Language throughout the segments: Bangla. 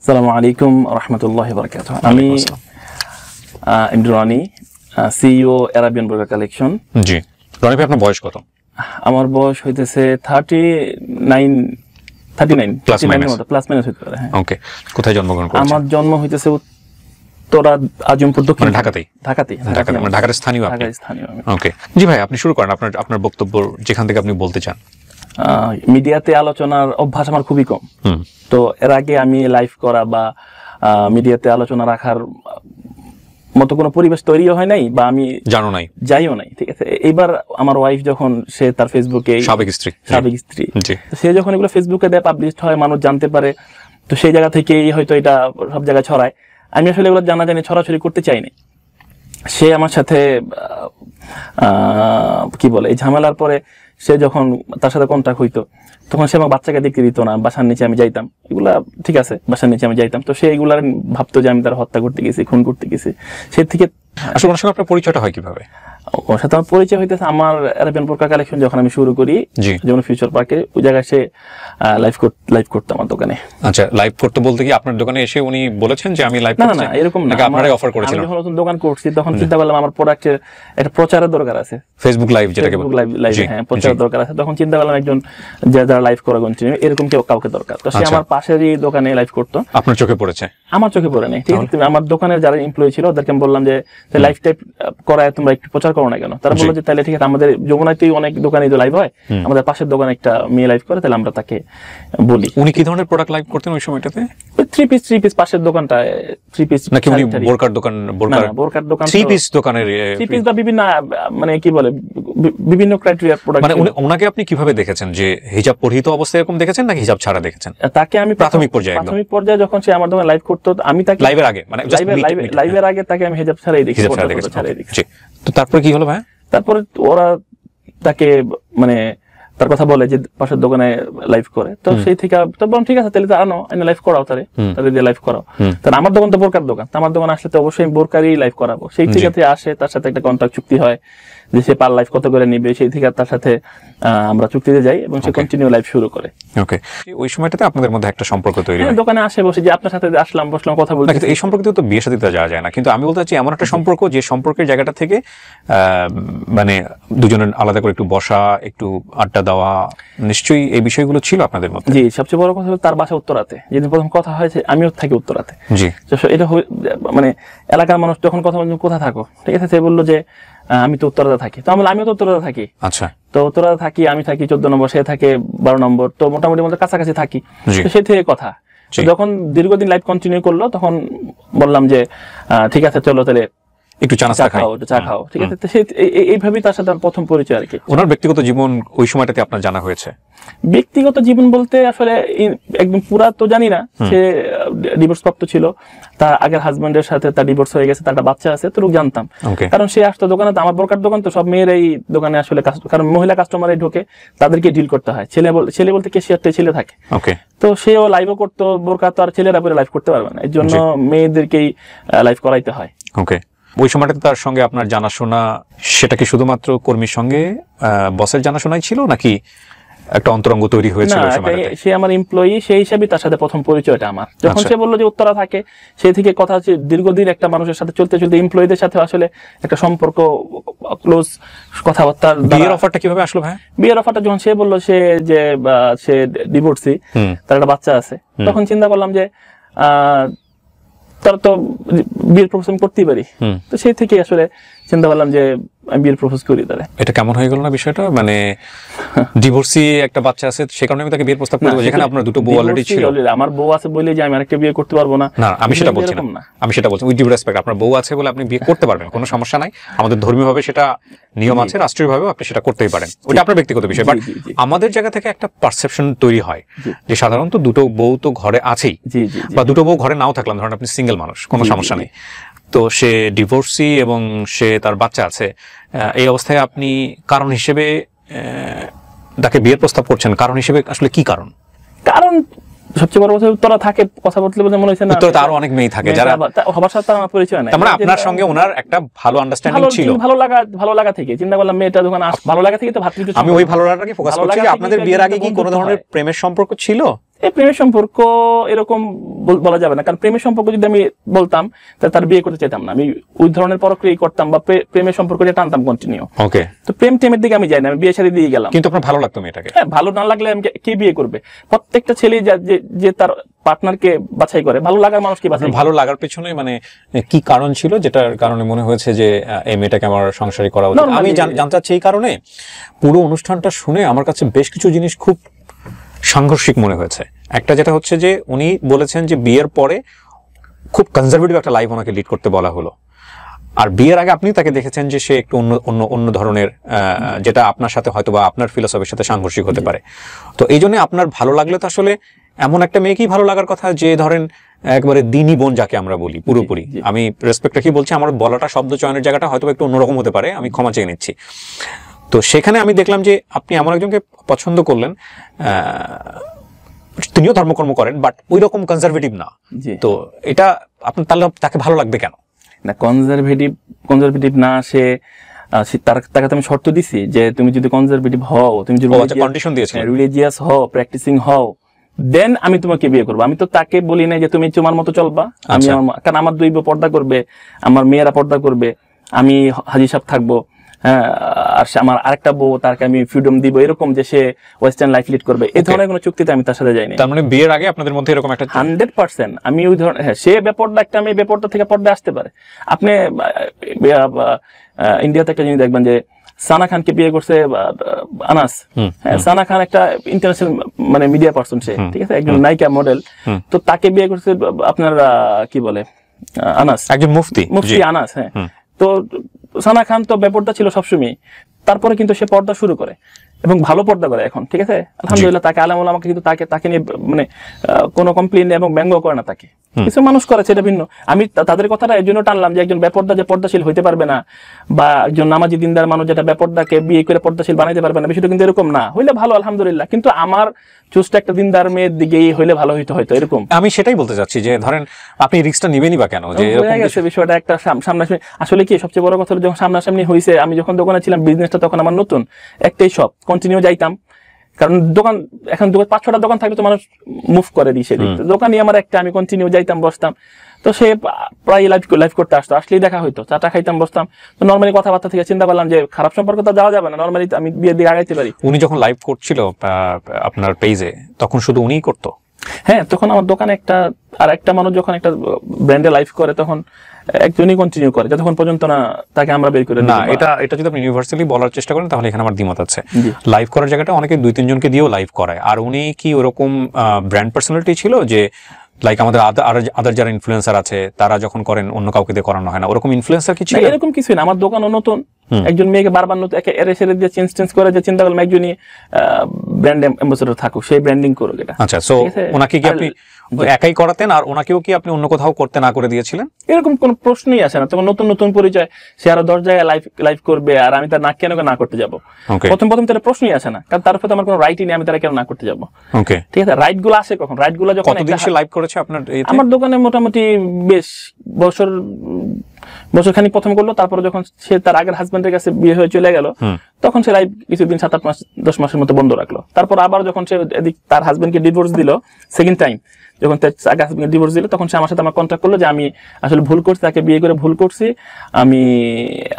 আসসালামু আলাইকুম রাহমাতুল্লাহি ওয়া বারাকাতুহু। আমি MD Roni, CEO Arabian Burqa collection. জি, রনি ভাই আপনার বয়স কত? আমার বয়স হইতেছে 39 প্লাস মাইনাস হইতে পারে। হ্যাঁ। ওকে, কোথায় জন্মগ্রহণ করেছেন? আমার জন্ম হইতেছে উত্তরা আজমপুর, দক্ষিণ ঢাকাতেই। মানে ঢাকার স্থানীয় আপনি? ঢাকার স্থানীয়। ওকে, জি ভাই, আপনি শুরু করেন আপনার বক্তব্য যেখান থেকে আপনি বলতে চান। মিডিয়াতে আলোচনার অভ্যাস আমার খুবই কম। তো এর আগে আমি লাইভ করা বা মিডিয়াতে আলোচনা রাখার মতো কোনো পরিবেশ তৈরিও হয় নাই, বা আমি যাইও নাই। ঠিক আছে, এইবার আমার ওয়াইফ যখন সে তার ফেসবুকে, সাবেক স্ত্রী সে যখন এগুলো ফেসবুকে দেয়, পাবলিশড হয়, মানুষ জানতে পারে, তো সেই জায়গা থেকেই হয়তো এটা সব জায়গায় ছড়ায়। আমি আসলে এগুলো জানি ছড়াছড়ি করতে চাইনি। সে আমার সাথে কি বলে, এই ঝামেলার পরে সে যখন তার সাথে কন্ট্যাক্ট হইতো, তখন সে আমার বাচ্চাকে দেখতে দিত না। বাসার নিচে আমি যাইতাম, এগুলা ঠিক আছে, বাসার নিচে আমি যাইতাম, তো সে এগুলার ভাবতো যে আমি তার হত্যা করতে গেছি, খুন করতে গেছি। সে থেকে আসলে ওনার সঙ্গে আপনার পরিচয়টা হয় কিভাবে? ওর সাথে আমার পরিচয় হইতেছে আমার অ্যারাবিয়ান বুরকা কালেকশন যখন আমি শুরু করি, যেমন ফিউচার পার্কে, ওই জায়গায় সে লাইভ করতো আমার দোকানে। আচ্ছা, লাইভ করতে বলতে কি আপনার দোকানে এসে উনি বলেছেন যে আমি লাইভ করতে? না, এরকম না, আপনারাই অফার করেছিলেন? আমি যখন নতুন দোকান করছি তখন চিন্তা করলাম আমার প্রোডাক্টের একটা প্রচারের দরকার আছে, ফেসবুক লাইভ যেটাকে লাইভ, হ্যাঁ, প্রচারের দরকার আছে। তখন চিন্তা করলাম একজন যারা লাইভ করা কন্টিনিউ এরকম কাউকে দরকার। তো সে আমার পাশেরই দোকানে লাইভ করতো। আপনার চোখে পড়েছে? আমার চোখে পড়ে নাই। ঠিক আছে, আমার দোকানের যারা এমপ্লয়ি ছিল ওদেরকে আমি বললাম যে লাইভ টাইপ করায় তোমরা একটু প্রচার করো না কেন? তারা বললো যে তাহলে ঠিক আছে, আমাদের যমুনাতেই অনেক দোকানে লাইভ হয়, আমাদের পাশের দোকানে একটা মেয়ে লাইভ করে, তাহলে আমরা তাকে বলি। উনি কি ধরনের প্রোডাক্ট লাইভ করতেন ওই সময়টাতে? থ্রি পিস পাশের দোকানটা, থ্রি পিস নাকি উনি বোরকার দোকান? বোরকার দোকান, থ্রি পিস দোকানের থ্রি পিস বা বিভিন্ন, মানে কি বলে, বিভিন্ন ক্রাইটেরিয়া প্রোডাক্ট। মানে ওনাকে আপনি কিভাবে দেখেছেন? যে হিজাব পরিহিত অবস্থায় এরকম দেখেছেন নাকি হিজাব ছাড়া দেখেছেন? তাকে আমি প্রাথমিক পর্যায়ে যখন সে আমার দোকানে লাইভ করতো, আমি তাকে লাইভের আগে তাকে আমি হিজাব ছাড়াই দেখি। তো তারপরে কি হলো ভাই? তারপরে ওরা তাকে মানে তার কথা বলে যে পাশের দোকানে লাইভ করে, তো সেই থেকে ঠিক আছে, তাহলে আনো, লাইভ করাও, তাদের দিয়ে লাইভ করাও। তাহলে আমার দোকান তো বোরকার দোকান, আমার দোকান আসলে তো অবশ্যই বোরকারই লাইভ করাবো। সেই থেকে আসে, তার সাথে একটা কন্ট্রাক্ট চুক্তি হয় যে সে পার লাইভ কত করে নিবে, সেই থেকে তার সাথে আমরা চুক্তিতে যাই এবং সে কন্টিনিউ লাইভ শুরু করে। ওকে, ওই সময়টাতে আপনাদের মধ্যে একটা সম্পর্ক তৈরি হয়? দোকানে আসে, বসে যে আপনার সাথে বসলাম, কথা বলতে। কিন্তু এই সম্পর্কে তো বিয়ে শাদীতে যাওয়া যায় না, কিন্তু আমি বলতে চাচ্ছি এমন একটা সম্পর্ক যে সম্পর্কের জায়গাটা থেকে মানে দুজনের আলাদা করে একটু বসা, একটু আড্ডা দেওয়া, নিশ্চয়ই এই বিষয়গুলো ছিল আপনাদের মধ্যে? জি, সবচেয়ে বড় কথা হলো তার বাসা উত্তরাতে। যেদিন প্রথম কথা হয়েছে আমিও থাকি উত্তরাতে। জি, এটা মানে এলাকার মানুষ যখন কথা বলছে কোথায় থাকো, ঠিক আছে, সে বললো যে আমি তো উত্তরাতে থাকি। তো আমিও তো উত্তরাতে থাকি। আচ্ছা, তো উত্তরাতে থাকি, আমি থাকি 14 নম্বর, সে থাকে 12 নম্বর, তো মোটামুটি মধ্যে কাছাকাছি থাকি। সেই থেকে কথা, যখন দীর্ঘদিন লাইফ কন্টিনিউ করলো, তখন বললাম যে ঠিক আছে, চলো তাহলে একটু চা খাও, ঠিক আছে। এইভাবেই তার সাথে প্রথম পরিচয় আর কি। ওনার ব্যক্তিগত জীবন ওই সময়টাতে আপনার জানা হয়েছে? ব্যক্তিগত জীবন বলতে আসলে একদম পুরা তো জানি না। সে ডিভোর্স প্রাপ্ত ছিল, তার আগের হাজবেন্ডের সাথে তার ডিভোর্স হয়ে গেছে, তার একটা বাচ্চা আছে, তো জানতাম। কারণ সে আসতো দোকানে, আমার বোরকার দোকান তো সব মেয়ের এই দোকানে আসলে, কারণ মহিলা কাস্টমার ঢোকে, তাদেরকে ডিল করতে হয়। ছেলে বলতে ক্যাশিয়ারটাই ছেলে থাকে। তো সেও লাইভও করতো, বোরকা তো আর ছেলেরা পরে লাইভ করতে পারবে না, এই জন্য মেয়েদেরকেই লাইভ করাইতে হয়। ওকে, ওই সময়টাতে তার সঙ্গে আপনার জানাশোনা, সেটা কি শুধুমাত্র কর্মীর সঙ্গে বসের জানাশোনাই ছিল, নাকি একটা অন্তরঙ্গ তৈরি হয়েছিল? সে আমার এমপ্লয়ি, সেই হিসাবে তার সাথে প্রথম পরিচয়টা আমার। যখন সে বললো যে উত্তরা থাকে, সেই থেকে কথা হচ্ছে, দীর্ঘদিন একটা মানুষের সাথে চলতে এমপ্লয়ীদের সাথে আসলে একটা সম্পর্ক, ক্লোজ কথাবার্তা। বিয়ের অফারটা কিভাবে আসলো ভাই? বিয়ের অফারটা যখন সে বললো সে ডিভোর্সি, তার একটা বাচ্চা আছে, তখন চিন্তা করলাম যে তার তো বিয়ের প্রপোজ করতেই পারি। তো সেই থেকে আসলে চিন্তা করলাম যে আমি বিয়ের প্রপোজ করি। তাহলে এটা কেমন হয়ে গেল না বিষয়টা? মানে ডিভোর্সি একটা বাচ্চা আছে, সে কারণে আমি তাকে বিয়ের প্রস্তাব করব, যেখানে আপনার দুটো বউ অলরেডি ছিল। আমার বউ আছে বলে যে আমি আরেকটা বিয়ে করতে পারবো না, না, আমি সেটা বলছি না। আমি সেটা বলছি উইথ ডিউ রেসপেক্ট, আপনার বউ আছে বলে আপনি বিয়ে করতে পারবেন, কোনো সমস্যা নাই। আমাদের ধর্মীয়ভাবে সেটা নিয়ম আছে, রাষ্ট্রীয়ভাবেও আপনি সেটা করতেই পারেন, ওটা আপনার ব্যক্তিগত বিষয়। বাট আমাদের জায়গা থেকে একটা পারসেপশন তৈরি হয় যে সাধারণত দুটো বউ তো ঘরে আছেই, বা দুটো বউ ঘরে নাও থাকলাম, ধরেন আপনি সিঙ্গেল মানুষ, কোনো সমস্যা নেই। তো সে ডিভোর্সি এবং সে তার বাচ্চা আছে, এই অবস্থায় আপনি কারণ হিসেবে তাকে বিয়ের প্রস্তাব করছেন, কারণ হিসেবে আসলে কি কারণ? কারণ সবচেয়ে বড় কথা, উত্তরা থাকে, কথা বলতে বলতে মনে হচ্ছে না উত্তরা আরো অনেক মেয়ে থাকে যারা সবার সাথে আমার পরিচয় নাই। মানে আপনার সঙ্গে ওনার একটা ভালো আন্ডারস্ট্যান্ডিং ছিল, ভালো লাগা থেকে চিন্তা করলাম মেয়েটা দোকানে ভালো লাগা থেকে তো ভাবছি। আমি ওই ভালো লাগাটাকে ফোকাস করছি। আপনাদের বিয়ের আগে কি কোনো ধরনের প্রেমের সম্পর্ক ছিল? এই প্রেমের সম্পর্ক এরকম বলা যাবে না, কারণ প্রেমের সম্পর্ক যদি আমি বলতাম তাহলে তার বিয়ে করতে চাইতাম না, আমি ওই ধরনের পরক্রিয়া করতাম বা প্রেমের সম্পর্কটা টানতাম কন্টিনিউ। ওকে, তো প্রেম টেমের দিকে আমি যাই না, আমি বিয়ে শাদী দিয়ে গেলাম। কিন্তু আপনার ভালো লাগতো মেয়েটাকে? হ্যাঁ, ভালো না লাগলে আমি কে বিয়ে করবে? প্রত্যেকটা ছেলে যে তার পার্টনারকে বাছাই করে, ভালো লাগার মানুষকে বাছাই। ভালো লাগার পেছনে মানে কি কারণ ছিল যেটার কারণে মনে হয়েছে যে এই মেয়েটাকে আমার সংসারী করা উচিত? আমি জানতে চাচ্ছি এই কারণে, পুরো অনুষ্ঠানটা শুনে আমার কাছে বেশ কিছু জিনিস খুব সাংঘর্ষিক মনে হয়েছে। একটা যেটা হচ্ছে যে উনি বলেছেন যে বিয়ের পরে খুব কনজারভেটিভ একটা লাইফ ওনাকে লিড করতে বলা হলো, আর বিয়ের আগে আপনি তাকে দেখেছেন যে সে একটু অন্য ধরনের, যেটা আপনার সাথে হয়তো বা আপনার ফিলোসফির সাথে সাংঘর্ষিক হতে পারে। তো এই জন্য আপনার ভালো লাগলে তো আসলে এমন একটা মেয়েকেই ভালো লাগার কথা যে ধরেন একবারে দিনী বোন যাকে আমরা বলি পুরোপুরি, আমি রেসপেক্ট রেখে বলছি, আমার বলাটা শব্দ চয়নের জায়গাটা হয়তো একটু অন্যরকম হতে পারে, আমি ক্ষমা চেয়ে নিচ্ছি। তো সেখানে আমি দেখলাম যে আপনি এমন একজনকে পছন্দ করলেন, তিনিও ধর্মকর্ম করেন বাট ওই রকম কনজারভেটিভ না। তো এটা আপনার তাহলে তাকে ভালো লাগবে কেন? না, কনজারভেটিভ না, তাকে আমি শর্ত দিছি যে তুমি যদি কনজারভেটিভ হও, তুমি যদি কন্ডিশন দিয়েছেন রিলিজিয়াস হও, প্র্যাকটিসিং হও, দেন আমি তোমাকে বিয়ে করবো। আমি তো তাকে বলি না যে তুমি তোমার মতো চলবা, আমি কারণ আমার দুই বউ পর্দা করবে, আমার মেয়েরা পর্দা করবে, আমি হাজি সাহেব থাকবো, হ্যাঁ, আর আমার আরেকটা বউ, তাকে আমি ফ্রিডম দিব, এরকম যে সে ওয়েস্টার্ন লাইফ লিড করবে, এই ধরনের কোনো চুক্তিতে আমি তার সাথে যাইনি। তার মানে বিয়ের আগে আপনাদের মধ্যে এরকম একটা 100% আমি ওই ধরনের, হ্যাঁ, সে বেপর্দা একটা মেয়ে বেপর্দা থেকে পর্দা আসতে পারে। আপনি ইন্ডিয়াতে একটা জিনিস দেখবেন যে সানা খানকে বিয়ে করছে আনাস। হ্যাঁ, সানা খান একটা ইন্টারন্যাশনাল মানে মিডিয়া পার্সন, সে ঠিক আছে, একজন নায়িকা মডেল। তো তাকে বিয়ে করছে আপনার কি বলে আনাস, একজন মুফতি আনাস। হ্যাঁ, তো সানা খান তো বেপর্দা ছিল সবসময়, তারপরে কিন্তু সে পর্দা শুরু করে এবং ভালো পর্দা করে এখন, ঠিক আছে, আলহামদুলিল্লাহ। তাকে আলেম ওলামা কিন্তু তাকে নিয়ে মানে কোনো কমপ্লেন এবং ব্যঙ্গ করে না তাকে, কিছু মানুষ করে, সেটা ভিন্ন। আমি তাদের কথাটা এর জন্য টানলাম যে একজন বেপর্দা যে পর্দাশীল হইতে পারবে না, বা একজন নামাজি দিনদার মানুষ যেটা বেপর্দাকে বিয়ে করে পর্দাশীল বানাইতে পারবে না, বিষয়টা কিন্তু এরকম না। হইলে ভালো, আলহামদুলিল্লাহ, কিন্তু আমার চুজটা একটা দিনদার মেয়ের দিকেই হইলে ভালো হইতো হয়তো, এরকম। আমি সেটাই বলতে চাচ্ছি যে ধরেন আপনি রিস্কটা নেবেনই বা কেন, যে এরকম গেছে বিষয়টা একটা সামনাসামনি। আসলে কি সবচেয়ে বড় কথা, যখন সামনাসামনি হয়েছে, আমি যখন দোকানে ছিলাম, বিজনেসটা তখন আমার নতুন, একটাই শপ, কন্টিনিউ যাইতাম, কারণ দোকান এখন 5-6টা দোকান থাকলে তো মানুষ মুভ করে দিই, সেদিক দোকানই আমার একটা, আমি কন্টিনিউ যাইতাম, বসতাম। তো সে প্রায় লাইভ করতে আসতো, আসলেই দেখা হইতো, চাটা খাইতাম, বসতাম। তো নর্মালি কথাবার্তা থেকে চিন্তা করলাম যে খারাপ সম্পর্ক তো যাওয়া যাবে না, নর্মালি আমি বিয়ের দিকে আগাইতে পারি। উনি যখন লাইভ করছিল আপনার পেজে, তখন শুধু উনিই করতো? হ্যাঁ, তখন আমার দোকানে আর একটা মানুষ যখন একটা ব্র্যান্ডে লাইভ করে, তখন একজনই কন্টিনিউ করে, যতক্ষণ পর্যন্ত না তাকে আমরা বের করে। না, এটা যদি আপনি ইউনিভার্সালি বলার চেষ্টা করেন তাহলে এখানে আমার দ্বিমত আছে। লাইভ করার জায়গাটা অনেকে 2-3 জনকে দিয়েও লাইভ করায়, আর উনি কি ওরকম ব্র্যান্ড পার্সোনালিটি ছিল যে লাইক আমাদের আদার যারা ইনফ্লুয়েন্সার আছে তারা যখন করেন অন্য কাউকে দিয়ে করানো হয় না, ওরকম ইনফ্লুয়েন্সার কি ছিল? এরকম কিছুই না, আমার দোকানও নতুন, একজন মেয়েকে বারবার নতুন এর দিয়ে চেঞ্জ করে, যে চিন্তা করলাম একজনই ব্র্যান্ড অ্যাম্বাসেডর থাকুক, সেই ব্র্যান্ডিং করুক এটা। আচ্ছা, সো ওনাকে কি আপনি একাই করাতেন, আর ওনাকেও কি আপনি অন্য কোথাও করতে না করে দিয়েছিলেন? এরকম কোন প্রশ্নই আসে না, তখন নতুন পরিচয়, সে আরো 10 জায়গায় লাইভ করবে, আর আমি তার কেন না করতে যাবো? প্রথম তার প্রশ্নই আসে না, কারণ তার উপর আমার কোনো রাইটই নেই, আমি তারা কেন না করতে যাবো? ঠিক আছে, রাইট গুলো আসে কখন? রাইট গুলো যখন লাইভ করেছে আপনার আমার দোকানে মোটামুটি বেশ বছর খানিক প্রথম করলো, তারপরে যখন সে তার আগের হাজবেন্ডের কাছে বিয়ে হয়ে চলে গেল, তখন সে লাইভ কিছুদিন 7-8 মাস 10 মাসের মতো বন্ধ রাখলো। তারপর আবার যখন সে তার হাজবেন্ডকে ডিভোর্স দিল, সেকেন্ড টাইম যখন তার আগে হাজবেন্ডকে ডিভোর্স দিল, তখন সে আমার সাথে কন্ট্যাক্ট করলো যে আমি আসলে ভুল করছি, তাকে বিয়ে করে ভুল করছি, আমি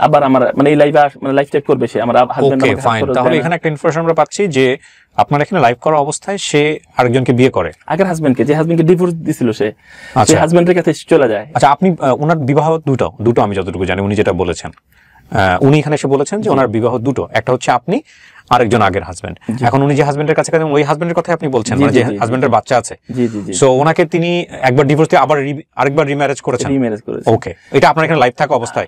আবার আমার মানে এই লাইভ টাইপ করবে সে আমার হাজবেন্ড। তাহলে এখানে একটা ইনফরমেশন আমরা পাচ্ছি যে আপনার এখানে লাইভ করা অবস্থায় সে আরেকজনকে বিয়ে করে, আগের হাজবেন্ডকে, যে হাজবেন্ডকে ডিভোর্স দিছিল সে হাজবেন্ডের কাছে চলে যায়। আচ্ছা, আপনি ওনার বিবাহ দুটো আমি যতটুকু জানি উনি যেটা বলেছেন, উনি এখানে এসে বলেছেন যে ওনার বিবাহ দুটো, একটা হচ্ছে আপনি, আরেকজন আগের হাজবেন্ড। এখন উনি যে হাজবেন্ডের কাছে ওই হাজবেন্ডের কথা আপনি বলছেন, মানে যে হাজবেন্ডের বাচ্চা আছে, সো ওনাকে তিনি একবার ডিভোর্স দিয়ে আবার আরেকবার রিম্যারেজ করেছেন। ওকে, এটা আপনার এখানে লাইভ থাকা অবস্থায়?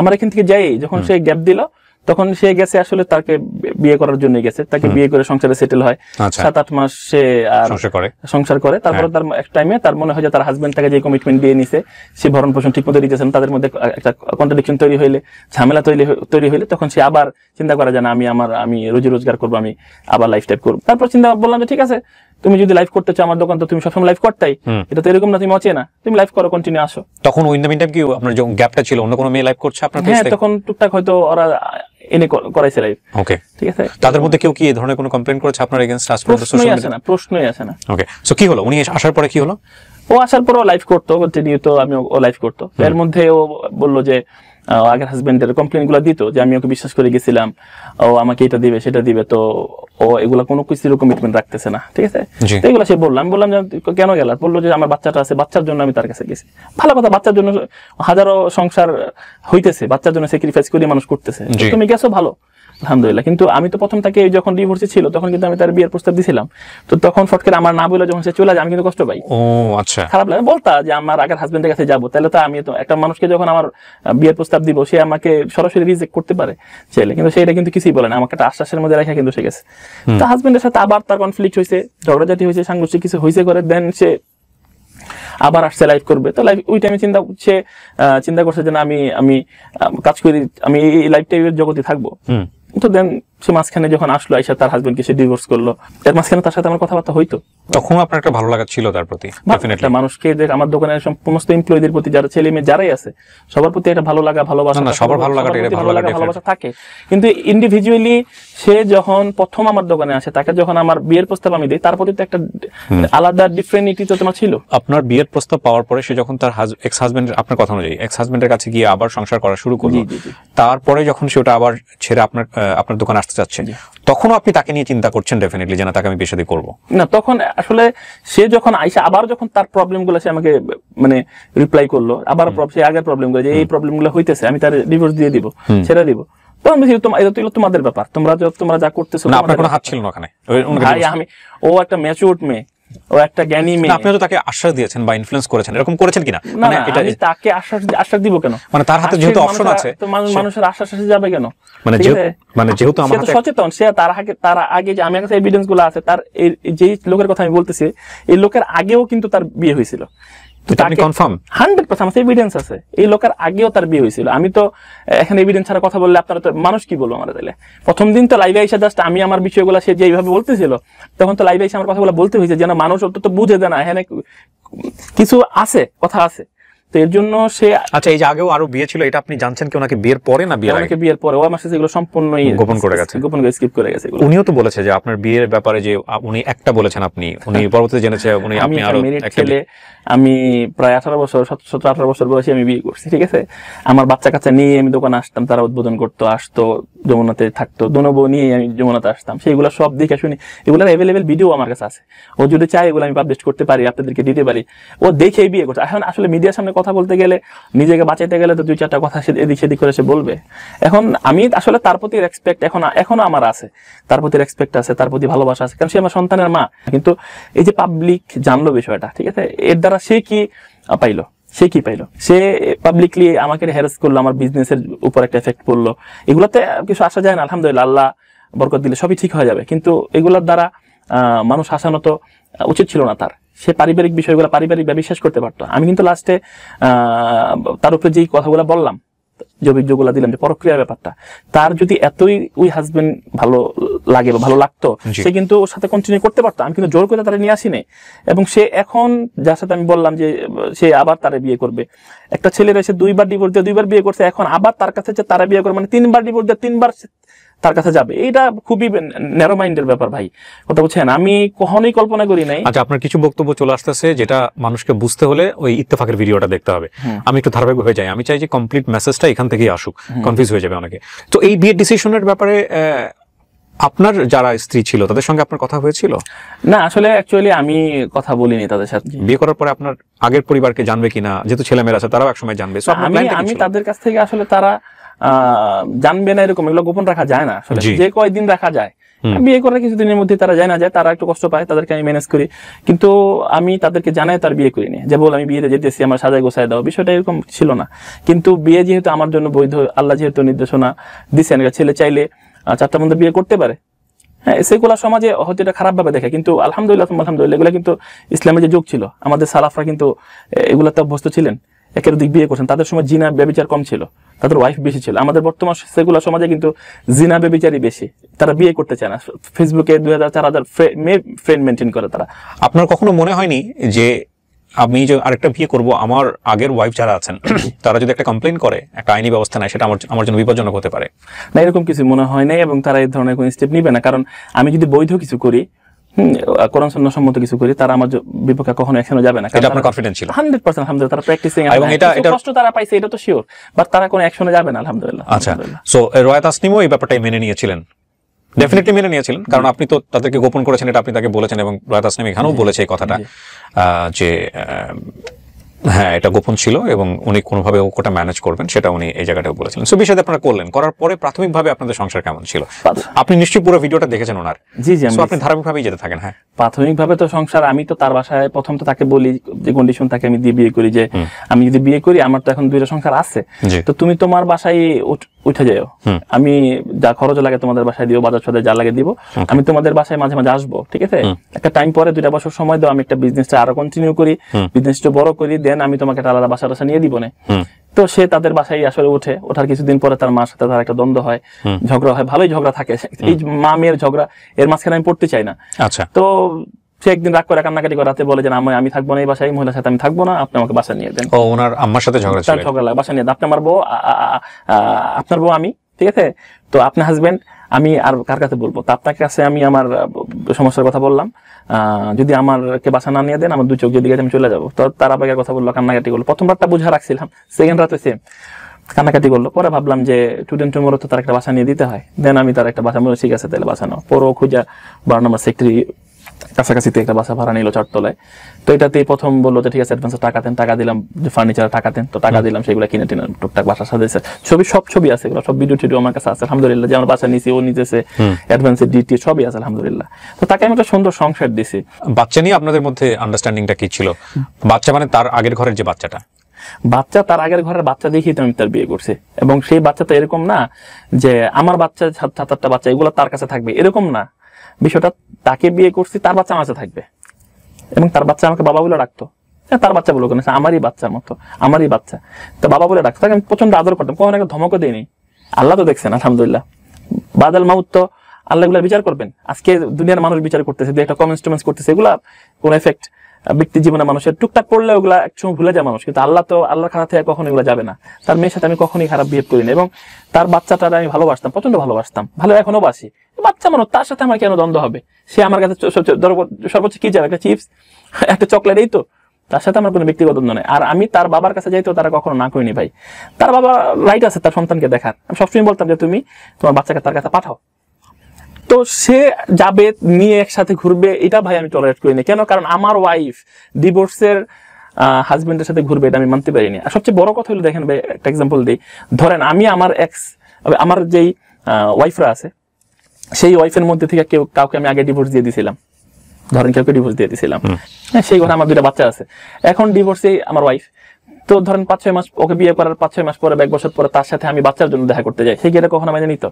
আমার এখান থেকে যাই, যখন সে গ্যাপ দিল, তখন সে গেছে আসলে তাকে বিয়ে করার জন্য গেছে, তাকে বিয়ে করে সংসারে সেটেল হয়, 7-8 মাস সে সংসার করে। তারপরে তার এক টাইমে তার মনে হয় যে তার হাজবেন্ড তাকে যে কমিটমেন্ট দিয়ে নিছে, সে ভরণ পোষণ ঠিক মতো দিতেছেন, তাদের মধ্যে একটা কন্ট্রাডিকশন তৈরি হইলে, ঝামেলা তৈরি হইলে, তখন সে আবার চিন্তা করে যে না, আমি রোজি রোজগার করবো, আমি আবার লাইফ টাইপ করবো। তারপর চিন্তা বললাম যে ঠিক আছে, তুমি যদি লাইভ করতে চাও আমার দোকান, তো তুমি সবসময় লাইভ করতেই, এটা তো এরকম না তুমি অচেনা, তুমি লাইভ করো, কন্টিনিউ আসো। তখন ওই টাইম কি আপনার যে গ্যাপটা ছিল, অন্য কোনো মেয়ে লাইভ করছে আপনার? হ্যাঁ, তখন টুকটাক হয়তো ওরা এনে করাইছে লাইভ। ওকে, ঠিক আছে। তাদের মধ্যে কেউ কি এই ধরনের কোনো কমপ্লেইন করেছে আপনার এগেইনস্ট? প্রশ্নই আসে না। ওকে, সো কি হলো উনি আসার পরে কি হলো? ও আসার পর লাইভ করতো কন্টিনিউত, আমি ও লাইভ করতো। এর মধ্যে ও বললো যে আগের হাজবেন্ডের কমপ্লেন গুলো দিত যে আমি ওকে বিশ্বাস করে গেছিলাম, ও আমাকে এটা দিবে সেটা দিবে, তো ও এগুলা কোনো কিছুর কমিটমেন্ট রাখতেছে না। ঠিক আছে, এগুলো সে বললাম, আমি বললাম যে কেন গেল? বললো যে আমার বাচ্চাটা আছে, বাচ্চার জন্য আমি তার কাছে গেছি। ভালো কথা, বাচ্চার জন্য হাজারো সংসার হইতেছে, বাচ্চার জন্য স্যাক্রিফাইস করে মানুষ করতেছে, তুমি গেছো ভালো, আলহামদুলিল্লাহ। কিন্তু আমি তো প্রথম থেকে যখন ডিভোর্সে ছিল তখন কিন্তু আমি তার বিয়ের প্রস্তাব দিছিলাম, তো তখন ফট করে আমার না বলে যখন সে চলে যায় আমি কিন্তু কষ্ট পাই। ও আচ্ছা, খারাপ লাগে। বলতা যে আমার আগের হাজবেন্ডের কাছে যাবো, তাহলে তো আমি তো একটা মানুষকে যখন আমার বিয়ের প্রস্তাব দিব সে আমাকে সরাসরি রিজেক্ট করতে পারে চাইলে, কিন্তু সেটা কিন্তু কিছুই বলে না, আমাকে একটা আশ্বাসের মধ্যে রেখে কিন্তু সে গেছে। তো হাজবেন্ডের সাথে আবার তার কনফ্লিক্ট হয়েছে, ঝগড়াঝাটি হয়েছে, সাংঘর্ষিক কিছু হয়েছে করে, দেন সে আবার আসছে লাইভ করবে। তো লাইভ ওই টাইমে চিন্তা করছে যে না আমি কাজ করি, আমি এই লাইভ টাইপের জগতে থাকবো। তো দেন সে মাঝখানে যখন আসলো আইসা তার হাজবেন্ডকে সে ডিভোর্স করলো, এর মাঝখানে তার সাথে আমার কথাবার্তা হইতো। তখন আপনার একটা ভালো লাগা ছিল তার প্রতি? ডেফিনেটলি মানুষকে, আমার দোকানের সমস্ত এমপ্লয়ীদের প্রতি, যারা ছেলে মেয়ে যারাই আছে সবার প্রতি একটা ভালো লাগা, ভালোবাসা, সবার ভালো লাগা ভালোবাসা থাকে। কিন্তু ইন্ডিভিজুয়ালি সে যখন প্রথম আমার দোকানে আসে, তাকে যখন আমার বিয়ের প্রস্তাব আমি দিই, তার প্রতি তো একটা আলাদা ডিফারেন্ট তো তোমার ছিল। আপনার বিয়ের প্রস্তাব পাওয়ার পরে সে যখন তার এক্স হাজবেন্ড, আপনার কথা অনুযায়ী এক্স হাজবেন্ডের কাছে গিয়ে আবার সংসার করা শুরু করলো, তারপরে যখন সে ওটা আবার ছেড়ে আপনার দোকানে আসতে যাচ্ছে, তখনও আপনি তাকে নিয়ে চিন্তা করছেন ডেফিনেটলি যে না তাকে আমি বিয়ে শাদী করবো? না, তখন আসলে সে যখন আইসা আবার যখন তার প্রবলেম গুলো সে আমাকে মানে রিপ্লাই করলো, আবার সে আগের প্রবলেম গুলো, যে এই প্রবলেম গুলো হইতেছে, আমি তার ডিভোর্স দিয়ে দিব, ছেড়ে দিব, তোমাদের ব্যাপার, তোমরা যা করতেছো, আপনার কোনো হাত ছিল না ওখানে? ও একটা ম্যাচিউরড মেয়ে, ও একটা জ্ঞানী মেয়ে। আপনি তো তাকে আশ্বাস দিয়েছেন বা ইনফ্লুয়েন্স করেছেন, এরকম করেছেন কিনা? মানে আমি তাকে আশ্বাস দিব কেন? মানে তার হাতে যেহেতু অপশন আছে, তো মানুষের আশ্বাস যাবে কেন? যেহেতু আমার হাতে সচেতন, সে তার আগে যে আমার কাছে এভিডেন্স গুলো আছে, তার যে লোকের কথা আমি বলতেছি, এই লোকের আগেও কিন্তু তার বিয়ে হয়েছিল। আপনি কনফার্ম 100% আমার এভিডেন্স আছে, এই লোকের আগেও তার বিয়ে হয়েছিল। আমি তো এখানে এভিডেন্স ছাড়া কথা বললে আপনারা তো মানুষ কি বলবো আমার? তাহলে প্রথম দিন তো লাইভে এসে জাস্ট আমি আমার বিষয়গুলো সে যেভাবে বলতেছিল, তখন তো লাইভে এসে আমার কথাগুলো বলতে হয়েছে যেন মানুষ অন্তত বুঝে দেয় না এখানে কিছু আছে, কথা আছে। তো এর জন্য সে, আচ্ছা, এই যে আগেও আরো বিয়ে ছিল, এটা আপনি জানছেন কি ওনাকে বিয়ের পরে না বিয়ের আগে? বিয়ের পরে। ও আমার সাথে এগুলো সম্পূর্ণই গোপন করে গেছে, গোপন করে স্কিপ করে গেছে। উনিও তো বলেছে যে আপনার বিয়ের ব্যাপারে যে উনি একটা বলেছেন, উনি পরবর্তীতে জেনেছে আপনি আরো একটা। আমি প্রায় 18 বছর 17-18 বছর বয়সে আমি বিয়ে করছি। ঠিক আছে, আমার বাচ্চা কাচ্চা নিয়ে আমি দোকানে আসতাম, তারা উদ্বোধন করতো, আসতো, যমুনাতে থাকতো, দোনো নিয়ে আমি যমুনাতে আসতাম। সেইগুলো সব দেখে শুনি, এগুলোর অ্যাভেলেবেল ভিডিও আমার কাছে আছে। ও যদি চাই এগুলো আমি পাবলিশ করতে পারি, আপনাদেরকে দিতে পারি। ও দেখেই বিয়ে করছে। এখন আসলে মিডিয়ার সামনে কথা বলতে গেলে, নিজেকে বাঁচাইতে গেলে তো 2-4টা কথা এদিক সেদিক করে সে বলবে। এখন আমি আসলে তার প্রতি রেসপেক্ট এখনো আমার আছে, তার প্রতি রেসপেক্ট আছে, তার প্রতি ভালোবাসা আছে, কারণ সে আমার সন্তানের মা। কিন্তু এই যে পাবলিক জানলো বিষয়টা, ঠিক আছে, এর দ্বারা সে কি পাইলো? সে পাবলিকলি আমাকে হ্যারাস করলো, আমার বিজনেসের উপর একটা এফেক্ট পড়লো। এগুলাতে কিছু আসা যায় না, আলহামদুলিল্লাহ, আল্লাহ বরকত দিলে সবই ঠিক হয়ে যাবে। কিন্তু এগুলোর দ্বারা মানুষ হাসানো তো উচিত ছিল না তার। সে পারিবারিক বিষয়গুলো পারিবারিকভাবে বিশ্বাস করতে পারতো। আমি কিন্তু লাস্টে তার উপরে যেই কথাগুলো বললাম, যে অভিযোগগুলো দিলাম, যে পরক্রিয়ার ব্যাপারটা, তার যদি এতই ওই হাজবেন্ড ভালো লাগে বা ভালো লাগতো, সে কিন্তু ওর সাথে কন্টিনিউ করতে পারতো। আমি কিন্তু জোর করে তারা নিয়ে আসি নাই। এবং সে এখন যার সাথে আমি বললাম যে সে আবার তারা বিয়ে করবে, একটা ছেলের এসে 2বার ডিভোর্স দিয়ে 2বার বিয়ে করছে, এখন আবার তার কাছে যে তারা বিয়ে করবে, মানে 3বার ডিভোর্স দিয়ে 3বার তার কাছে যাবে, এটা খুবই ন্যারো মাইন্ডের ব্যাপার ভাই, কথা বলছেন। আমি কখনোই কল্পনা করি নাই। আচ্ছা, আপনার কিছু বক্তব্য চলে আসতেছে যেটা মানুষকে বুঝতে হলে ওই ইত্তেফাকের ভিডিওটা দেখতে হবে। আমি একটু ধারাবাহিক হয়ে যাই, আমি চাই যে কমপ্লিট মেসেজটা এখান থেকেই আসুক, কনফিউজ হয়ে যাবে অনেকে। তো এই বিয়ের ডিসিশনের ব্যাপারে আপনার যারা স্ত্রী ছিল তাদের সঙ্গে আপনার কথা হয়েছিল? না, আসলে অ্যাকচুয়ালি আমি কথা বলিনি তাদের সাথে। বিয়ে করার পরে আপনার আগের পরিবারকে জানবে কিনা, যেহেতু ছেলেমেয়েরা আছে তারাও একসময় জানবে, আমি তাদের কাছ থেকে আসলে তারা জানবে না এরকম, এগুলো গোপন রাখা যায় না আসলে, যে কয়দিন রাখা যায়। বিয়ে করার কিছুদিনের মধ্যে তারা যায় না যায়, তারা একটু কষ্ট পায়, তাদেরকে আমি ম্যানেজ করি। কিন্তু আমি তাদেরকে জানাই তার বিয়ে করিনি, যে বল আমি বিয়েতে যেতেছি, আমার সাজায় গোছায় দাও, বিষয়টা এরকম ছিল না। কিন্তু বিয়ে যেহেতু আমার জন্য বৈধ, আল্লাহ যেহেতু নির্দেশনা দিচ্ছেন, ছেলে চাইলে 4টা মধ্যে বিয়ে করতে পারে। হ্যাঁ, সেগুলা সমাজে হয়তো এটা খারাপ ভাবে দেখে, কিন্তু আলহামদুলিল্লাহ এগুলো কিন্তু ইসলামের যে যুগ ছিল, আমাদের সালাফরা কিন্তু এগুলাতে অভ্যস্ত ছিলেন, একের দিক বিয়ে করছেন। তাদের সময় জিনা ব্যভিচার কম ছিল, তাদের ওয়াইফ বেশি ছিল। আমাদের বর্তমান সেগুলা সমাজে কিন্তু জিনা ব্যভিচারই বেশি, তারা বিয়ে করতে চায় না। ফেসবুকে 2000-4000 ফ্রেন্ড মেনটেন করে তারা। আপনার কখনো মনে হয়নি যে আমি যে আরেকটা বিয়ে করব, আমার আগের ওয়াইফ যারা আছেন তারা যদি একটা কমপ্লেইন করে, একটা আইনি ব্যবস্থা নেয়, সেটা আমার জন্য বিপজ্জনক হতে পারে? না, এরকম কিছু মনে হয় নাই, এবং তারা এই ধরনের কোনো স্টেপ নিবে না। কারণ আমি যদি বৈধ কিছু করি, কোরআন সুন্নাহ সম্মত কিছু করি, তারা আমার বিপক্ষে কখনো এখনো যাবে না। এটা আপনার কনফিডেন্স ছিল 100%? আলহামদুলিল্লাহ, তারা প্র্যাকটিসিং, এবং এটা কষ্ট তারা পাইছে এটা তো শিওর, বাট তারা কোনো অ্যাকশনে যাবে না, আলহামদুলিল্লাহ। আচ্ছা, সো রয়া তাসনিমও এই ব্যাপারটাই মেনে নিয়েছিলেন? ডেফিনেটলি মেনে নিয়েছিলেন, কারণ আপনি তো তাদেরকে গোপন করেছেন, এটা আপনি তাকে বলেছেন, এবং রয়া তাসনিম এখানেও বলেছে এই কথাটা যে হ্যাঁ এটা গোপন ছিল এবং উনি কোনোভাবে ওটা ম্যানেজ করবেন, সেটা উনি এই জায়গাটাও বলেছিলেন। সো বিষয়টা আপনারা করলেন, করার পরে প্রাথমিকভাবে আপনাদের সংসার কেমন ছিল? আপনি নিশ্চয়ই পুরো ভিডিওটা দেখেছেন ওনার। জি জি, আপনি ধারাবাহিকভাবেই যেতে থাকেন। হ্যাঁ, প্রাথমিকভাবে তো সংসার, আমি তো তার বাসায় প্রথম তো তাকে বলি যে কন্ডিশন তাকে আমি দিয়ে বিয়ে করি, যে আমি যদি বিয়ে করি আমার তো এখন 2টা সংসার আছে, তো তুমি তোমার বাসায় উঠে যাও, আমি যা খরচ লাগে তোমাদের বাসায় দিও, বাজার সদায় যা লাগে দিব, আমি তোমাদের বাসায় মাঝে মাঝে আসবো, ঠিক আছে? একটা টাইম পরে 2টা বছর সময় দাও, আমি একটা বিজনেসটা আরো কন্টিনিউ করি, বিজনেসটা বড় করি, দেন আমি তোমাকে একটা আলাদা বাসা নিয়ে দিব না। তো সে তাদের বাসায় আসলে ওঠার কিছুদিন পরে তার মার সাথে তার একটা দ্বন্দ্ব হয়, ঝগড়া হয়, ভালোই ঝগড়া থাকে, এই মা মেয়ের ঝগড়া, এর মাঝখানে আমি পড়তে চাই না। আচ্ছা, তো সে একদিন রাগ করে কান্নাকাটি করে রাতে বলে যে আমি থাকবো না এই বাসায়, মহিলার সাথে আমি থাকবো না, আপনি আমাকে বাসা নিয়ে দেন। ওনার আম্মার সাথে ঝগড়া ছিল, ঝগড়া লাগে, বাসা নিয়ে দেন, আপনি আমার বউ, আপনার বউ আমি, ঠিক আছে? তো আপনার হাজবেন্ড, আমি আর কার কাছে বলবো? তো আপনার কাছে আমি আমার সমস্যার কথা বললাম, যদি আমারকে বাসা না নিয়ে দেন আমার 2 চোখ যদি আমি চলে যাবো। তো তার আবার কথা বললো, কান্নাকাটি করলো। প্রথম রাতটা বুঝা রাখছিলাম, সেকেন্ড রাতে সেম কান্নাকাটি করলো। পরে ভাবলাম যে স্টুডেন্টের মতো তো তার একটা বাসা নিয়ে দিতে হয়, দেন আমি তার একটা বাসা বলে ঠিক আছে তাহলে বাসা নাও। পরও খুঁজা 12 নম্বর সেক্টরি কাছাকাছিতে একটা বাসা ভাড়া নিল 4 তলায়। তো এটাতেই প্রথম বললো যে ঠিক আছে অ্যাডভান্সে টাকা দেন, টাকা দিলাম, যে ফার্নিচার টাকা দেন, তো টাকা দিলাম, সেগুলো কিনে টিনে টুকটাক বাসা সাজাইছে, সব ছবি আছে, এগুলো সব ভিডিও টিডিও আমার কাছে আছে আলহামদুলিল্লাহ, যে আমার বাসা নিয়েছি, ও নিতেছে, অ্যাডভান্সের ডিটি সবই আছে আলহামদুলিল্লাহ। তো তাকে আমি একটা সুন্দর সংসার দিছি। বাচ্চা নিয়ে আপনাদের মধ্যে আন্ডারস্ট্যান্ডিংটা কি ছিল? বাচ্চা মানে তার আগের ঘরের যে বাচ্চাটা? বাচ্চা তার আগের ঘরের বাচ্চা দেখেই তো আমি তার বিয়ে করছি, এবং সেই বাচ্চা তো এরকম না যে আমার বাচ্চা 7-8টা বাচ্চা এগুলো তার কাছে থাকবে, এরকম না বিষয়টা। তাকে বিয়ে করছি, তার বাচ্চা আমার কাছে থাকবে, এবং তার বাচ্চা আমাকে বাবা বলে ডাকতো। তার বাচ্চা বলো কেন, আমারই বাচ্চার মতো, আমারই বাচ্চা, তো বাবা বলে ডাকতো। তাকে আমি প্রচন্ড আদর করতাম, কখনো একটা ধমকও দিইনি। আল্লাহ তো দেখছেন আলহামদুলিল্লাহ, বাদাল মাউত তো আল্লাহ এগুলো বিচার করবেন। আজকে দুনিয়ার মানুষ বিচার করতেছে, যে একটা কমেন্টস করতেছে, এগুলা কোন এফেক্ট ব্যক্তি জীবনে মানুষের টুকটাক পড়লে ওগুলা একসময় ভুলে যায় মানুষ, কিন্তু আল্লাহ তো আল্লাহর খারাপ থেকে কখনো এগুলো যাবে না। তার মেয়ের সাথে আমি কখনোই খারাপ বিহেভ করিনি, এবং তার বাচ্চাটা আমি ভালোবাসতাম, প্রচন্ড ভালোবাসতাম, ভালো এখনো বাসি। বাচ্চা মানুষ, তার সাথে আমার কেন দ্বন্দ্ব হবে? সে আমার কাছে সর্বোচ্চ কি যাবে, একটা চিপস, একটা চকলেট, এই তো। তার সাথে আমার কোনো ব্যক্তিগত দ্বন্দ্ব নেই। আর আমি তার বাবার কাছে যাইতো, তারা কখনো না করিনি ভাই। তার বাবা রাইট আছে তার সন্তানকে দেখার, আমি সবসময় বলতাম যে তুমি তোমার বাচ্চাকে তার কাছে পাঠাও। তো সে যাবে, নিয়ে একসাথে ঘুরবে, এটা ভাই আমি টলারেট করি না। কেন? কারণ আমার ওয়াইফ ডিভোর্সের হাজবেন্ডের সাথে ঘুরবে, এটা আমি মানতে পারিনি। আর সবচেয়ে বড় কথা হলো, দেখেন ভাই একটা এক্সাম্পল দিই, ধরেন আমি আমার যেই ওয়াইফরা আছে, সেই ওয়াইফের মধ্যে থেকে কাউকে আমি আগে ডিভোর্স দিয়ে দিয়েছিলাম, ধরেন কাউকে ডিভোর্স দিয়ে দিয়েছিলাম, সেই ঘরে আমার 2টা বাচ্চা আছে, এখন ডিভোর্সে আমার ওয়াইফ। তো ধরেন 5-6 মাস ওকে বিয়ে করার 5-6 মাস পরে, 1 বছর পরে তার সাথে আমি বাচ্চার জন্য দেখা করতে যাই, সেই গেলে কখনো মেনে নিত?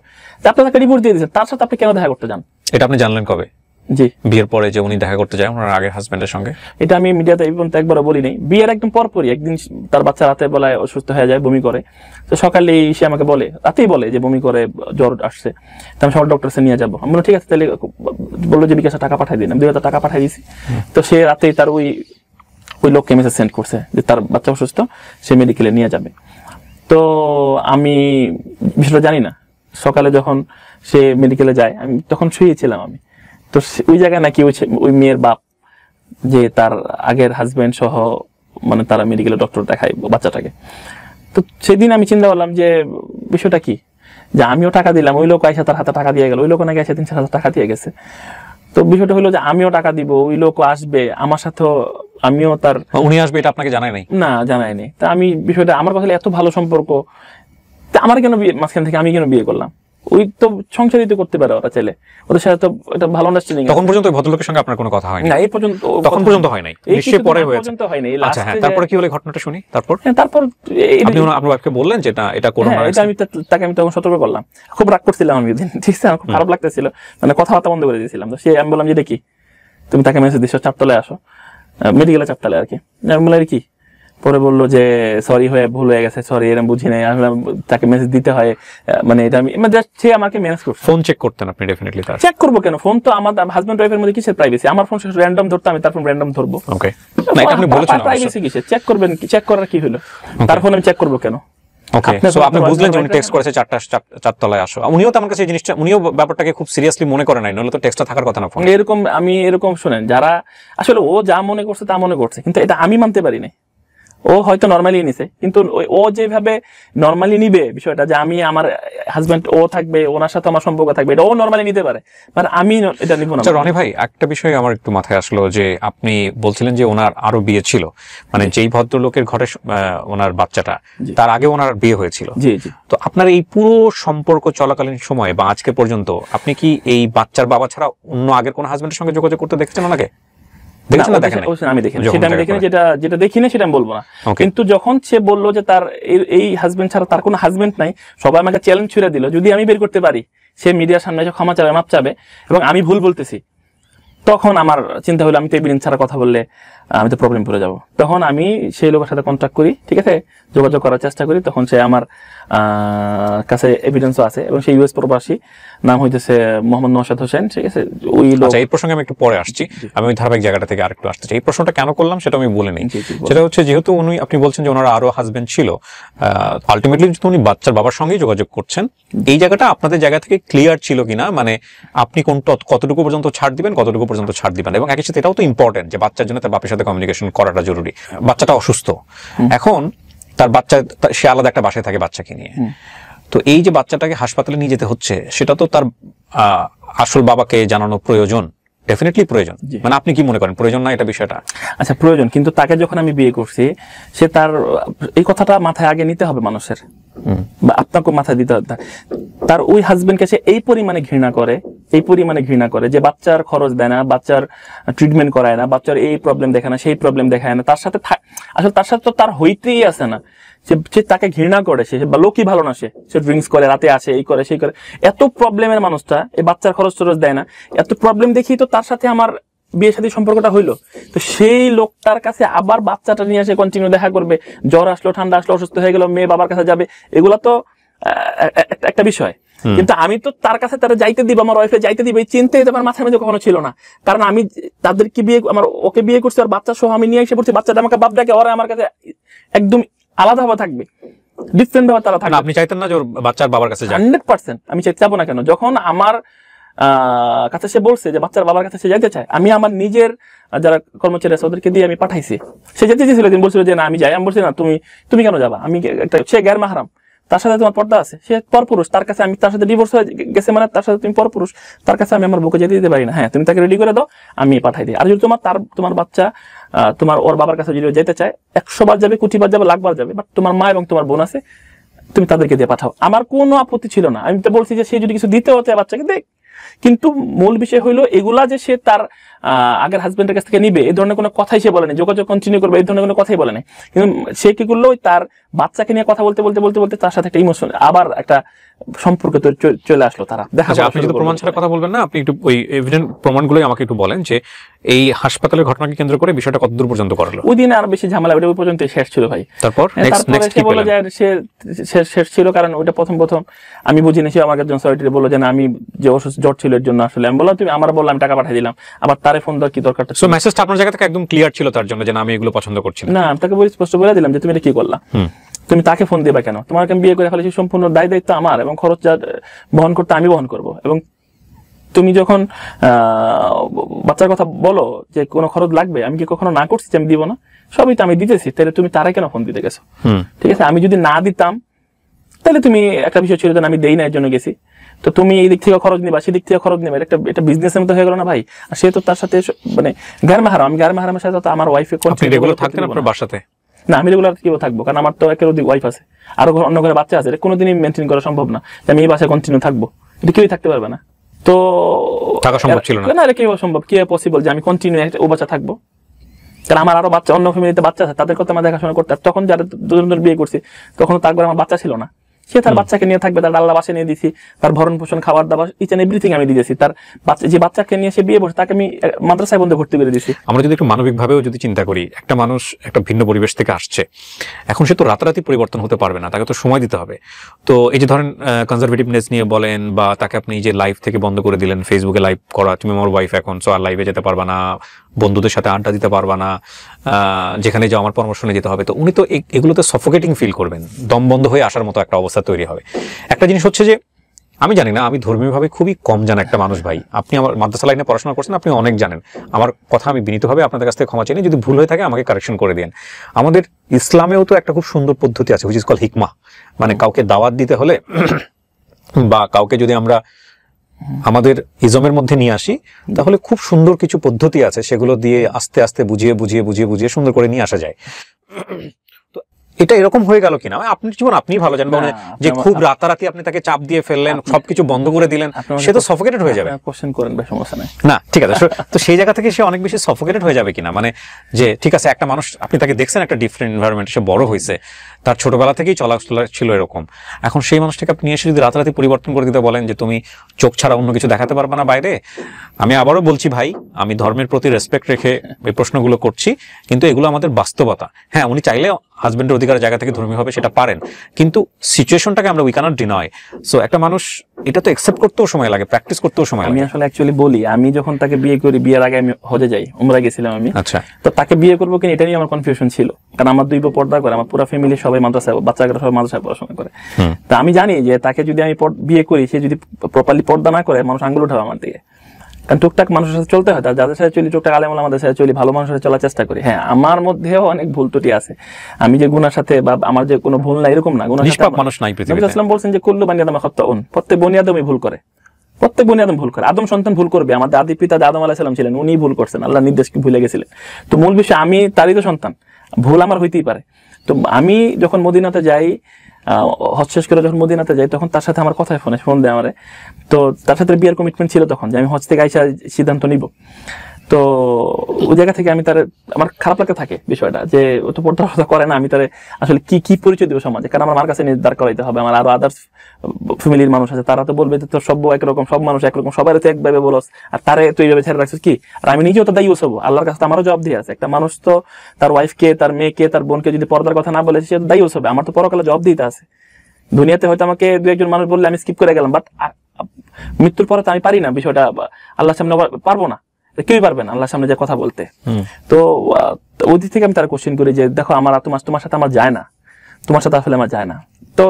আপনি তাকে ডিভোর্স দিয়ে দিয়েছেন, তার সাথে আপনি কেন দেখা করতে যান? এটা আপনি জানলেন কবে? জি, বিয়ের পরে যে উনি দেখা করতে যায় ওনার আগের হাজবেন্ডের সঙ্গে। এটা আমি মিডিয়াতে এই পর্যন্ত একবারও বলি নাই। বিয়ের একদম পরপরই একদিন তার বাচ্চা রাতে বেলায় অসুস্থ হয়ে যায়, বমি করে। তো সকালে সে আমাকে বলে, রাতেই বলে যে বমি করে, জ্বর আসছে। তো আমি সকাল ডক্টর কাছে নিয়ে যাবো। আমি বললাম ঠিক আছে, তাহলে বললো যে বিকাশে টাকা পাঠিয়ে দিন। আমি 2000 টাকা পাঠিয়ে দিয়েছি। তো সে রাতেই তার ওই লোককে মেসেজ সেন্ড করছে যে তার বাচ্চা অসুস্থ, সে মেডিকেলে নিয়ে যাবে। তো আমি বিষয়টা জানি না। সকালে যখন সে মেডিকেলে যায়, আমি তখন শুয়েছিলাম আমি। তো ওই জায়গায় নাকি ওই মেয়ের বাপ, যে তার আগের হাজবেন্ড সহ, মানে তারা মেডিকেলে ডক্টর দেখায় বাচ্চাটাকে। তো সেদিন আমি চিন্তা করলাম যে বিষয়টা কি, যে আমিও টাকা দিলাম, ওই লোক আইসা তার হাতে টাকা দিয়ে গেল, ওই লোক নাকি এসে 3-4 হাজার টাকা দিয়ে গেছে। তো বিষয়টা হলো যে আমিও টাকা দিব, ওই লোক আসবে আমার সাথে, আমিও তার, উনি আসবে এটা আপনাকে জানায় নাই? না, জানায়নি। তা আমি বিষয়টা, আমার কথা এত ভালো সম্পর্ক, তা আমার কেন বিয়ে, মাঝখান থেকে আমি কেন বিয়ে করলাম? ওই তো সংসারিত করতে পারে ওরা ছেলে, ওদের সাথে তো এটা ভালো আন্ডারস্ট্যান্ডিং। তখন পর্যন্ত ওই ভদ্রলোকের সঙ্গে আপনার কোনো কথা হয়নি? না, এই পর্যন্ত, তখন পর্যন্ত হয় নাই, নিশ্চয়ই পরে হয়েছে। পর্যন্ত হয় নাই। আচ্ছা, হ্যাঁ, তারপরে কি হলো ঘটনাটা শুনি। তারপর তারপর আপনি আপনার ওয়াইফকে বললেন যে এটা কোন, এটা আমি তাকে আমি তখন সতর্ক করলাম। খুব রাগ করছিলাম আমি ওইদিন, ঠিক আছে, আমার খুব খারাপ লাগতেছিল, মানে কথাবার্তা বন্ধ করে দিয়েছিলাম। তো সে, আমি বললাম যে দেখি, তুমি তাকে মেসেজ দিচ্ছ 4 তলায় আসো, মেডিকেলে 4 তলায় আর কি। আমি বললাম কি, পরে বললো যে সরি হয়ে ভুল হয়ে গেছে, সরি এরকম বুঝি নাই, আসলে তাকে মেসেজ দিতে হয়, মানে এটা আমি সে আমাকে ম্যানেজ করছে। ফোন চেক করতেন আপনি? ডেফিনেটলি চেক করবো কেন, ফোন তো আমার হাজব্যান্ড ওয়াইফের মধ্যে কিসের প্রাইভেসি? আমার ফোন র্যান্ডম ধরতে, আমি তার ফোন র্যান্ডম ধরবো? ওকে, না এটা আপনি বলেছেন প্রাইভেসি কিসের? চেক করবেন, চেক করার কি হলো? তার ফোন আমি চেক করবো কেন? ওকে, সো আপনি বুঝলেন যে উনি টেক্সট করেছে 4তলায় আসো, উনিও তো আমার কাছে এই জিনিসটা, উনিও ব্যাপারটাকে খুব সিরিয়াসলি মনে করে নাই, নইলে তো টেক্সটটা থাকার কথা না ফোন। এরকম আমি এরকম শুনেন, যারা আসলে ও যা মনে করছে তা মনে করছে, কিন্তু এটা আমি মানতে পারি না। ও হয়তো নর্মালি নিছে, কিন্তু ও যেভাবে নর্মালি নিবে বিষয়টা, যে আমি আমার হাজবেন্ড ও থাকবে, ওনার সাথে আমার সম্পর্ক থাকবে, এটা ও নর্মালি নিতে পারে, বাট আমি এটা নিব না। রনি ভাই, একটা বিষয় আমার একটু মাথায় আসলো, যে আপনি বলছিলেন যে ওনার আরো বিয়ে ছিল, মানে যেই ভদ্রলোকের ঘরে ওনার বাচ্চাটা, তার আগে ওনার বিয়ে হয়েছিল। জি জি। তো আপনার এই পুরো সম্পর্ক চলাকালীন সময় বা আজকে পর্যন্ত আপনি কি এই বাচ্চার বাবা ছাড়া অন্য আগের কোন হাজবেন্ডের সঙ্গে যোগাযোগ করতে দেখেছেন ওনাকে? আমি দেখিনি, সেটা আমি দেখিনি, যেটা দেখিনি সেটা আমি বলবো না। কিন্তু যখন সে বললো যে তার এই হাজবেন্ড ছাড়া তার কোনো হাজবেন্ড নাই, সবাই আমাকে চ্যালেঞ্জ ছুড়ে দিল, যদি আমি বের করতে পারি, সে মিডিয়ার সামনে এসে ক্ষমা চাবে, মাপ চাবে, এবং আমি ভুল বলতেছি, তখন আমার চিন্তা হলো আমি তো এভিডেন্স ছাড়া কথা বললে আমি তো প্রবলেম পড়ে যাব। তখন আমি সেই লোকের সাথে কন্ট্যাক্ট করি, ঠিক আছে, যোগাযোগ করার চেষ্টা করি। তখন সে আমার কাছে এভিডেন্সও আছে, এবং সেই ইউএস প্রবাসী, নাম হইতেছে মোহাম্মদ নওশাদ হোসেন, ঠিক আছে। ওই লোক, এই প্রসঙ্গে আমি একটু পরে আসছি, আমি ওই ধারাবাহিক জায়গাটা থেকে আরেকটু আসতে চাই। এই প্রশ্নটা কেন করলাম সেটা আমি বলে নিই। সেটা হচ্ছে, যেহেতু আপনি বলছেন যে ওনার আরো হাজবেন্ড ছিল, আলটিমেটলি যেহেতু উনি বাচ্চার বাবার সঙ্গেই যোগাযোগ করছেন, এই জায়গাটা আপনাদের জায়গা থেকে ক্লিয়ার ছিল কিনা, মানে আপনি কতটুকু পর্যন্ত ছাড় দিবেন, কতটুকু পর্যন্ত ছাড় দিবেন, এবং একই সাথে এটাও তো ইম্পর্টেন্ট যে বাচ্চার জন্য তার বাপের সাথে কমিউনিকেশন করাটা জরুরি। বাচ্চাটা অসুস্থ, এখন তার বাচ্চা, সে আলাদা একটা বাসায় থাকে বাচ্চাকে নিয়ে, তো এই যে বাচ্চাটাকে হাসপাতালে নিয়ে যেতে হচ্ছে, সেটা তো তার আসল বাবাকে জানানো প্রয়োজন, ডেফিনেটলি প্রয়োজন। মানে আপনি কি মনে করেন প্রয়োজন না এটা বিষয়টা? আচ্ছা, প্রয়োজন, কিন্তু তাকে যখন আমি বিয়ে করছি, সে তার এই কথাটা মাথায় আগে নিতে হবে মানুষের, বা আপনাকে মাথায় দিতে হবে, তার ওই হাজবেন্ডকে সে এই পরিমাণে ঘৃণা করে যে বাচ্চার খরচ দেয় না, বাচ্চার ট্রিটমেন্ট করায় না, বাচ্চার এই প্রবলেম দেখায় না, সেই প্রবলেম দেখায় না, তার সাথে আসলে তার সাথে তো তার হইতেই আছে না, সে তাকে ঘৃণা করে, সে বা লোকই ভালো না, সে ড্রিঙ্কস করে, রাতে আসে, এই করে সেই করে, এত প্রবলেমের মানুষটা, এই বাচ্চার খরচ টরচ দেয় না, এত প্রবলেম দেখি তো তার সাথে আমার বিয়ে সাথে সম্পর্কটা হইলো। তো সেই লোকটার কাছে আবার বাচ্চাটা নিয়ে এসে কন্টিনিউ দেখা করবে, জ্বর আসলো, ঠান্ডা আসলো, অসুস্থ হয়ে গেল, মেয়ে বাবার কাছে যাবে, এগুলা তো একটা বিষয়। কিন্তু আমি তো তার কাছে তারা যাইতে দিব, আমার ওয়াইফে যাইতে দিব, এই চিন্তা আমার মাথার মধ্যে কখনো ছিল না। কারণ আমি তাদেরকে ওকে বিয়ে করছি, আর বাচ্চা সহ আমি নিয়ে এসে পড়ছি, বাচ্চাটা আমাকে বাপ ডাকে, ওরা আমার কাছে একদম আলাদাভাবে থাকবে, ডিফারেন্ট ভাবে তারা থাকবে। আপনি চাইতেন না যে ওর বাচ্চার বাবার কাছে যাক? 100% আমি চাইবো না কেন? যখন আমার কাছে সে বলছে যে বাচ্চার বাবার কাছে সে যাইতে চায়, আমি আমার নিজের যারা কর্মচারী আছে ওদেরকে দিয়ে আমি পাঠাইছি। সে যেতে চেয়েছিল, দিন বলছিল যে না আমি যাই, আমি বলছি না, তুমি কেন যাবা? আমি একটা, সে গ্যার মাহরাম, তার সাথে তোমার পর্দা আছে, সে পরপুরুষ, তার কাছে আমি, তার সাথে ডিভোর্স হয়ে গেছে, মানে তার সাথে তুমি পরপুরুষ, তার কাছে আমি আমার বুকে যেতে দিতে পারি না। হ্যাঁ, তুমি তাকে রেডি করে দাও, আমি পাঠাই দিই। আর যদি তোমার বাচ্চা ওর বাবার কাছে যদি যেতে চায়, 100 বার যাবে, কোটি বার যাবে, লাখ বার যাবে, বাট তোমার মা এবং তোমার বোন আছে, তুমি তাদেরকে দিয়ে পাঠাও, আমার কোনো আপত্তি ছিল না। আমি তো বলছি যে সে যদি কিছু দিতেও চায় বাচ্চাকে দেখ, কিন্তু মূল বিষয় হইলো এগুলা যে সে তার আগের হাজবেন্ডের কাছ থেকে নিবে, এই ধরনের কোনো কথাই সে বলেনি, যোগাযোগ কন্টিনিউ করবে এই ধরনের কোনো কথাই বলে নাই। কিন্তু সে কি করলো, তার বাচ্চাকে নিয়ে কথা বলতে তার সাথে একটা ইমোশন, আবার একটা সম্পর্ক চলে আসলো, তারা দেখা। আপনি যদি প্রমাণ ছাড়া কথা বলবেন না, আপনি একটু ওই এভিডেন্ট প্রমাণগুলোই আমাকে একটু বলেন, যে এই হাসপাতালের ঘটনাকে কেন্দ্র করে বিষয়টা কতদূর পর্যন্ত করলো? ওই দিনে আর বেশি ঝামেলা, ওই পর্যন্ত শেষ ছিল ভাই। তারপর সে বললো যে সে শেষ ছিল, কারণ ওইটা প্রথম আমি বুঝিনি, সে আমাকে একজন সরিটি বললো যে না, আমি যে অসুস্থ জ্বর ছিল এর জন্য আসলে, আমি বললাম তুমি আমার বললাম টাকা পাঠিয়ে দিলাম, আবার তারে ফোন দেওয়ার কি দরকার? সো মেসেজটা আপনার জায়গা থেকে একদম ক্লিয়ার ছিল তার জন্য, যে না আমি এগুলো পছন্দ করছি না। আমি তাকে স্পষ্ট বলে দিলাম যে তুমি এটা কি করলা, তুমি তাকে ফোন দিবা কেন? তোমাকে আমি বিয়ে করে ফেলেছি, সম্পূর্ণ দায়িত্ব আমার, এবং খরচ যা বহন করতে আমি বহন করব, এবং তুমি যখন বাচ্চার কথা বলো যে কোনো খরচ লাগবে, আমি কি কখনো না করছি যে আমি দিব না? সবই তো আমি দিতেছি, তাহলে তুমি তারাই কেন ফোন দিতে গেছো? ঠিক আছে, আমি যদি না দিতাম তাহলে তুমি একটা বিষয় ছিল যে আমি দেই না এর জন্য গেছি, তো তুমি এই দিক থেকে খরচ নিবা, সেদিক থেকে খরচ নিবা, এটা বিজনেসের মতো হয়ে গেল না ভাই? আর সে তো তার সাথে মানে গার মাহারাম, আমি গার মাহারামের সাথে তো আমার ওয়াইফে রেগুলার থাকতেন আপনার বাসাতে? না, আমি রেগুলার কিভাবে থাকবো? কারণ আমার তো একের অধিক ওয়াইফ আছে, আরো অন্য ঘরে বাচ্চা আছে, এটা কোনোদিনই মেনটেন করা সম্ভব না যে আমি এই বাসায় কন্টিনিউ থাকবো, এটা কেউই থাকতে পারবে না। তো থাকা সম্ভব ছিল না, এটা কিভাবে সম্ভব, কি পসিবল যে আমি কন্টিনিউ ও বাচ্চা থাকবো? কারণ আমার আরো বাচ্চা, অন্য ফ্যামিলিতে বাচ্চা আছে, তাদের কথা আমার দেখাশোনা করতে। তখন যারা দুজন বিয়ে করছি তখন তো একবার আমার বাচ্চা ছিল না, সে তার বাচ্চাকে নিয়ে থাকবে, তার আল্লাহ বাসে নিয়ে দিছি, তার ভরণ পোষণ খাবার দাবার ইচ এন্ড এভরিথিং আমি দিয়েছি। তার যে বাচ্চাকে নিয়ে সে বিয়ে বসে তাকে আমি মাদ্রাসায় বন্ধে ভর্তি করে দিয়েছি। আমরা যদি একটু মানবিকভাবেও যদি চিন্তা করি, একটা মানুষ একটা ভিন্ন পরিবেশ থেকে আসছে, এখন সে তো রাতারাতি পরিবর্তন হতে পারবে না, তাকে তো সময় দিতে হবে। তো এই যে ধরেন কনজারভেটিভনেস নিয়ে বলেন, বা তাকে আপনি যে লাইভ থেকে বন্ধ করে দিলেন, ফেসবুকে লাইভ করা, তুমি আমার ওয়াইফ এখন সো আর লাইভে যেতে পারবা না, বন্ধুদের সাথে আড্ডা দিতে পারবা না, যেখানে যাও আমার পরামর্শ নিয়ে যেতে হবে, তো উনি তো এগুলোতে সফোকেটিং ফিল করবেন, দম বন্ধ হয়ে আসার মতো একটা অবস্থা তৈরি হবে। একটা জিনিস হচ্ছে যে আমি জানি না, আমি ধর্মীয়ভাবে খুবই কম জানা একটা মানুষ ভাই, আপনি আমার মাদ্রাসা লাইনে পড়াশোনা করছেন, আপনি অনেক জানেন, আমার কথা আমি বিনীতভাবে আপনাদের কাছ থেকে ক্ষমা চাই, যদি ভুল হয়ে থাকে আমাকে কারেকশন করে দিন। আমাদের ইসলামেও তো একটা খুব সুন্দর পদ্ধতি আছে, হুইচ ইজ কল হিকমা, মানে কাউকে দাওয়াত দিতে হলে বা কাউকে যদি আমরা আমাদের ইজমের মধ্যে নিয়ে আসি, তাহলে খুব সুন্দর কিছু পদ্ধতি আছে, সেগুলো দিয়ে আস্তে আস্তে বুঝিয়ে বুঝিয়ে বুঝিয়ে বুঝিয়ে সুন্দর করে নিয়ে আসা যায়। তো এটা এরকম হয়ে গেল কিনা, আপনি জীবন আপনি ভালো জানবেন, যে খুব রাতারাতি আপনি তাকে চাপ দিয়ে ফেললেন, সবকিছু বন্ধ করে দিলেন, সে তো সফোকেটেড হয়ে যাবে। কোশ্চেন করেন ভাই, সমস্যা নাই। না ঠিক আছে, তো সেই জায়গা থেকে সে অনেক বেশি সফোকেটেড হয়ে যাবে কিনা, মানে যে ঠিক আছে একটা মানুষ আপনি তাকে দেখছেন একটা ডিফারেন্ট এনভায়রনমেন্ট, সে বড় হয়েছে, তার ছোটবেলা থেকেই চলা ছিল এরকম, এখন সেই মানুষটাকে আপনি এসে যদি রাতারাতি পরিবর্তন করে দিতে বলেন যে তুমি চোখ ছাড়া অন্য কিছু দেখাতে পারবে না বাইরে, আমি আবারও বলছি ভাই, আমি ধর্মের প্রতি রেসপেক্ট রেখে এই প্রশ্নগুলো করছি, কিন্তু এগুলো আমাদের বাস্তবতা। হ্যাঁ, উনি চাইলে হাজবেন্ডের অধিকারের জায়গা থেকে ধর্মীয় হবে সেটা পারেন, কিন্তু সিচুয়েশনটাকে আমরা উই ক্যানট ডিনাই। সো একটা মানুষ এটা তো অ্যাকসেপ্ট করতেও সময় লাগে, প্র্যাকটিস করতেও সময় লাগে। আমি আসলে অ্যাকচুয়ালি বলি, আমি যখন তাকে বিয়ে করি, বিয়ের আগে আমি হজে যাই, উমরা গেছিলাম আমি। আচ্ছা, তো তাকে বিয়ে করবো কিনা এটা নিয়ে আমার কনফিউশন ছিল, কারণ আমার দুই বউ পর্দা করে, আমার পুরো ফ্যামিলি সবাই মাদ্রাসায়, বাচ্চারা সবাই মাদ্রাসায় পড়াশোনা করে। তো আমি জানি যে তাকে যদি আমি বিয়ে করি, সে যদি প্রপারলি পর্দা না করে, মানুষ আঙ্গুল উঠাবে আমার দিকে, কারণ টুকটাক মানুষের সাথে চলতে হয়, যাদের সাথে চলি টুকটাক আলেম ওলামাদের সাথে চলি, ভালো মানুষের সাথে চলার চেষ্টা করি। হ্যাঁ, আমার মধ্যেও অনেক ভুল ত্রুটি আছে, আমি যে গুনার সাথে বা আমার যে কোনো ভুল নাই এরকম না, গুনার সাথে মানুষ নাই পৃথিবীতে। নবী সাল্লাল্লাহু বলছেন যে কুল্লু বানি আদম খাত্তাউন, প্রত্যেক বনি আদমই ভুল করে, প্রত্যেক বনি আদম ভুল করে, আদম সন্তান ভুল করবে, আমাদের আদি পিতা আদম আলাইহিস সালাম ছিলেন, উনি ভুল করছেন, আল্লাহর নির্দেশকে ভুলে গেছিলেন। তো মূল বিষয় আমি তারই তো সন্তান, ভুল আমার হইতেই পারে। তো আমি যখন মদিনাতে যাই, হজ শেষ করে যখন মদিনাতে যাই, তখন তার সাথে আমার কথায় ফোন দেয় আমারে, তো তার সাথে বিয়ের কমিটমেন্ট ছিল তখন, যে আমি হজ থেকে আইসা সিদ্ধান্ত নিব। তো ওই জায়গা থেকে আমি আমার খারাপ লাগতে থাকে বিষয়টা, যে ও তো পর্দা করে না, আমি তার আসলে কি পরিচয় দেবো সমাজে, কারণ আমার কাছে দাঁড় করাইতে হবে, আমার আরো আদার্স ফ্যামিলির মানুষ আছে, তারা তো বলবে যে তোর সব একরকম, সব মানুষ একরকম, সবাই তো একভাবে বলস, আর তারে তুই এইভাবে ছেড়ে রাখছিস কি, আর আমি নিজেও তো দায়ী হবো, আল্লাহর কাছে আমারও জবাব দিয়ে আছে। একটা মানুষ তো তার ওয়াইফকে, তার মেয়েকে, তার বোনকে যদি পর্দার কথা না বলে, সে দায়ী হবে, আমার তো পরকালে জবাব দিতে আছে। দুনিয়াতে হয়তো আমাকে দু একজন মানুষ বললে আমি স্কিপ করে গেলাম, বাট মৃত্যুর পরে তো আমি পারি না বিষয়টা, আল্লাহর সামনে পারবো না, কেউই পারবে না আল্লাহর সামনে যে কথা বলতে। তো ওই দিক থেকে আমি তার কোশ্চেন করি যে দেখো, আমার তোমার সাথে আমার যায় না, তোমার সাথে আসলে আমার যায় না। তো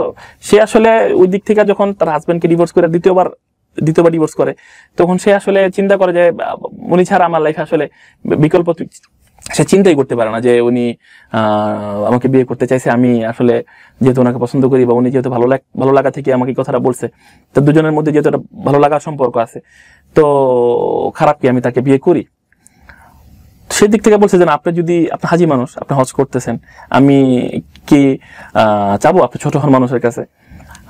সে আসলে ওই দিক থেকে যখন তার হাজবেন্ডকে ডিভোর্স করে দ্বিতীয়বার ডিভোর্স করে, তখন সে আসলে চিন্তা করে যে উনি ছাড়া আমার লাইফে আসলে বিকল্প সে চিন্তাই করতে পারে না, যে উনি আমাকে বিয়ে করতে চাইছে, আমি আসলে যেহেতু ওনাকে পছন্দ করি, বা উনি যেহেতু ভালো লাগা থেকে আমাকে কথাটা বলছে, তো দুজনের মধ্যে যেহেতু একটা ভালো লাগার সম্পর্ক আছে, তো খারাপ কি আমি তাকে বিয়ে করি? সেদিক থেকে বলছে যে আপনি যদি, আপনি হাজি মানুষ, আপনি হজ করতেছেন, আমি কি চাবো আপনি ছোট হন মানুষের কাছে?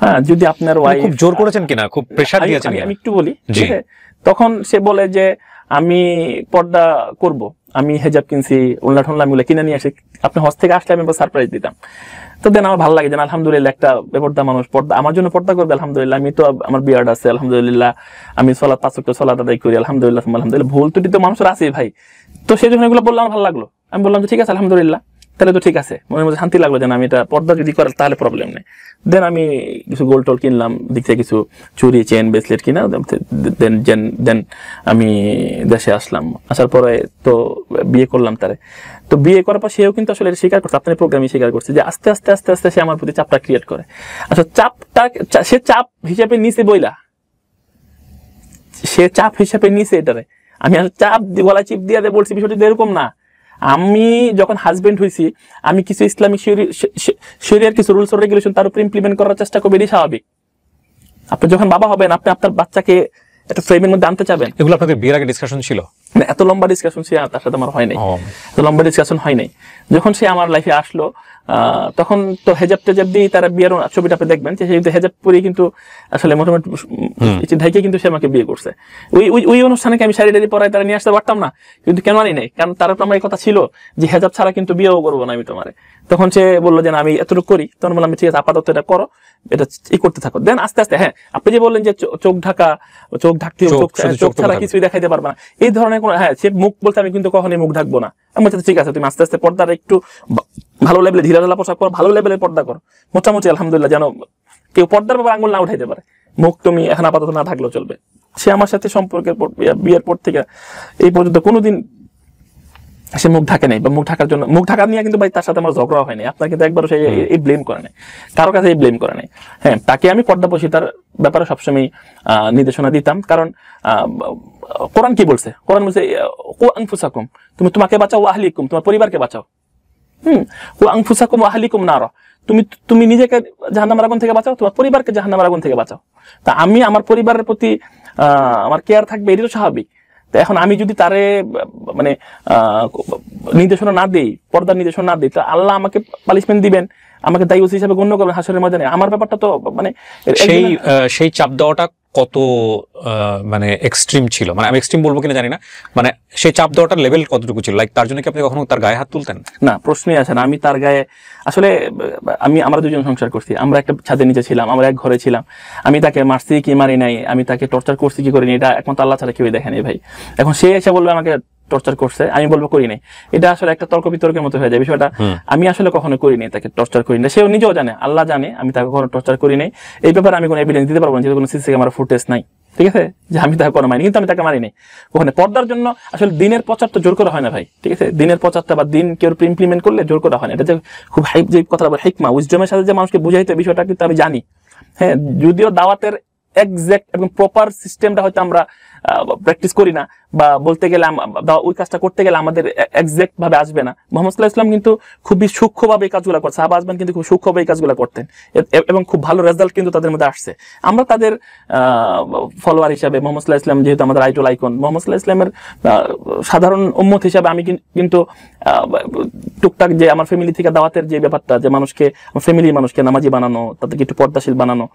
হ্যাঁ, যদি আপনার ওয়াইফ খুব জোর করেছেন কিনা, খুব প্রেসার দিয়েছেন কিনা, আমি একটু বলি। তখন সে বলে যে আমি পর্দা করব, আমি হেজাব কিনছি, ওড়না ঠোনলা মিলে কিনে নিয়ে আসি, আপনি হজ থেকে আসলে আমি সারপ্রাইজ দিতাম। তো দেন আমার ভালো লাগে যে আলহামদুলিল্লাহ একটা বেপর্দা মানুষ পর্দা আমার জন্য পর্দা করবে, আলহামদুলিল্লাহ। আমি তো আমার বিয়ার্ড আছে, আলহামদুলিল্লাহ। আমি সালাত 5 ওয়াক্ত সালাত আদায় করি, আলহামদুলিল্লাহ আলহামদুলিল্লাহ। ভুল ত্রুটি তো মানুষের আছেই ভাই। তো সেই যখন এগুলো বললাম আমার ভালো লাগলো, আমি বললাম যে ঠিক আছে আলহামদুলিল্লাহ, তাহলে তো ঠিক আছে, মনের মধ্যে শান্তি লাগলো যে আমি এটা পর্দা যদি করে তাহলে প্রবলেম নেই। দেন আমি কিছু গোল্ড টোল কিনলাম, দিক থেকে কিছু চুরি চেন ব্রেসলেট কিনা, দেন আমি দেশে আসলাম। আসার পরে তো বিয়ে করলাম তারে। তো বিয়ে করার পর সেও কিন্তু আসলে স্বীকার করছে, আপনার প্রোগ্রামে স্বীকার করছে যে আস্তে আস্তে আস্তে আস্তে সে আমার প্রতি চাপটা ক্রিয়েট করে। আচ্ছা, সে চাপ হিসেবে নিচে বইলা, সে চাপ হিসেবে নিচে এটারে, আমি চাপ গলা চিপ দিয়ে বলছি বিষয়টা এরকম না। আমি যখন হাজবেন্ড হয়েছি, আমি কিছু ইসলামিক শরিয়ার কিছু রুলস রেগুলেশন তার উপর ইমপ্লিমেন্ট করার চেষ্টা করবে, এটাই স্বাভাবিক। আপনি যখন বাবা হবেন, আপনি আপনার বাচ্চাকে একটা ফ্রেমের মধ্যে আনতে চাবেন। এগুলো আপনাদের বিয়ের আগে ডিসকাশন ছিল? এত লম্বা ডিসকাশন সে তার সাথে আমার হয় নাই, এত লম্বা ডিসকাশন হয় নাই। যখন সে আমার লাইফে আসলো, তখন তো হেজাব টেজাব দিয়ে তারা বিয়ের ছবিটা আপনি দেখবেন যে সেই হেজাব পরে কিন্তু আসলে মোটামুটি ঢাইকে কিন্তু সে আমাকে বিয়ে করছে। ওই অনুষ্ঠানে আমি শাড়ি টাড়ি পরাই তারা নিয়ে আসতে পারতাম না, কিন্তু কেন আনি নাই, কারণ তারা তো আমার এই কথা ছিল যে হেজাব ছাড়া কিন্তু বিয়েও করবো না আমি তোমারে। তখন সে বললো যে আমি এতটুকু করি, তখন বললাম ঠিক আছে আপাতত এটা করো, এটা করতে থাকো, দেন আস্তে আস্তে। হ্যাঁ, আপনি যে বললেন যে চোখ ঢাকা, চোখ ঢাকতে চোখ ছাড়া কিছুই দেখাইতে পারবে না, এই ধরনের কোনো, হ্যাঁ সে মুখ বলতে আমি কিন্তু কখনোই মুখ ঢাকবো না। আমি বলছি ঠিক আছে তুমি আস্তে আস্তে পর্দাটা একটু ভালো লেভেলে ধীরে ধীরে পোশাক করো, ভালো লেভেলের পর্দা করো, মোটামুটি আলহামদুলিল্লাহ যেন কেউ পর্দার ব্যাপারে আঙুল না উঠাইতে পারে, মুখ তুমি এখন আপাতত না থাকলেও চলবে। সে আমার সাথে সম্পর্কের বিয়ের পর থেকে এই পর্যন্ত কোনোদিন সে মুখ ঢাকে নাই, বা মুখ ঢাকার জন্য, মুখ ঢাকা নিয়ে কিন্তু ভাই তার সাথে আমার ঝগড়া হয়নি, আপনার কিন্তু একবারও সে এই ব্লেম করে নাই, কারো কাছে এই ব্লেম করে নাই। হ্যাঁ, তাকে আমি পর্দাপোষিতার ব্যাপারে সবসময় নির্দেশনা দিতাম, কারণ কোরআন কি বলছে, কোরআন বলছে ও আনফুসাকুম, তুমি তোমাকে বাঁচাও, ও আহলিকুম, তোমার পরিবারকে বাঁচাও। ও আনফুসাকুম ও আহলিকুম নারা, তুমি নিজেকে জাহান্নামের আগুন থেকে বাঁচাও, তোমার পরিবারকে জাহান্নামের আগুন থেকে বাঁচাও। তা আমি আমার পরিবারের প্রতি আমার কেয়ার থাকবে, এটা তো স্বাভাবিক। এখন আমি যদি তারে মানে নির্দেশনা না দেই, পর্দার নির্দেশনা না দিই, তো আল্লাহ আমাকে পানিশমেন্ট দিবেন, আমাকে দায়ী হিসাবে গণ্য করবেন হাসরের ময়দানে। আমার ব্যাপারটা তো মানে সেই চাপ দেওয়াটা কত মানে এক্সট্রিম ছিল, মানে আমি এক্সট্রিম বলবো কিনা জানি না, মানে সেই চাপ দেওয়াটার লেভেল কতটুকু ছিল, লাইক তার জন্য কি আপনি কখনো তার গায়ে হাত তুলতেন? না, প্রশ্নই আসে না। আমি তার গায়ে আসলে আমরা দুজন সংসার করছি, আমরা একটা ছাদের নিচে ছিলাম, আমরা এক ঘরে ছিলাম, আমি তাকে মারছি কি মারি নাই, আমি তাকে টর্চার করছি কি করিনি, এটা একমাত্র আল্লাহ ছাড়া কেউই দেখেনি ভাই। এখন সে এসে বলবে আমাকে টর্চার করছে, আমি বলবো করি নাই, এটা আসলে একটা তর্ক বিতর্কের মতো হয়ে যায় বিষয়টা। আমি আসলে কখনো করি নাই, তাকে টর্চার করি না, সেও নিজেও জানে, আল্লাহ জানে আমি তাকে কখনো টর্চার করি নাই। এই ব্যাপারে আমি কোনো এভিডেন্স দিতে পারবো না, যেহেতু কোনো সিসি ক্যামেরা ফুটেজ নাই, ঠিক আছে, যে আমি তাকে কোনো মারিনি, কিন্তু আমি তাকে মারি নাই ওখানে। পর্দার জন্য আসলে দিনের প্রচার তো জোর করা হয় না ভাই, ঠিক আছে, দিনের প্রচারটা বা দিন কেউ ইমপ্লিমেন্ট করলে জোর করা হয় না, এটা যে খুব হাইপ যে কথা বলে হিকমা উইজডমের সাথে যে মানুষকে বুঝাইতে, বিষয়টা কিন্তু আমি জানি। হ্যাঁ, যদিও দাওয়াতের এক্সাক্ট এবং প্রপার সিস্টেমটা হয়তো আমরা প্র্যাকটিস করি না, বা বলতে গেলে ওই কাজটা করতে গেলে আমাদের এক্সাক্ট ভাবে আসবে না। মুহাম্মদ সাল্লাল্লাহু আলাইহি ওয়াসাল্লাম কিন্তু খুবই সূক্ষ্মভাবে এই কাজগুলো করতেন, সাহাবা আজমান কিন্তু খুব সূক্ষ্মভাবে এই কাজগুলো করতেন, এবং খুব ভালো রেজাল্ট কিন্তু তাদের মধ্যে আসছে। আমরা তাদের ফলোয়ার হিসাবে, মুহাম্মদ সাল্লাল্লাহু আলাইহি ওয়াসাল্লাম যেহেতু আমাদের আইডল আইকন, মুহাম্মদ সাল্লাল্লাহু আলাইহি ওয়াসাল্লামের সাধারণ উম্মত হিসাবে আমি কিন্তু টুকটাক যে আমার ফ্যামিলি থেকে দাওয়াতের যে ব্যাপারটা, যে মানুষকে, আমার ফ্যামিলির মানুষকে নামাজি বানানো, তাদেরকে একটু পর্দাশীল বানানো,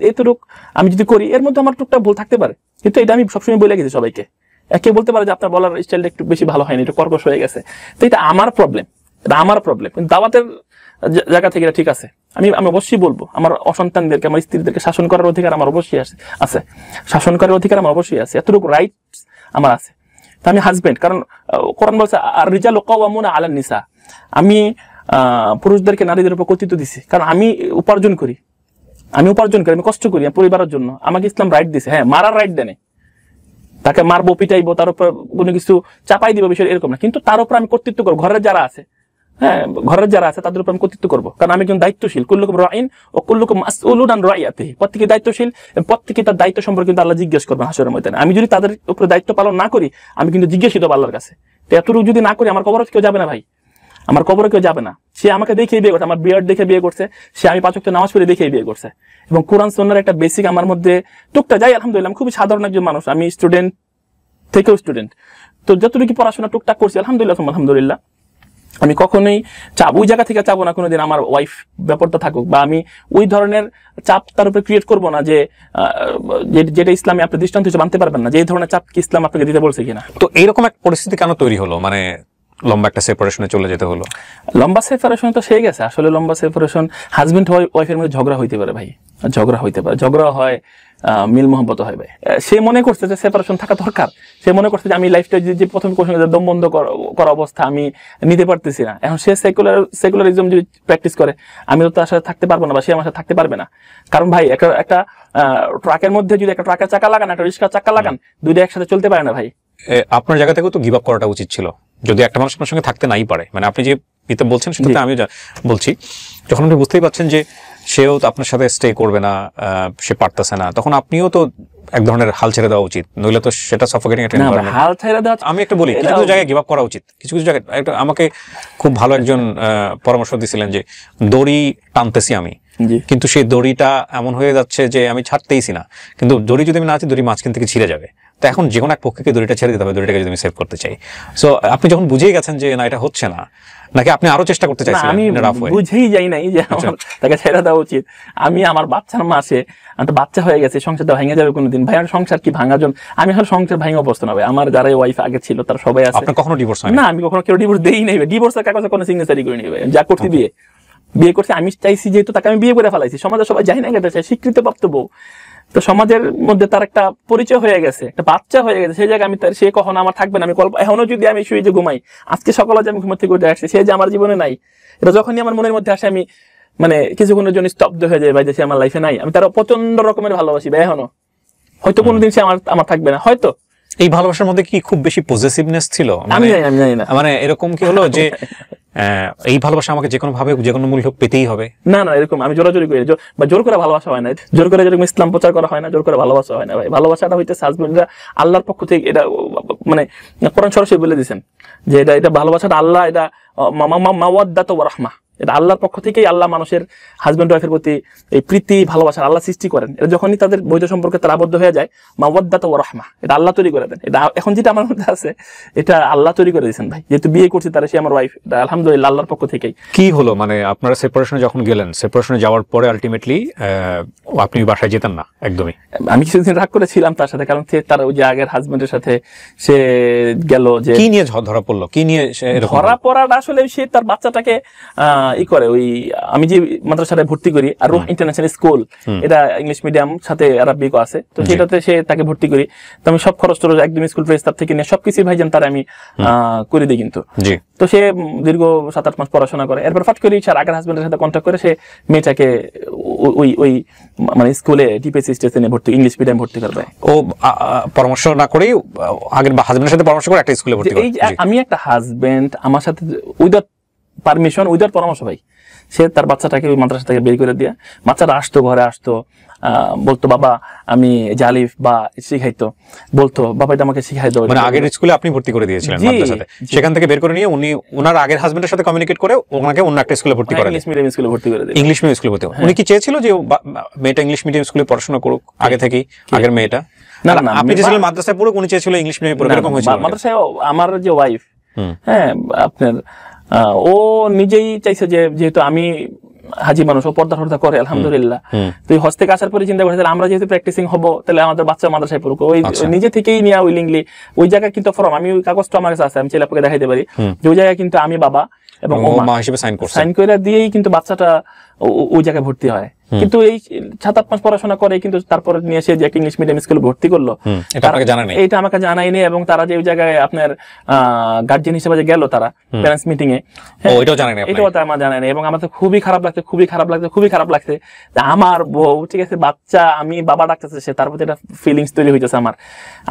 এতটুক আমি যদি করি, এর মধ্যে আমার টুকটাক ভুল থাকতে পারে, কিন্তু এটা আমি সবসময় বলে গেছি সবাইকে। একে বলতে পারে যে আপনার বলার স্টাইলটা একটু বেশি ভালো হয়নি, একটু কর্কশ হয়ে গেছে, তো এটা আমার প্রবলেম, এটা আমার প্রবলেম। কিন্তু দাওয়াতের জায়গা থেকে এটা ঠিক আছে, আমি অবশ্যই বলবো, আমার অসন্তানদেরকে, আমার স্ত্রীদেরকে শাসন করার অধিকার আমার অবশ্যই আছে, শাসন করার অধিকার আমার অবশ্যই আছে, এতটুকু রাইটস আমার আছে। তা আমি হাজবেন্ড, কারণ কোরআন বলছে আর রিজালু কাওয়ামুনা আলান নিসা, আমি পুরুষদেরকে নারীদের উপর কর্তৃত্ব দিছি, কারণ আমি উপার্জন করি, আমি কষ্ট করি পরিবারের জন্য, আমাকে ইসলাম রাইট দিছে। হ্যাঁ, মারার রাইট দেয়, তাকে মারবো, পিটাইবো, তার উপর কোনো কিছু চাপাই দিব, বিষয় এরকম না, কিন্তু তার উপর আমি কর্তৃত্ব করবো। ঘরের যারা আছে, হ্যাঁ, ঘরের যারা আছে তাদের উপর আমি কর্তৃত্ব করবো, কারণ আমি একজন দায়িত্বশীল। কুল্লুকুম রাঈন ও কুল্লুকুম মাসউলুন আন রাইয়াতিহি, প্রত্যেকে দায়িত্বশীল, প্রত্যেকে তার দায়িত্ব সম্পর্কে কিন্তু আল্লাহ জিজ্ঞেস করবেন হাশরের ময়দানে। আমি যদি তাদের উপরে দায়িত্ব পালন না করি, আমি কিন্তু জিজ্ঞাসিত আল্লাহর কাছে। তো এতটুকু যদি না করি, আমার কবরে কেউ যাবে না ভাই, আমার কবরে কেউ যাবে না। সে আমাকে দেখে বিয়ে করছে, আমার বিয়ার দেখে বিয়ে করছে, সে আমি 5 ওয়াক্ত নামাজ পড়ে দেখে বিয়ে করছে, এবং কোরআন সুন্নাহর একটা বেসিক আমার মধ্যে টুকটা যাই। আলহামদুলিল্লাহ, আমি খুবই সাধারণ একজন মানুষ, আমি স্টুডেন্ট থেকেও স্টুডেন্ট, তো যতটুকু পড়াশোনা টুকটাক করছি আলহামদুলিল্লাহ, আমি কখনোই চাপ ওই জায়গা থেকে চাবো না কোনোদিন আমার ওয়াইফ ব্যাপারটা থাকুক, বা আমি ওই ধরনের চাপ তার উপরে ক্রিয়েট করবো না, যে যেটা ইসলামে আপনি দৃষ্টান্ত হিসেবে মানতে পারবেন না, যে এই ধরনের চাপ কি ইসলাম আপনাকে দিতে বলছে কিনা। তো এইরকম এক পরিস্থিতি কেন তৈরি হলো, মানে লম্বা একটা সেপারেশনে চলে যেতে হলো? লম্বা সেপারেশন তো সে গেছে, আসলে লম্বা সেপারেশন হাজবেন্ড ওয়াইফের মধ্যে ঝগড়া হইতে পারে ভাই, ঝগড়া হয়, মিল মোহাম্মত হয় ভাই। সে মনে করছে যে সেপারেশন থাকা দরকার, সে মনে করছে যে আমি লাইফটা যে প্রথম কোশ্চেন দম বন্ধ করা অবস্থা আমি নিতে পারতেছি না। এখন সে সেকুলারিজম যদি প্র্যাকটিস করে, আমি তো তার সাথে থাকতে পারবো না, বা সে আমার সাথে থাকতে পারবে না। কারণ ভাই একটা ট্রাকের মধ্যে যদি একটা ট্রাকের চাকা লাগান, একটা রিক্সার চাকা লাগান, দুইটা একসাথে চলতে পারে না ভাই। আপনার জায়গা থেকেও তো গিভ আপ করাটা উচিত ছিল, যদি একটা মানুষ আপনার সঙ্গে থাকতে নাই পারে। মানে আপনি যে ইতে বলছেন সেটাতে আমিও বলছি, যখন আপনি বুঝতেই পারছেন যে সেও তো আপনার সাথে স্টে করবে না, সে পারতেছে না, তখন আপনিও তো এক ধরনের হাল ছেড়ে দেওয়া উচিত, নইলে তো সেটা সাফোকেটিং একটা এনভায়রনমেন্ট। হাল ছেড়ে দেওয়া, আমি একটা বলি, কিছু কিছু জায়গায় গিভ আপ করা উচিত, কিছু কিছু জায়গায়। আমাকে খুব ভালো একজন পরামর্শ দিয়েছিলেন যে দড়ি টানতেছি আমি, কিন্তু সেই দড়িটা এমন হয়ে যাচ্ছে যে আমি ছাড়তেইছি না, কিন্তু দড়ি যদি আমি না আছি, দড়ি মাঝখান থেকে ছিঁড়ে যাবে। তো এখন যে কোনো এক পক্ষকে দড়িটা ছেড়ে দিতে হবে, দড়িটাকে যদি আমি সেভ করতে চাই। সো আপনি যখন বুঝেই গেছেন যে না এটা হচ্ছে না, নাকি আপনি আরো চেষ্টা করতে চাইছেন? আমি বুঝেই যাই নাই যে তাকে ছেড়ে দেওয়া উচিত। আমি আমার বাচ্চার মাসে একটা বাচ্চা হয়ে গেছে, সংসারটা ভেঙে যাবে কোনোদিন ভাই। আর সংসার কি ভাঙার জন্য আমি হল সংসার ভাঙা অবস্থা না ভাই। আমার যারা ওয়াইফ আগে ছিল তারা সবাই আছে। আপনার কখনো ডিভোর্স হয় না? আমি কখনো কেউ ডিভোর্স দেই নাই। ডিভোর্সের কাগজে কোনো সিগনেচারি করি নি ভাই। যা করছি বিয়ে করছি আমি চাইছি, যেহেতু তাকে আমি বিয়ে করে ফেলাইছি, সমাজে সবাই যাই না গেতে চাই স্বীকৃতি প্রাপ্ত বউ, তো সমাজের মধ্যে তার একটা পরিচয় হয়ে গেছে, একটা বাচ্চা হয়ে গেছে। সেই জায়গায় আমি সে কখনো আমার থাকবে না। আমি এখনো যদি আমি শুয়ে যে ঘুমাই, আজকে সকালে যে আমি ঘুম থেকে উঠে আসছি, সে যে আমার জীবনে নাই, এটা যখনই আমার মনের মধ্যে আসে আমি মানে কিছুক্ষণের জন্য স্তব্ধ হয়ে যায় ভাই, যে সে আমার লাইফে নাই। আমি তার প্রচন্ড রকমের ভালোবাসি ভাই এখনো। হয়তো কোনোদিন সে আমার থাকবে না, হয়তো। এই ভালোবাসার মধ্যে কি খুব বেশি পজেসিভনেস ছিল? আমি জানি না, মানে এরকম কি হলো যে এই ভালোবাসা আমাকে যে কোনো ভাবে যে কোনো মূল্য পেতেই হবে? না, এরকম আমি জোরাজোরি করি বা জোর করে ভালোবাসা হয় না। জোর করে যেরকম ইসলাম প্রচার করা হয় না, জোর করে ভালোবাসা হয় না ভাই। ভালোবাসাটা হইতে হাজবেন্ডরা আল্লাহর পক্ষ থেকে, এটা মানে কোরআন সরাসরি বলে দিয়েছেন যে এটা ভালোবাসাটা আল্লাহ, এটা মাওয়াদ্দাত ওয়া রাহমা, এটা আল্লাহর পক্ষ থেকেই আল্লাহ মানুষের হাজবেন্ড ওয়াইফের প্রতি এই প্রীতি ভালোবাসা আল্লাহ সৃষ্টি করেন। এটা যখনই তাদের বৈধ সম্পর্কে তারা আবদ্ধ হয়ে যায়, মাওয়াদ্দাত ওয়া রাহমা, এটা আল্লাহ তৈরি করে দেন। এটা এখন যেটা আমার মধ্যে আছে, এটা আল্লাহ তৈরি করে দিয়েছেন ভাই। যেহেতু বিয়ে করছি তারা, সে আমার ওয়াইফ, এটা আলহামদুলিল্লাহ আল্লাহর পক্ষ থেকেই। কি হলো মানে আপনারা সেপারেশনে যখন গেলেন, সেপারেশনে যাওয়ার পরে আলটিমেটলি আপনি বাসায় যেতেন না একদমই? আমি কিছুদিন রাগ করেছিলাম তার সাথে, কারণ তার ওই যে আগের হাজবেন্ডের সাথে সে গেল। যে কি নিয়ে ধরা পড়লো, কি নিয়ে ধরা পড়াটা আসলে সে তার বাচ্চাটাকে করে, ওই আমি যে মাদ্রাসায় ভর্তি করি, আর রুহ ইন্টারন্যাশনাল স্কুল, এটা ইংলিশ মিডিয়াম সাথে আরবিকও আছে, তো সেটাতে সে তাকে ভর্তি করি। তো আমি সব খরচ টরচ একদম স্কুল ফিস তার থেকে নিয়ে সবকিছু ভাইজান তার আমি করে দিই। কিন্তু তো সে দীর্ঘ 7-8 মাস পড়াশোনা করে, এরপর ফাট করে তার আগের হাজবেন্ডের সাথে কন্ট্যাক্ট করে সে মেয়েটাকে ওই মানে স্কুলে ডিপিএসসি স্টেশনে ভর্তি, ইংলিশ মিডিয়াম ভর্তি করবে। ও পরামর্শ না করেই আগের হাজবেন্ডের সাথে পরামর্শ করে একটা স্কুলে ভর্তি করে। আমি একটা হাজবেন্ড আমার সাথে উইদাউট পারমিশন, উইদাউট পরামর্শ ভাই, সে তার বাচ্চাটাকে ওই মাদ্রাসা থেকে বের করে দিয়ে, বাচ্চাটা আসতো, ঘরে আসতো, বলতো বাবা আমি জালিফ বা শিখাইতো, বলতো বাবা এটা আমাকে শিখাই দাও। মানে আগের স্কুলে আপনি ভর্তি করে দিয়েছিলেন মাদ্রাসাতে, সেখান থেকে বের করে নিয়ে উনি ওনার আগের হাজবেন্ডের সাথে কমিউনিকেট করে ওনাকে অন্য একটা স্কুলে ভর্তি করে, ইংলিশ মিডিয়াম স্কুলে ভর্তি করে দেয়। ইংলিশ মিডিয়াম স্কুলে ভর্তি। উনি কি চেয়েছিল যে মেয়েটা ইংলিশ মিডিয়াম স্কুলে পড়াশোনা করুক আগে থেকেই, আগের মেয়েটা? না, আপনি চেয়েছিলেন মাদ্রাসায় পড়ুক, উনি চেয়েছিল ইংলিশ মিডিয়ামে পড়ুক, এরকম হয়েছিল? মাদ্রাসায় আমার যে ওয়াইফ, হ্যাঁ আপনার ও নিজেই চাইছে যে যেহেতু আমি হাজি মানুষ, ও পর্দা টর্দা করে আলহামদুলিল্লাহ, তো হজ থেকে আসার পরে চিন্তা করেছিলাম আমরা যেহেতু প্র্যাকটিসিং হবো, তাহলে আমাদের বাচ্চা মাদ্রাসায় পড়ুক। ওই নিজে থেকেই নিয়ে উইলিংলি ওই জায়গায় কিন্তু ফর্ম, আমি ওই কাগজটা আমার কাছে আছে, আমি ছেলে আপনাকে দেখাইতে পারি, যে ওই জায়গায় কিন্তু আমি বাবা এবং ও মা হিসেবে সাইন করে দিয়েই কিন্তু বাচ্চাটা ওই জায়গায় ভর্তি হয়। কিন্তু এই 7-8 মাস পড়াশোনা করে কিন্তু তারপরে নিয়ে এসে যে ইংলিশ মিডিয়াম স্কুলে ভর্তি করলো, এটা আমাকে জানায়নি। এবং তারা যে ওই জায়গায় আপনার গার্জিয়ান হিসেবে যে গেল তারা প্যারেন্টস মিটিং এ, এটাও তো আমার জানায়নি। এবং আমার তো খুবই খারাপ লাগছে যে আমার বউ, ঠিক আছে, বাচ্চা আমি বাবা ডাকতেছে, সে তার প্রতি একটা ফিলিংস তৈরি হইতেছে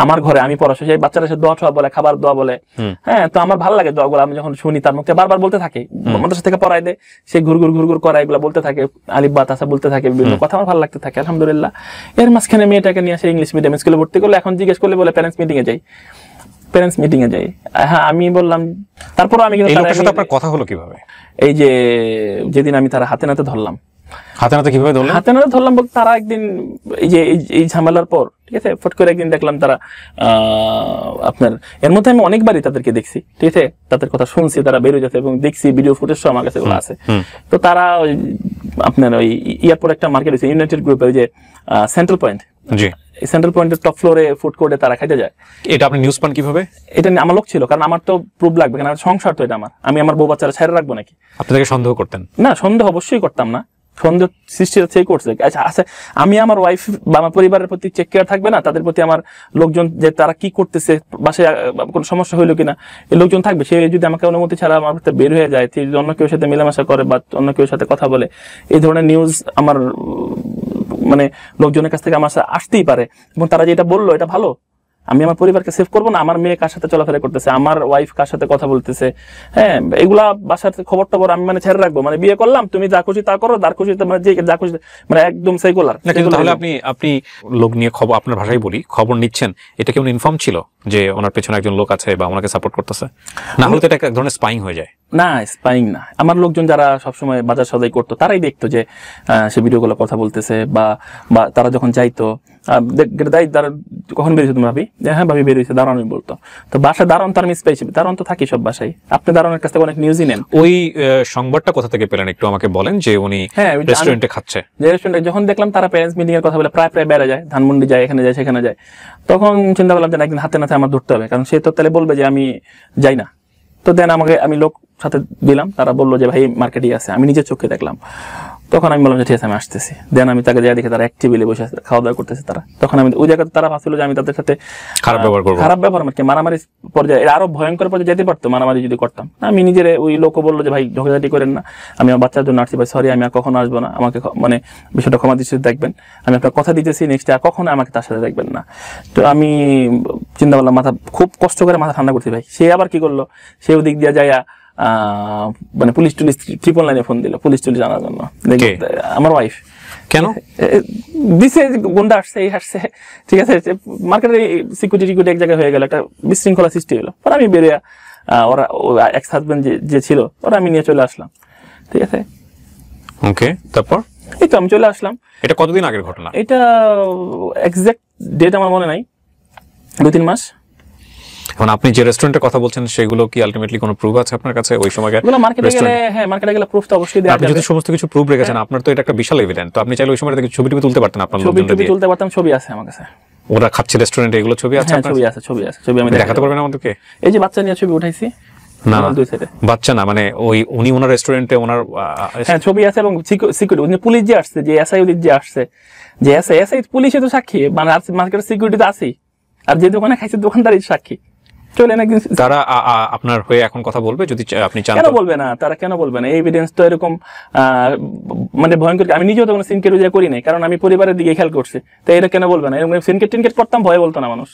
আমার ঘরে, আমি পড়াশোনা, সেই বাচ্চারা সে দোয়া টোয়া বলে, খাবার দোয়া বলে, হ্যাঁ, তো আমার ভালো লাগে দোয়াগুলো। আমি যখন শুনি তার মুখে বারবার বলতে থাকে, মাদ্রাসা থেকে পড়াই দেয়, সে ঘুরঘুর করে এগুলো বলতে থাকে, আলিফ বা তাসা বলতে থাকে, বিভিন্ন কথা আমার ভালো লাগতে থাকে আলহামদুলিল্লাহ। এর মাঝখানে মেয়েটাকে নিয়ে আসে ইংলিশ মিডিয়াম স্কুলে ভর্তি করলো। এখন জিজ্ঞেস করলে বলে প্যারেন্টস মিটিং এ যাই। হ্যাঁ, আমি বললাম, তারপর আমি আপনার কথা হলো কিভাবে? এই যে যেদিন আমি তারা হাতে নাতে ধরলাম, কিভাবে ধরলাম? হাতে নাতে ধরলাম বলতে তারা একদিন এই ঝামেলার পর, ঠিক আছে, ফট করে একদিন দেখলাম তারা আপনার, এর মধ্যে আমি অনেকবারই তাদেরকে দেখছি, ঠিক আছে, তাদের কথা শুনছি, তারা বেরোয় যেতে, এবং দেখছি ভিডিও ফুটেজ সব আমার কাছে ওগুলো আছে। তো তারা আপনার ওই এয়ারপোর্ট একটা মার্কেট আছে ইউনাইটেড গ্রুপের, ওই যে সেন্ট্রাল পয়েন্ট, সেন্ট্রাল পয়েন্টের টপ ফ্লোরে ফুড কোর্টে তারা খাইতে যায়। এটা আপনি নিউজ পান কিভাবে? এটা আমার লোক ছিল, কারণ আমার তো প্রুফ লাগবে, কারণ সংসার তো এটা আমি আমার বউ বাচ্চারা ছেড়ে রাখবো নাকি? আপনাদেরকে সন্দেহ করতেন? না, সন্দেহ অবশ্যই করতাম না, সন্দেহ সৃষ্টি সেই করছে। আচ্ছা, আমি আমার ওয়াইফ বা আমার পরিবারের প্রতি চেক কেয়ার থাকবে না, তাদের প্রতি আমার লোকজন, যে তারা কি করতেছে, বাসায় কোনো সমস্যা হইলো কিনা, এই লোকজন থাকবে। সে যদি আমাকে অনুমতি ছাড়া আমার বের হয়ে যায়, যদি অন্য কেউ সাথে মেলামেশা করে বা অন্য কেউ সাথে কথা বলে, এই ধরনের নিউজ আমার মানে লোকজনের কাছ থেকে আমার আসতেই পারে। এবং তারা যেটা বললো এটা ভালো, আমি আমার পরিবারকে সেভ করবো না, আমার মেয়ে কার সাথে চলাফেরা করতেছে, আমার ওয়াইফ কার সাথে কথা বলতেছে, হ্যাঁ, এগুলা বাসার খবর টবর আমি মানে ছেড়ে রাখবো। মানে বিয়ে করলাম, তুমি যা খুশি তা করো, যার খুশি মানে যে যা খুশি, মানে একদম সেকুলার। তাহলে আপনি লোক নিয়ে খবর, আপনার ভাষায় বলি, খবর নিচ্ছেন, এটা কি উনি ইনফর্ম ছিল যে ওনার পেছনে একজন লোক আছে বা ওনাকে সাপোর্ট করতেছে? না হলে তো এটা এক ধরনের স্পাইং হয়ে যায়। না, স্পাইং না। আমার লোকজন যারা সবসময় বাজার সদাই করতো তারাই দেখতো যে সে ভিডিওগুলো কথা বলতেছে, বা তারা যখন যাইতো কখন বেরিয়েছে তুমি ভাবি, যে হ্যাঁ ভাবি বেরিয়েছে, দারোয়ান বলতো। তো বাসায় দারোয়ান তো আমি স্পাই, দারোয়ান তো থাকি সব বাসায়। আপনি দারোয়ানের কাছ থেকে অনেক নিউজই নেন। ওই সংবাদটা কোথা থেকে পেলেন একটু আমাকে বলেন, যে উনি রেস্টুরেন্টে খাচ্ছে? যে রেস্টুরেন্টে যখন দেখলাম তারা প্যারেন্টস মিটিং এর কথা বলে প্রায় বেড়ে যায়, ধানমন্ডি যায়, এখানে যায় সেখানে যায়, তখন চিন্তা করলাম যে একদিন হাতে নাতে আমার ধরতে হবে, কারণ সে তো তাহলে বলবে যে আমি যাই না। তো দেন আমি লোক সাথে দিলাম, তারা বললো যে ভাই মার্কেটই আছে, আমি নিজের চোখে দেখলাম। তখন আমি বললাম যে ঠিক আছে আমি আসতেছি। দেন আমি তাকে দেখে তারা এক টেবিলে বসে আছে, খাওয়া দাওয়া করতেছে তারা। তখন আমি ওই জায়গাতে তারা ভাবছিল যে আমি তাদের সাথে খারাপ ব্যবহার মানে মারামারি পর্যায়ে, আরো ভয়ঙ্কর পর্যায়ে যেতে পারতো মারামারি যদি করতাম। আমি নিজের ওই লোকও বললো যে ভাই ঝগড়াঝাটি করেন না, আমি আমার বাচ্চার জন্য আসছি ভাই, সরি আমি আর কখনো আসবো না, আমাকে মানে বিষয়টা ক্ষমা দৃষ্টিতে দেখবেন, আমি আপনার কথা দিতেছি নেক্সট আর কখনো আমাকে তার সাথে দেখবেন না। তো আমি চিন্তা করলাম, মাথা খুব কষ্ট করে মাথা ঠান্ডা করছি ভাই। সে আবার কি করলো, সে ওদিক দিয়ে যাইয়া মানে পুলিশ টুলিশ 999 ফোন দিল, পুলিশ টুলিশ আনার জন্য। আমার ওয়াইফ। কেন দিছে, গুন্ডা আসছে, এই আসছে, ঠিক আছে, মার্কেটের সিকিউরিটি এক জায়গায় হয়ে গেল, একটা বিশৃঙ্খলা সৃষ্টি হলো। পরে আমি বেরিয়ে ওরা এক্স হাজবেন্ড যে ছিল ওরা আমি নিয়ে চলে আসলাম, ঠিক আছে। ওকে, তারপর এই তো আমি চলে আসলাম। এটা কতদিন আগের ঘটনা? এটা এক্সাক্ট ডেট আমার মনে নাই, 2-3 মাস। এখন আপনি যে রেস্টুরেন্টের কথা বলছেন সেগুলো কি আলটিমেটলি কোনো প্রুফ আছে আপনার কাছে ওই সময়? মার্কেটে গেলে, হ্যাঁ মার্কেটে গেলে প্রুফ তো অবশ্যই দেয়া যাবে। আপনি যদি সমস্ত কিছু প্রুফ রেখেছেন, আপনার তো এটা একটা বিশাল এভিডেন্স, তো আপনি চাইলে ওই সময় থেকে ছবি তুলতে পারতেন, আপনার লোকজনকে দিয়ে তুলতে পারতাম। ছবি আছে আমার কাছে, ওরা খাচ্ছে রেস্টুরেন্টে, এগুলো ছবি আছে আপনার? ছবি আছে, ছবি আমি দেখাতে পারবেন আমাদেরকে? এই যে বাচ্চা নিয়ে ছবি উঠাইছি। না বাচ্চা না, মানে উনি ওনার রেস্টুরেন্টে ওনার, হ্যাঁ ছবি আছে, এবং সিকিউরিটি পুলিশ যে আসছে, যে এসআই যে আসছে, যে এসআই পুলিশে তো সাক্ষী, মানে মার্কেটের সিকিউরিটি তো আছেই, আর যে দোকানে খাইছে দোকানদারই সাক্ষী। চলেন একদিন তারা আপনার হয়ে এখন কথা বলবে যদি আপনি চান। কেন বলবে না, তারা কেন বলবে না? এভিডেন্স তো এরকম মানে ভয়ঙ্কর। আমি নিজেও তো কোনো সিনকেট করি নাই, কারণ আমি পরিবারের দিকে খেয়াল করছি। তো এটা কেন বলবে না? এরকম সিনকেট করতাম, ভয় বলতো না মানুষ।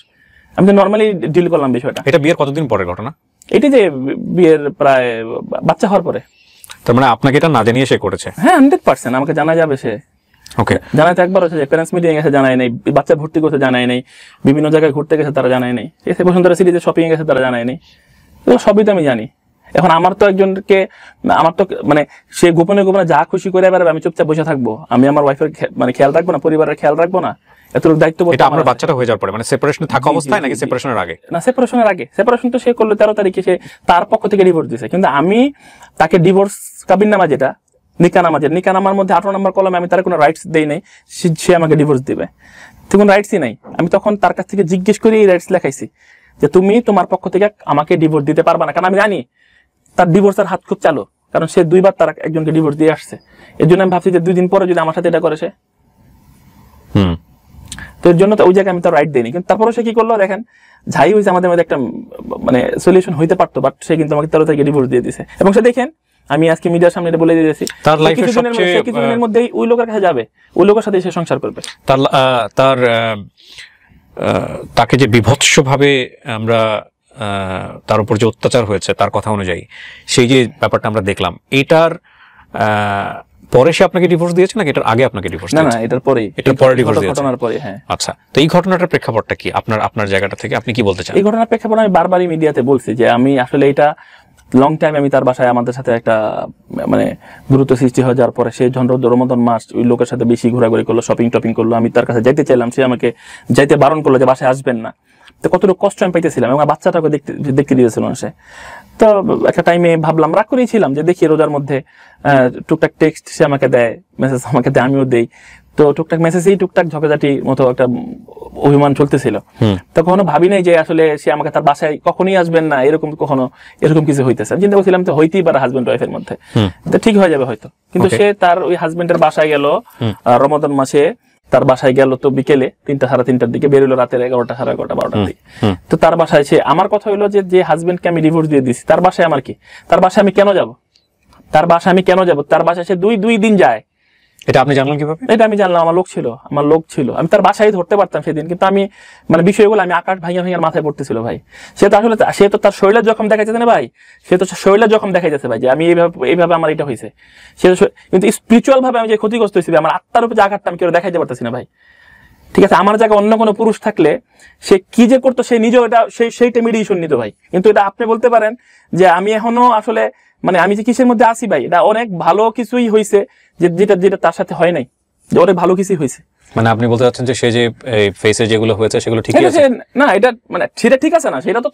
আমি তো নর্মালি ডিল করলাম বিষয়টা। এটা বিয়ের কতদিন পরের ঘটনা? এটি যে বিয়ের প্রায় বাচ্চা হওয়ার পরে। তার মানে আপনাকে এটা না জানিয়ে সে করেছে? হ্যাঁ 100% আমাকে জানা যাবে। সে ওকে, জানাইতে একবার হচ্ছে যে প্যারেন্টস মিটিং এসে জানাই নাই, বাচ্চা ভর্তি করতে জানাই নাই, বিভিন্ন জায়গায় ঘুরতে গেছে তারা জানাই নাই, এসে বসুন্ধরা সিটিতে শপিং এ গেছে তারা জানাই নাই। এগুলো সবই তো আমি জানি। এখন আমার তো একজনকে, আমার তো মানে সে গোপনে গোপনে যা খুশি করে বেড়াবে, আমি চুপচাপ বসে থাকবো? আমি আমার ওয়াইফের মানে খেয়াল রাখবো না, পরিবারের খেয়াল রাখবো না? এতটুকু দায়িত্ব এটা আমার বাচ্চাটা হয়ে যাওয়ার পরে, মানে সেপারেশনে থাকা অবস্থায় নাকি সেপারেশনের আগে? না, সেপারেশনের আগে। সেপারেশন তো সে করলো 13 তারিখে, সে তার পক্ষ থেকে ডিভোর্স দিয়েছে, কিন্তু আমি তাকে ডিভোর্স কাবিননামা, যেটা নিকানামার মধ্যে 18 নম্বর কলমে আমি তার কোনো রাইটস দেই নাই সে আমাকে ডিভোর্স দিবে। তো কোনো রাইটসই নাই। আমি তখন তার কাছ থেকে জিজ্ঞেস করে এই রাইটস লেখাইছি যে তুমি তোমার পক্ষ থেকে আমাকে ডিভোর্স দিতে পারবা না, কারণ আমি জানি তার ডিভোর্সের হাত খুব চালু, কারণ সে 2 বার তার একজনকে ডিভোর্স দিয়ে আসছে। এর জন্য আমি ভাবছি যে 2 দিন পরে যদি আমার সাথে এটা করে সে, তো এর জন্য তো ওই জায়গায় আমি তার রাইট দেইনি। কিন্তু তারপরে সে কি করলো দেখেন, যাই হয়েছে আমাদের মধ্যে একটা মানে সলিউশন হইতে পারতো, বাট সে কিন্তু আমাকে 13 তারিখে ডিভোর্স দিয়ে দিয়েছে। এবং সে দেখেন আমি আজকে মিডিয়ার সামনে এটা বলে দিয়েছি, তার লাইফের সবচেয়ে কিছুদিনের মধ্যেই ওই লোকের কাছে যাবে, ওই লোকের সাথে সে সংসার করবে। তাকে যে বিভৎসভাবে আমরা তার উপর যে অত্যাচার হয়েছে তার কথা অনুযায়ী, সেই যে ব্যাপারটা আমরা দেখলাম, এটার পরে সে আপনাকে ডিভোর্স দিয়েছে নাকি এটার আগে আপনাকে ডিভোর্স দিয়েছে? না, এটার পরেই, এটার পরে ডিভোর্স দিয়েছে, ঘটনার পরে। হ্যাঁ, আচ্ছা। তো এই ঘটনাটার প্রেক্ষাপটটা কি আপনার জায়গাটা থেকে আপনি কি বলতে চান? এই ঘটনার প্রেক্ষাপট আমি বারবারই মিডিয়াতে বলছি যে আমি আসলে এটা লং টাইম আমি তার বাসায়, আমাদের সাথে একটা মানে দূরত্ব সৃষ্টি হয়ে যাওয়ার পরে সে রমজান মাস ওই লোকের সাথে বেশি ঘোরাঘুরি করলো, শপিং করলো। আমি তার কাছে যাইতে চাইলাম, সে আমাকে যাইতে বারণ করলো যে বাসায় আসবেন না। তো কতটুকু কষ্ট আমি পাইতেছিলাম, এবং বাচ্চাটাকে দেখতে দিয়েছিল সে। তো একটা টাইমে ভাবলাম, রাগ করেছিলাম যে দেখি রোজার মধ্যে টুকটাক টেক্সট সে আমাকে দেয়, মেসেজ আমাকে দেয়, আমিও দেই। তো টুকটাক মেসেজেই টুকটাক ঝগড়াঝাটি মতো একটা অভিমান চলতেছিল। তো কখনো ভাবি নাই যে আসলে সে আমাকে তার বাসায় কখনই আসবেন না, এরকম কিছু হইতেছে। আমি চিন্তা করছিলাম তো হইতেই পারে হাজবেন্ড ওয়াইফের মধ্যে, তো ঠিক হয়ে যাবে হয়তো। কিন্তু সে তার ওই হাজবেন্ডের বাসায় গেল রমাদান মাসে, তার বাসায় গেল তো বিকেলে 3টা সাড়ে 3টার দিকে, বেরোলো রাতের 11টা সাড়ে 11টা 12টার দিকে। তো তার বাসায় সে, আমার কথা হইলো যে হাজবেন্ডকে আমি ডিভোর্স দিয়ে দিছি, তার বাসায় আমার কি, তার বাসায় আমি কেন যাব? তার বাসায় সে 2 দিন যায়। এটা আপনি জানলেন কিভাবে? এটা আমি জানলাম, আমার লোক ছিল, আমি তার বাসায় ধরতে পারতাম সেদিন, কিন্তু আমি মানে বিষয়গুলো আমি আকাশ ভাঙিয়া মাথায় পড়তেছিল ভাই। সে তো তার শরীরের জখম দেখা যাচ্ছে না ভাই, সে তো শরীরের জখম দেখা যাচ্ছে ভাই, যে আমি এইভাবে আমার এটা হয়েছে। কিন্তু স্পিরিচুয়াল ভাবে আমি যে ক্ষতিগ্রস্ত হয়েছি, আমার আত্মার উপরে যে আঘাতটা আমি কেউ দেখাইতে পারতেছি না ভাই। ঠিক আছে, আমার জায়গায় অন্য কোনো পুরুষ থাকলে সে কি যে করতো, সে নিজেও এটা সেইটা মিডিয়েশন নিত ভাই। কিন্তু এটা আপনি বলতে পারেন যে আমি এখনো আসলে মানে আমি যে কিসের মধ্যে আসি ভাই, এটা অনেক ভালো কিছুই হয়েছে, যেটা যেটা তার সাথে হয় নাই, যে অনেক ভালো কিছুই হয়েছে। মানে আপনি বলতে চাচ্ছেন যে সে যে ফেসে যেগুলো হয়েছে সেগুলো ঠিকই আছে না, এটা মানে সেটা ঠিক আছে না, সেটা তো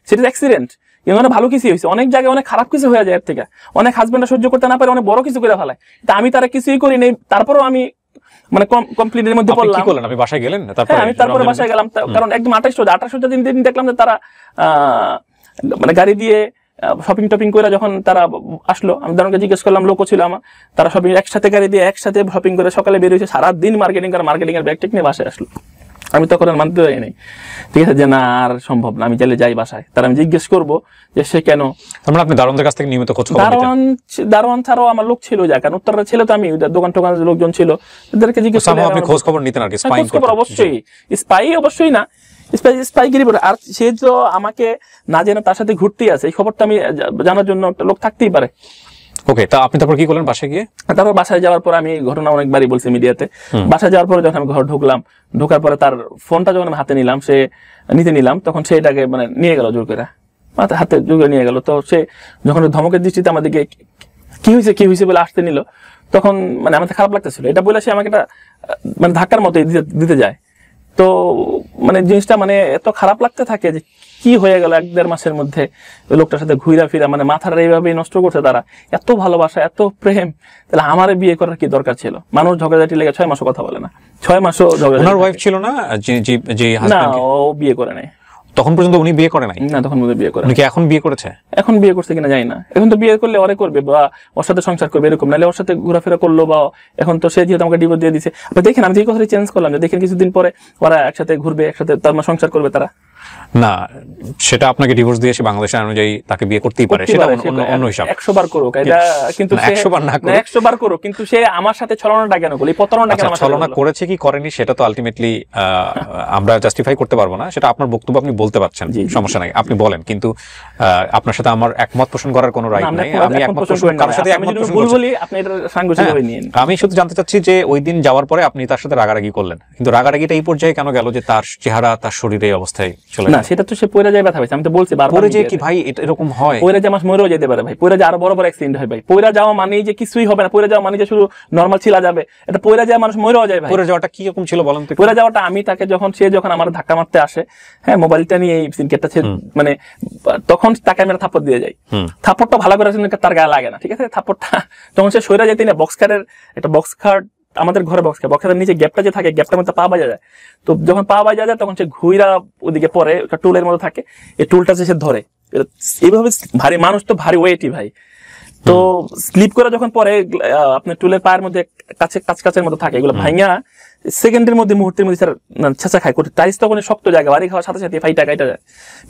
সেটা অ্যাক্সিডেন্ট, কিন্তু অনেক ভালো কিছু হয়েছে। অনেক জায়গায় অনেক খারাপ কিছু হয়ে যায় এর থেকে, অনেক হাজবেন্ডরা সহ্য করতে না পারে অনেক বড় কিছু করে ফেলায়। তা আমি তারা কিছুই করি নাই, তারপরেও আমি মানে কমপ্লিটের মধ্যে পড়লাম। কি করলেন? আপনি বাসায় গেলেন? তারপরে আমি তারপরে বাসায় গেলাম, কারণ একদম 28 দিন দেখলাম যে তারা মানে গাড়ি দিয়ে শপিং টপিং করে যখন তারা আসলো, আমি তাদেরকে জিজ্ঞেস করলাম, লোকও ছিল আমার, তারা শপিং একসাথে গাড়ি দিয়ে একসাথে শপিং করে সকালে বের হয়েছে, সারাদিন মার্কেটিং করে মার্কেটিং এর ব্যাগ টেক নিয়ে বাসায় আসলো। আমি তখন আর মানতে পারি নাই, ঠিক আছে, যে না আর সম্ভব না, আমি চাইলে যাই বাসায়। তারা আমি জিজ্ঞেস করবো যে সে কেন। তারপরে আপনি দারোয়ানদের কাছ থেকে নিয়মিত খোঁজ খবর নিতেন? দারোয়ান ছাড়াও আমার লোক ছিল, যা কারণ উত্তরের ছিল তো, আমি দোকান টোকানের লোকজন ছিল, তাদেরকে জিজ্ঞেস করে আপনি খোঁজ খবর নিতেন আর কি? খোঁজ খবর অবশ্যই, স্পাই অবশ্যই না, স্পাইগিরি বলে। আর সে তো আমাকে না জেনে তার সাথে ঘুরতেই আছে, এই খবরটা আমি জানার জন্য একটা লোক থাকতেই পারে। ওকে, তা আপনি তারপর কি করলেন বাসায় গিয়ে? তারপর বাসায় যাওয়ার পর আমি ঘটনা অনেকবারই বলছি মিডিয়াতে। বাসায় যাওয়ার পরে যখন আমি ঘর ঢুকলাম, ঢোকার পরে তার ফোনটা যখন আমি হাতে নিলাম, নিতে নিলাম, তখন সে এটাকে মানে নিয়ে গেল জোর করে, হাতে জোর করে নিয়ে গেল। তো সে যখন ধমকের দৃষ্টিতে আমাদেরকে কি হয়েছে বলে আসতে নিল, তখন মানে আমাদের খারাপ লাগতেছিল। এটা বলে সে আমাকে একটা মানে ধাক্কার মতো দিতে যায়। তো মানে জিনিসটা মানে এত খারাপ লাগতে থাকে যে কি হয়ে গেল 1-1.5 মাসের মধ্যে ওই লোকটার সাথে ঘুরা ফিরা, মানে মাথাটা এইভাবেই নষ্ট করছে তারা। এত ভালোবাসা, এত প্রেম, তাহলে আমার বিয়ে করার কি দরকার ছিল? মানুষ ঝগড়াঝাটি লেগে 6 মাসও কথা বলে না, 6 মাসও ঝগড়া। ওনার ওয়াইফ ছিল না? না, ও বিয়ে করে নাই তখন পর্যন্ত। উনি বিয়ে করে নাই? না, তখন বিয়ে করে। উনি কি এখন বিয়ে করেছে? এখন বিয়ে করছে কিনা জানি না। এখন তো বিয়ে করলে ওরে করবে বা ওর সাথে সংসার করবে এরকম, নাহলে ওর সাথে ঘোরাফেরা করলো, বা এখন তো সে যেহেতু আমাকে ডিভোর্স দিয়ে দিছে। আপনি দেখেন, আমি যে কথাটা চেঞ্জ করলাম, যে দেখেন কিছুদিন পরে ওরা একসাথে ঘুরবে, একসাথে তার সংসার করবে তারা। না, সেটা আপনাকে ডিভোর্স দিয়ে এসে বাংলাদেশের অনুযায়ী তাকে বিয়ে করতেই পারে, সেটা অন্য হিসাব। 100 বার করুক এটা, কিন্তু 100 বার না করুক, 100 বার করুক, কিন্তু সে আমার সাথে ছলনাটা কেন করলো? এই প্রতারণাটা কেন? ছলনা করেছে কি করেনি সেটা তো আলটিমেটলি আমরা জাস্টিফাই করতে পারবো না, সেটা আপনার বক্তব্য, আপনি বলতে পারছেন, সমস্যা নাই, আপনি বলেন। কিন্তু আপনার সাথে আমার একমত পোষণ করার কোনো রাইট নাই। আমি একমত পোষণ কারোর সাথে একমত পোষণ বলি, আপনি এটা সাংঘর্ষিকভাবে নিয়েন। আমি শুধু জানতে চাচ্ছি যে ওই দিন যাওয়ার পরে আপনি তার সাথে রাগারাগি করলেন, কিন্তু রাগারাগিটা এই পর্যায়ে কেন গেল যে তার চেহারা, তার শরীরে অবস্থায় চলে না? সেটা তো সে পয়রা যায় ব্যথা পাইছে, আমি তো বলছি বারবার। পয়রা যায় কি ভাই? এটা এরকম হয়? পয়রা যায় মানুষ মরেও যেতে পারে ভাই, পয়রা যায় আরো বড় বড় অ্যাক্সিডেন্ট হয় ভাই। পয়রা যাওয়া মানেই যে কিছুই হবে না, পয়রা যাওয়া মানে যে শুধু নরমাল ছিলা যাবে, এটা পয়রা যায় মানুষ মরেও যায় ভাই। পয়রা যাওয়াটা কি রকম ছিল বলেন তো? পয়রা যাওয়াটা আমি তাকে যখন আমার ধাক্কা মারতে আসে, হ্যাঁ, মোবাইলটা নিয়ে এই সিনকেটটা মানে তখন তাকে আমি থাপ্পড় দিয়ে যাই। থাপ্পড়টা ভালো করে তার গায়ে লাগে না, ঠিক আছে? থাপ্পড়টা তখন সে সইরা যেতে না, একটা বক্স খাট আমাদের ঘরে বক্সের নিচে গ্যাপটা যে থাকে, গ্যাপটার মধ্যে পা বাজা যায়। তো যখন পা বাজা যায় তখন সে ঘুইরা ওদিকে পরে, একটা টুলের মতো থাকে, এই টুলটা সে ধরে এইভাবে। ভারী মানুষ তো, ভারী ওয়েটই ভাই। তো স্লিপ করে যখন পরে আপনার টুলের পায়ের মধ্যে কাছের মতো থাকে, এগুলো ভাঙা সেকেন্ডের মধ্যে, মুহূর্তের মধ্যে ছেঁচা খায়। টাইস তখন শক্ত জায়গা, বাড়ি খাওয়ার সাথে সাথে ফাইটা কাইটা যায়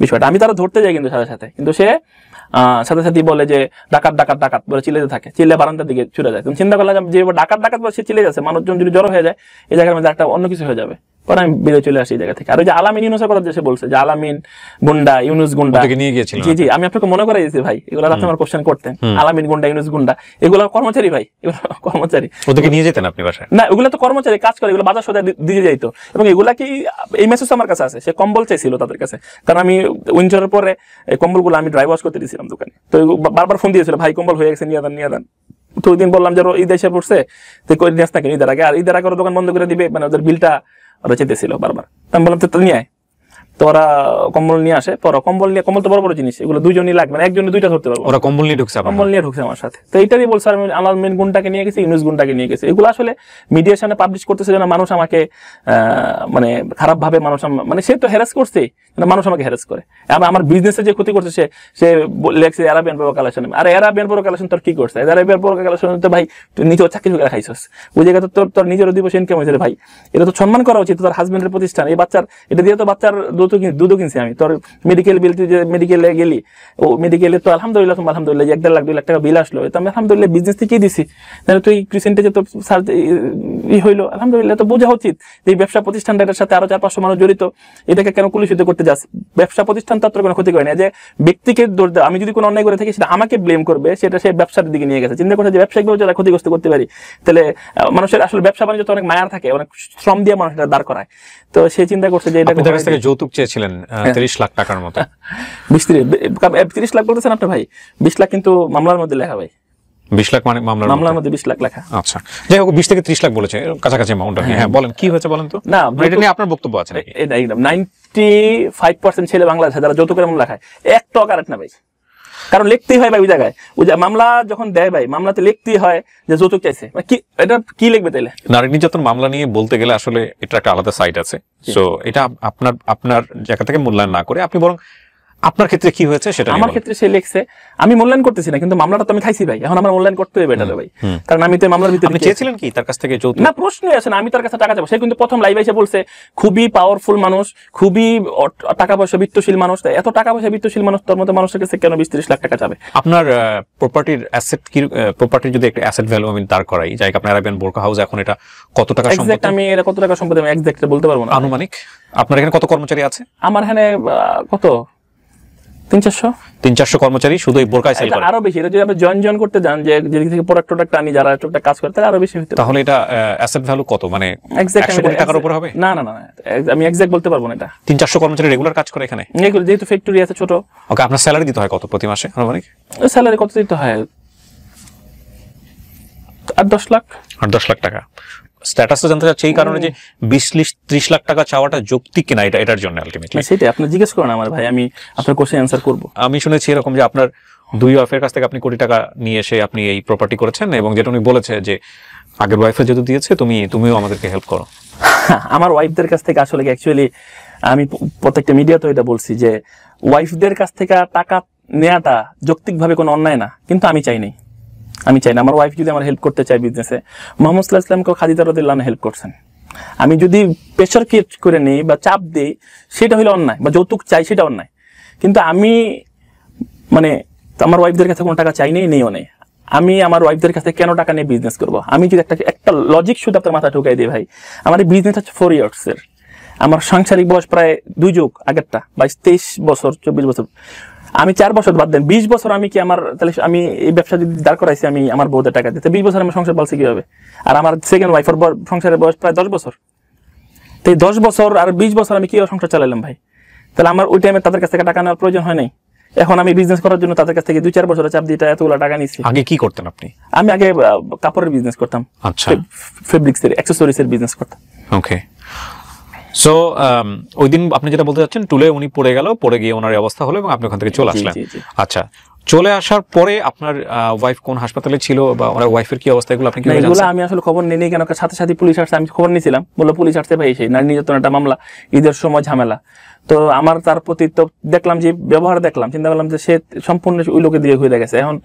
বিষয়টা। আমি তারা ধরতে যাই কিন্তু সাথে কিন্তু সে সাথে বলে যে ডাকাত ডাকাত ডাকাত বলে চিল্লাতে থাকে, চিল্লে বারান্দার দিকে ছুটে যায়। চিন্তা করলাম যে ডাকাত ডাকাত বলে সে চিল্লে যাচ্ছে, মানুষজন যদি জড়ো হয়ে যায় এই জায়গার মধ্যে একটা অন্য কিছু হয়ে যাবে। পরে আমি বেরিয়ে চলে আসি এই জায়গা থেকে। আর ওই যে আলামিন ইউনুসের কথা যে বলছে, যে আলামিন গুন্ডা, ইউনুস গুন্ডা নিয়ে গিয়েছিল। জি, আমি আপনাকে মনে করে দিয়েছি ভাই, এগুলো আপনি আমার কোশ্চেন করতেন। আলামিন গুন্ডা, ইউনুস গুন্ডা, এগুলো কর্মচারী ভাই, এগুলো কর্মচারী। ওদেরকে নিয়ে যেতেন আপনি বাসায়? না, ওগুলো তো কর্মচারী, কাজ করে, এগুলো বাজার সদায় দিয়ে যাইতো। এবং এগুলা কি, এই মেসেজ আমার কাছে আছে, সে কম্বল চাইছিল তাদের কাছে, কারণ আমি উইন্টারের পরে এই কম্বলগুলো আমি ড্রাই ওয়াশ করতে দিয়েছিলাম দোকানে। তো বারবার ফোন দিয়েছিল, ভাই কম্বল হয়ে গেছে, নিয়ে দেন। তো ওই দিন বললাম যে ঈদ এসে পড়ছে, তো কই নিয়ে আসতে ঈদের আগে, আর ঈদের আগে দোকান বন্ধ করে দিবে, মানে ওদের বিলটা ওরা চেতেছিল বারবার। আমি বললাম তো নিয়ে আয়। তো ওরা কম্বল নিয়ে আসে, পরে কম্বল তো বড় বড় জিনিস, এগুলো দুইজনই লাগবে না, একজনে দুইটা ধরতে পারবো। ওরা কম্বল নিয়ে ঢুকছে আমার সাথে। তো এইটারই বলছে, আমি আলামিন গুণটাকে নিয়ে গেছি, ইউনুস গুণটাকে নিয়ে গেছি। এগুলো আসলে মিডিয়ার সামনে পাবলিশ করতেছে যেন মানুষ আমাকে মানে খারাপ ভাবে, মানুষ মানে সে তো হ্যারাস করছে, মানুষ আমাকে হ্যারাস করে। আমার বিজনেসে যে ক্ষতি করছে সে লেখছে অ্যারাবিয়ান ব্রো কালেকশন। আরে অ্যারাবিয়ান ব্রো কালেকশন তোর কি করছে? অ্যারাবিয়ান ব্রো কালেকশন তো ভাই তুই নিজেও চাকরি করে খাইছস, ওই জায়গায় তো তোর নিজের দিবস ইনকাম হয়েছে ভাই, এটা তো সম্মান করা উচিত। তোর হাজবেন্ডের প্রতিষ্ঠান, এই বাচ্চার, এটা দিয়ে তো বাচ্চার দুধও কিনছি আমি। তোর মেডিকেল বিল, তুই যে মেডিকেলে গেলি, ও মেডিকেলে তো আলহামদুলিল্লাহ 1.5 লাখ 2 লাখ টাকা বিল আসলো, তো আমি আলহামদুলিল্লাহ বিজনেস থেকেই দিছি। তাহলে তুই পার্সেন্টেজে তো হইলো, আলহামদুলিল্লাহ। তো বোঝা উচিত এই ব্যবসা প্রতিষ্ঠানটার সাথে আরো 4-500 মানুষ জড়িত, এটাকে কেন কুলুষিত করতে যাস? ব্যবসা প্রতিষ্ঠান তো কোনো ক্ষতি করে না, যে ব্যক্তিকে দোষ দেয়। আমি যদি কোনো অন্যায় করে থাকি সেটা আমাকে ব্লেম করবে, সেটা সে ব্যবসার দিকে নিয়ে গেছে। চিন্তা করছে যে ব্যবসায়িকভাবে যারা ক্ষতিগ্রস্ত করতে পারি, তাহলে মানুষের আসলে ব্যবসা বাণিজ্য তো অনেক মায়ার থাকে, অনেক শ্রম দিয়ে মানুষ এটা দাঁড় করায়। তো সে চিন্তা করছে যে এটা যৌতুক চেয়েছিলেন 30 লাখ টাকার মতো। 30 লাখ বলতেছেন আপনি ভাই, 20 লাখ কিন্তু মামলার মধ্যে লেখা ভাই। 20 লাখ মানে মামলার মধ্যে 20 লাখ লেখা। আচ্ছা, যাই হোক 20 থেকে 30 লাখ বলেছে, কাছাকাছি অ্যামাউন্ট। হ্যাঁ বলেন কি হয়েছে বলেন তো। না এটা নিয়ে আপনার বক্তব্য আছে নাকি? এটা একদম 95% ছেলে বাংলাদেশে যারা যৌতুকের মামলা খায়, এক টাকা কারেক্ট না ভাই। কারণ লিখতেই হয় ভাই ওই জায়গায়, ওই যে মামলা যখন দেয় ভাই, মামলাতে লিখতেই হয় যে যৌতুক চাইছে, কি এটা কি লিখবে তাহলে? নারী নির্যাতন মামলা নিয়ে বলতে গেলে আসলে এটা একটা আলাদা সাইড আছে। সো এটা আপনার জায়গা থেকে মূল্যায়ন না করে আপনি বরং আপনার ক্ষেত্রে কি হয়েছে সেটা। আমার ক্ষেত্রে সে লিখছে, আমি মূল্যায়ন করতেছি না, কিন্তু মামলাটা তো আমি খাইছি ভাই, এখন আমার মূল্যায়ন করতে হবে এটা ভাই, কারণ আমি তো মামলার ভিতরে। আপনি চেয়েছিলেন কি তার কাছ থেকে যৌতুক? না, প্রশ্নই আসে না আমি তার কাছে টাকা চাবো। সে কিন্তু প্রথম লাইভে এসে বলছে খুবই পাওয়ারফুল মানুষ, খুবই টাকা পয়সা বিত্তশীল মানুষ, এত টাকা পয়সা বিত্তশীল মানুষ তোর মতো মানুষের কাছে কেন 20-30 লাখ টাকা চাবে? আপনার প্রপার্টির অ্যাসেট কি, প্রপার্টির যদি একটা অ্যাসেট ভ্যালু আমি দাঁড় করাই, যাই আপনার আরাবিয়ান বোরকা হাউস এখন এটা কত টাকা সম্পত্তি? আমি এটা কত টাকা সম্পত্তি আমি এক্সাক্ট বলতে পারবো না। আনুমানিক আপনার এখানে কত কর্মচারী আছে? আমার এখানে কত 300-400 কর্মচারী শুধু এই বোরকায় সেল করে? আরো বেশি। এটা যদি আপনি জয়েন করতে যান, যে যেদিক থেকে প্রোডাক্ট আনি, যারা একটা কাজ করে, তাহলে আরো বেশি হতে। তাহলে এটা অ্যাসেট ভ্যালু কত, মানে 100 কোটি টাকার উপর হবে? না, আমি এক্সাক্ট বলতে পারবো না। এটা 300-400 কর্মচারী রেগুলার কাজ করে এখানে, যেহেতু ফ্যাক্টরি আছে ছোট। ওকে, আপনার স্যালারি দিতে হয় কত প্রতি মাসে আনুমানিক? স্যালারি কত দিতে হয়? 8-10 লাখ। 8-10 লাখ টাকা। স্ট্যাটাসটা জানতে চাচ্ছি এই কারণে যে 20-30 লাখ টাকা চাওয়াটা যৌক্তিক কিনা এটার জন্য আলটিমেটলি। সেটাই আপনি জিজ্ঞেস করেন আমার ভাই, আমি আপনার কোশ্চেন অ্যানসার করব। আমি শুনেছি এরকম যে আপনার দুই ওয়াইফের কাছ থেকে আপনি কোটি টাকা নিয়ে এসে আপনি এই প্রপার্টি করেছেন, এবং যেটা উনি বলেছে যে আগের ওয়াইফে যেহেতু দিয়েছে তুমিও আমাদেরকে হেল্প করো। আমার ওয়াইফদের কাছ থেকে আসলে অ্যাকচুয়ালি আমি প্রত্যেকটা মিডিয়াতে এটা বলছি যে ওয়াইফদের কাছ থেকে টাকা নেওয়াটা যৌক্তিকভাবে কোনো অন্যায় না, কিন্তু আমি চাই না। আমার ওয়াইফ যদি আমার হেল্প করতে চায় বিজনেসে, মুহাম্মদ সাল্লাল্লাহু আলাইহি ওয়াসাল্লামকে খাদিজা রাদিয়াল্লাহু আনহা হেল্প করছেন। আমি যদি প্রেশার ক্রিয়েট করে নেই বা চাপ দেই, সেটা হলো অন্যায়, বা যৌতুক চাই সেটা অন্যায়। কিন্তু আমি মানে আমার ওয়াইফদের কাছে কোনো টাকা চাই নেইও নেই। আমি আমার ওয়াইফদের কাছে কেন টাকা নিয়ে বিজনেস করবো? আমি যদি একটা লজিক শুধু আপনার মাথা ঢুকাই দিই ভাই, আমার এই বিজনেস হচ্ছে 4 ইয়ার্সের। আমার সাংসারিক বয়স প্রায় 2 যুগ আগেরটা, 22-23 বছর 24 বছর। আমি 4 বছর বাদ দেন, 20 বছর আমি কি আমার, তাহলে আমি এই ব্যবসা যদি দাঁড় করাইছি আমি আমার বউদের টাকা দিতে, 20 বছর আমি সংসার পালছি কিভাবে? আর আমার সেকেন্ড ওয়াইফের সংসারের বয়স প্রায় 10 বছর। তো এই 10 বছর আর 20 বছর আমি কিভাবে সংসার চালালাম ভাই? তাহলে আমার ওই টাইমে তাদের কাছ থেকে টাকা নেওয়ার প্রয়োজন হয় নাই। এখন আমি বিজনেস করার জন্য তাদের কাছ থেকে 2-4 বছরের চাপ দিয়ে এতগুলো টাকা নিচ্ছি। আগে কি করতেন আপনি? আমি আগে কাপড়ের বিজনেস করতাম। আচ্ছা, ফেব্রিক্সের অ্যাকসেসরিজের বিজনেস করতাম। ওকে। সো ওই দিন আপনি যেটা বলতে চাচ্ছেন, টুলে উনি পড়ে গিয়ে ওনার অবস্থা হলো এবং আপনি ওখান থেকে চলে আসলেন। আচ্ছা, চলে আসার পরে আপনার ওয়াইফ কোন হাসপাতালে ছিল বা ওনার ওয়াইফের কি অবস্থা, এগুলো আপনি কি জানেন? আমি আসলে খবর নেই, কেন সাথে পুলিশ আসছে, আমি খবর নিয়েছিলাম, বললো পুলিশ আসছে ভাই, সেই নারী নির্যাতন একটা মামলা, ঈদের সময় ঝামেলা। তো আমার তার প্রতি তো দেখলাম যে ব্যবহার দেখলাম, চিন্তা করলাম যে সে সম্পূর্ণ ওই লোকে দিয়ে হয়ে গেছে। এখন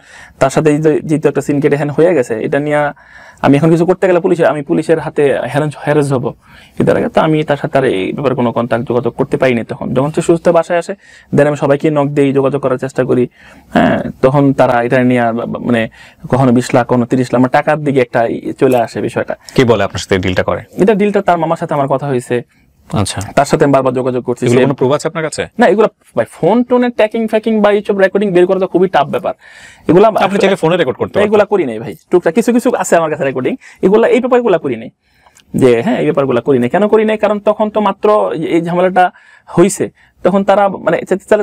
তার সাথে যেহেতু একটা সিনকেট এখানে হয়ে গেছে, এটা নিয়ে আমি এখন কিছু করতে গেলে আমি পুলিশের হাতে হ্যারেজ হবো এটার আগে। তো আমি তার সাথে আর এই ব্যাপারে কোনো কন্ট্যাক্ট যোগাযোগ করতে পারিনি। তখন যখন সে সুস্থ বাসায় আসে, দেন আমি সবাইকে নক দিই, যোগাযোগ করার চেষ্টা করি। হ্যাঁ, তখন তারা এটা নিয়ে মানে কখনো 20 লাখ, কখনো 30 লাখ, আমার টাকার দিকে একটা চলে আসে বিষয়টা। কি বলে আপনার সাথে ডিলটা করে? ডিলটা তার মামার সাথে আমার কথা হয়েছে। আচ্ছা, তার সাথে আমি বারবার যোগাযোগ করছি। এগুলো কোনো প্রুফ আছে আপনার কাছে? না, এগুলো ভাই ফোন টোনের ট্র্যাকিং বা এইসব রেকর্ডিং বের করা তো খুবই টাফ ব্যাপার। এগুলো আপনি চাইলে ফোনে রেকর্ড করতে পারেন। এগুলো করি নাই ভাই, টুকটাক কিছু আছে আমার কাছে রেকর্ডিং। এই ব্যাপারগুলো করি নাই, যে হ্যাঁ এই ব্যাপারগুলো করি নাই। কেন করি নাই? কারণ তখন তো মাত্র এই ঝামেলাটা হয়েছে, তখন তারা মানে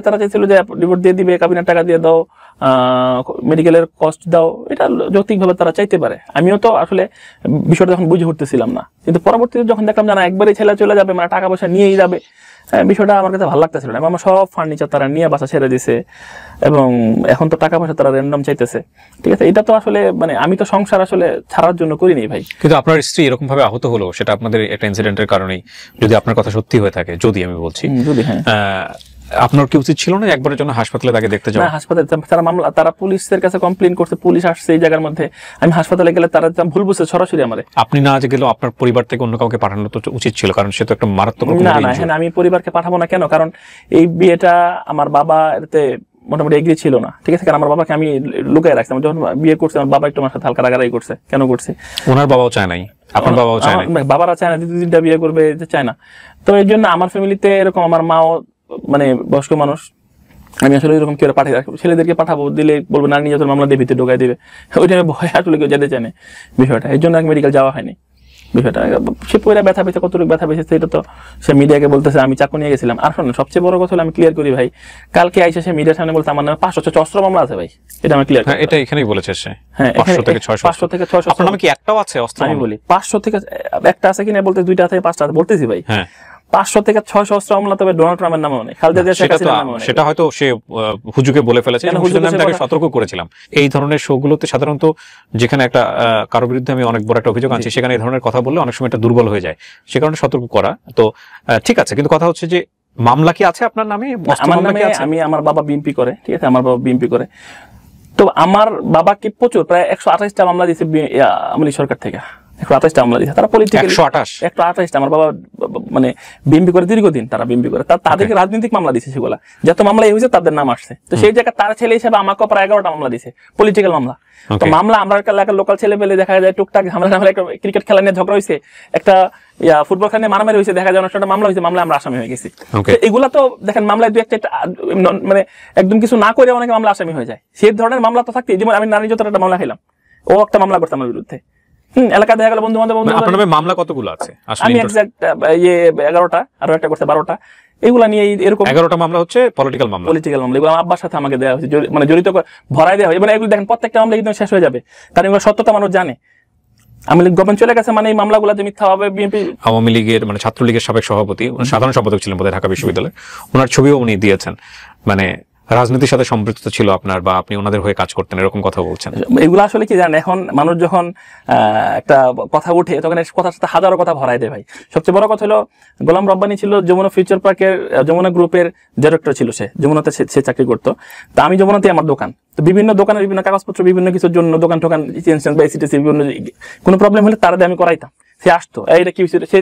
তারা চাইছিল যে রিপোর্ট দিয়ে দিবে, কাবিনের টাকা দিয়ে দাও, মেডিকেলের কস্ট দাও, এটা যৌক্তিকভাবে তারা চাইতে পারে। আমিও তো আসলে বিষয়টা যখন বুঝে উঠতেছিলাম না, কিন্তু পরবর্তীতে যখন দেখলাম যে না একবারে ছেলে চলে যাবে, মানে টাকা পয়সা নিয়েই যাবে, বিষয়টা আমার কাছে ভালো লাগতেছিল না। আমার সব ফার্নিচার তারা নিয়ে বাসা ছেড়ে দিছে, এবং এখন তো টাকা পয়সা তারা র্যান্ডম চাইতেছে। ঠিক আছে, এটা তো আসলে মানে আমি তো সংসার আসলে ছাড়ার জন্য করিনি ভাই। কিন্তু আপনার স্ত্রী এরকম ভাবে আহত হলো, সেটা আপনাদের একটা ইনসিডেন্টের কারণেই, যদি আপনার কথা সত্যি হয়ে থাকে, যদি আমি বলছি, যদি হ্যাঁ, আপনার কি উচিত ছিল না একবারের জন্য হাসপাতালে তাকে দেখতে যাওয়া? হাসপাতালে তারা পুলিশের কাছে কমপ্লেইন করছে, পুলিশ আসছে এই জায়গার মধ্যে। আমি হাসপাতালে গেলে তারা ভুল বুঝছে সরাসরি আমারে। আপনি না গেলেও আপনার পরিবার থেকে অন্য কাউকে পাঠানো তো উচিত ছিল, কারণ সে তো একটা মারাত্মক। না, হ্যাঁ, আমি পরিবারকে পাঠাবো না। কেন? কারণ এই বিয়েটা আমার বাবা এতে মোটামুটি এগ্রি ছিল না। ঠিক আছে, কারণ আমার বাবাকে আমি লুকায় রাখতাম। যখন বিয়ে করছে আমার বাবা একটু আমার সাথে হালকা রাগারাগি করছে। কেন করছে? ওনার বাবাও চায় নাই, আপনার বাবাও চায় না? বাবারা চায় না, 2-3টা বিয়ে করবে, চায় না। তো এই জন্য আমার ফ্যামিলিতে এরকম, আমার মাও মানে বয়স্ক মানুষ, আমি আসলে এরকম কেউ পাঠিয়ে রাখবো, ছেলেদেরকে পাঠাবো, দিলে বলবো নারী নির্যাতন মামলা দিয়ে ভিতরে ঢোকাই দিবে, ওই টাইমে ভয় আসলে কেউ যেতে চায় না বিষয়টা। এই জন্য মেডিকেল যাওয়া হয়নি। বিষয়টা। সে পয়রা ব্যথা পেয়েছে, কতটুকু ব্যথা পেয়েছে সেটা তো সে মিডিয়াকে বলতেছে আমি চাকু নিয়ে গেছিলাম। আর শোনেন, সবচেয়ে বড় কথা হলো আমি ক্লিয়ার করি ভাই, কালকে আইসে সে মিডিয়ার সামনে বলতে আমার নামে 500 অস্ত্র মামলা আছে ভাই, এটা আমি ক্লিয়ার। এটা এখানেই বলেছে সে। হ্যাঁ, 500 থেকে 600। আপনার নামে কি একটাও আছে অস্ত্র? আমি বলি 500 থেকে একটা আছে কিনা বলতে 2টা থেকে 5টা আছে বলতেছি ভাই। হ্যাঁ, 500 থেকে 600 অস্ত্র মামলা তবে ডোনাল্ড ট্রাম্পের নামে অনেক, খালেদা জিয়া শেখ হাসিনার নামে অনেক। সেটা হয়তো সে হুজুকে বলে ফেলেছে, হুজুর নামে তাকে সতর্ক করেছিলাম। এই ধরনের শোগুলোতে সাধারণত যেখানে একটা কারো বিরুদ্ধে আমি অনেক বড় একটা অভিযোগ আনছি, সেখানে এই ধরনের কথা বললে অনেক সময় এটা দুর্বল হয়ে যায়, সে কারণে সতর্ক করা। তো ঠিক আছে, কিন্তু কথা হচ্ছে যে মামলা কি আছে আপনার নামে? আমার নামে আমি, আমার বাবা বিএমপি করে, ঠিক আছে, আমার বাবা বিএমপি করে। তো আমার বাবাকে প্রচুর প্রায় 128টা মামলা দিয়েছে আমলি সরকার থেকে, 128টা মামলা দিয়েছে তারা পলিটিক্যালি। 128টা আমার বাবা মানে বিএমপি করে দীর্ঘদিন, তারা বিএমপি করে, তাদেরকে রাজনৈতিক মামলা দিয়েছে, সেগুলা যত মামলা হয়েছে তাদের নাম আসছে। তো সেই জায়গায় তার ছেলে হিসেবে আমাকে প্রায় 11টা মামলা দিয়েছে, পলিটিক্যাল মামলা। তো মামলা আমরা এলাকার লোকাল ছেলে পেলে দেখা যায় টুকটাক ঝামেলা, একটা ক্রিকেট খেলা নিয়ে ঝগড়া হয়েছে, একটা ফুটবল খেলা নিয়ে মারামারি হয়েছে, দেখা যায় একটা মামলা হয়েছে, মামলা আমরা আসামি হয়ে গেছি। এগুলা তো দেখেন মামলায় দুই একটা মানে একদম কিছু না করে অনেকে মামলা আসামি হয়ে যায়, সেই ধরনের মামলা তো থাকতেই। যেমন আমি নারী যত একটা মামলা খেলাম, ও একটা মামলা করছে আমার বিরুদ্ধে। এলাকা দেখা গেল বন্ধু বান্ধব মামলা কতগুলো আছে? আমি এক্সাক্ট 11টা, আরো একটা করছে 12টা, এগুলা নিয়ে এরকম 11টা মামলা হচ্ছে পলিটিক্যাল মামলা। এগুলো আমার আব্বার সাথে আমাকে দেওয়া হয়েছে, মানে জড়িত ভরাই দেওয়া হয়। মানে এগুলো দেখেন প্রত্যেকটা মামলা কিন্তু শেষ হয়ে যাবে, কারণ এগুলো সত্যতা মানুষ জানে। আওয়ামী লীগ গভর্নমেন্ট চলে গেছে মানে এই মামলাগুলো যে মিথ্যা হবে। বিএনপি, আওয়ামী লীগের মানে ছাত্রলীগের সাবেক সভাপতি, সাধারণ সম্পাদক ছিলেন বোধহয় ঢাকা বিশ্ববিদ্যালয়ে, ওনার ছবিও উনি দিয়েছেন। মানে রাজনীতির সাথে সম্পৃক্ত ছিল আপনার, বা আপনি ওনাদের হয়ে কাজ করতেন, এরকম কথা বলছেন। এগুলো আসলে কি জানেন, এখন মানুষ যখন একটা কথা উঠে তখন কথার সাথে হাজারো কথা ভরাই দেয় ভাই। সবচেয়ে বড় কথা হলো গোলাম রব্বানী ছিল যমুনা ফিউচার পার্কের, যমুনা গ্রুপের ডিরেক্টর ছিল, সে যমুনাতে সে চাকরি করতো। তো আমি যমুনাতে আমার দোকান, তো বিভিন্ন দোকানের বিভিন্ন কাগজপত্র বিভিন্ন কিছুর জন্য দোকান টোকান চেঞ্জ বা এসিটিসি বিভিন্ন কোনো প্রবলেম হলে তারা আমি করাইতাম। সে আসতো, এইটা কি হয়েছে, সে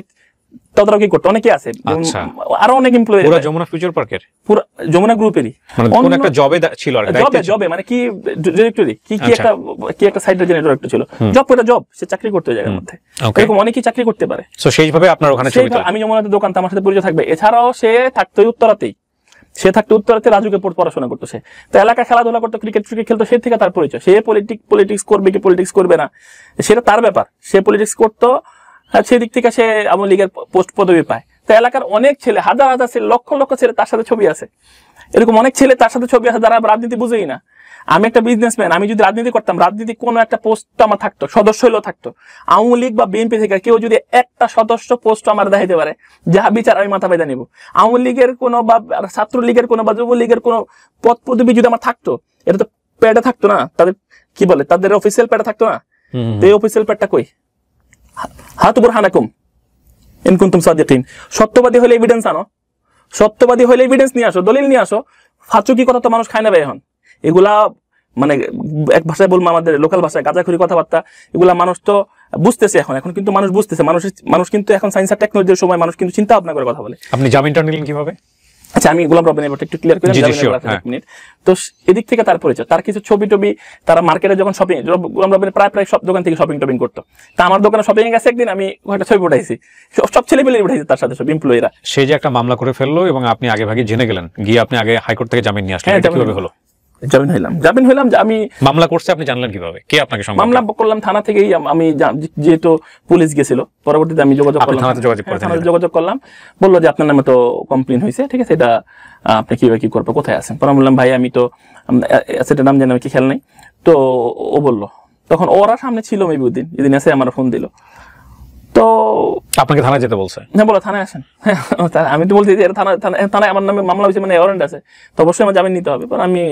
তদারকি করতো। অনেকে আছে, আরো অনেক এমপ্লয়ি যমুনা ফিউচার পার্কের, পুরো যমুনা গ্রুপেরই কোন একটা জবে ছিল, জবে মানে কি ডিরেক্টরি কি একটা সাইডের ডিরেক্টর ছিল, জব করে জব, সে চাকরি করতে জায়গার মধ্যে, এরকম অনেকেই চাকরি করতে পারে। সো সেইভাবে আপনার ওখানে আমি যমুনাতে দোকান, আমার সাথে পরিচয় থাকবে। এছাড়াও সে থাকতো উত্তরাতেই, উত্তরাতে রাজুকে পড়াশোনা করতো। সে তো এলাকায় খেলাধুলা করতো, ক্রিকেট খেলতো, সে থেকে তার পরিচয়। সে পলিটিক্স করবে কি পলিটিক্স করবে না সেটা তার ব্যাপার, সে পলিটিক্স করতো, সেদিক থেকে সে আওয়ামী লীগের পোস্ট পদবি পায়। তো এলাকার অনেক ছেলে, হাজার হাজার ছেলে, লক্ষ লক্ষ ছেলে তার সাথে ছবি আছে, এরকম অনেক ছেলে তার সাথে ছবি আছে যারা রাজনীতি বুঝেই না। আমি একটা বিজনেসম্যান, আমি যদি রাজনীতি করতাম, রাজনীতি কোনো একটা পোস্ট আমার থাকতো, সদস্য হলেও থাকতো, আওয়ামী লীগ বা বিএনপি থেকে কেউ যদি একটা সদস্য পোস্ট আমার দেখাইতে পারে, যা বিচার আমি মাথা পেতে নিব। আওয়ামী লীগের কোনো বা ছাত্রলীগের কোনো বা যুবলীগের কোনো পদ পদবি যদি আমার থাকতো, এটা তো প্যাডে থাকতো না, তাদের কি বলে, তাদের অফিসিয়াল প্যাডে থাকতো না। তো এই অফিসিয়াল প্যাডটা কই? হাতু বুরহানাকুম ইন কুনতুম সাদিকিন। সত্যবাদী হলে এভিডেন্স আনো, সত্যবাদী হলে এভিডেন্স নিয়ে আসো, দলিল নিয়ে আসো। ফাচুকি কথা তো মানুষ খায় না ভাই এখন। এগুলা মানে এক ভাষায় বলবো, আমাদের লোকাল ভাষায় গাঁজাখুরি কথাবার্তা, এগুলা মানুষ তো বুঝতেছে এখন কিন্তু মানুষ বুঝতেছে, মানুষ কিন্তু এখন সায়েন্স আর টেকনোলজির সময় মানুষ কিন্তু চিন্তা ভাবনা করে কথা বলে। আপনি জামিনটা নিলেন কিভাবে? আচ্ছা, আমি গোলাম রব্বানী ব্যাপারটা একটু ক্লিয়ার করে মিনিট। তো এদিক থেকে তার পরিচয়, তার কিছু ছবি টবি, তারা মার্কেটে যখন শপিং, গোলাম রব্বানী প্রায় সব দোকান থেকে শপিং করতো। তা আমার দোকানে শপিং গেছে একদিন, আমি একটা ছবি উঠাইছি, সব ছেলে পেলে উঠাইছি তার সাথে, সব এমপ্লয়িরা। সে যে একটা মামলা করে ফেললো এবং আপনি আগে ভাগে জেনে গেলেন, গিয়ে আপনি আগে হাইকোর্ট থেকে জামিন নিয়ে আসলেন, এটা কিভাবে হলো? জামিন হইলাম যে আমি মামলা করছে, আপনি জানলেন কিভাবে? কে আপনাকে মামলা করলাম? থানা থেকেই। আমি যেহেতু পুলিশ গেছিল, পরবর্তীতে আমি যোগাযোগ করলাম, বললো যে আপনার নামে তো কমপ্লেন হয়েছে, ঠিক আছে, এটা আপনি কিভাবে কি করবো, কোথায় আছেন? পরে বললাম ভাই আমি তো সেটার নাম জানি কি খেয়াল নেই। তো ও বললো, তখন ওরা সামনে ছিল মেবি ওই দিন, যেদিন এসে আমার ফোন দিল, তো আপনাকে থানায় যেতে বলছে? হ্যাঁ, বলো থানায় আসেন। আমি তো বলছি যে থানায় আমার নামে মামলা হয়েছে, মানে ওয়ারেন্ট আছে, তো অবশ্যই আমার জামিন নিতে হবে। পরে আমি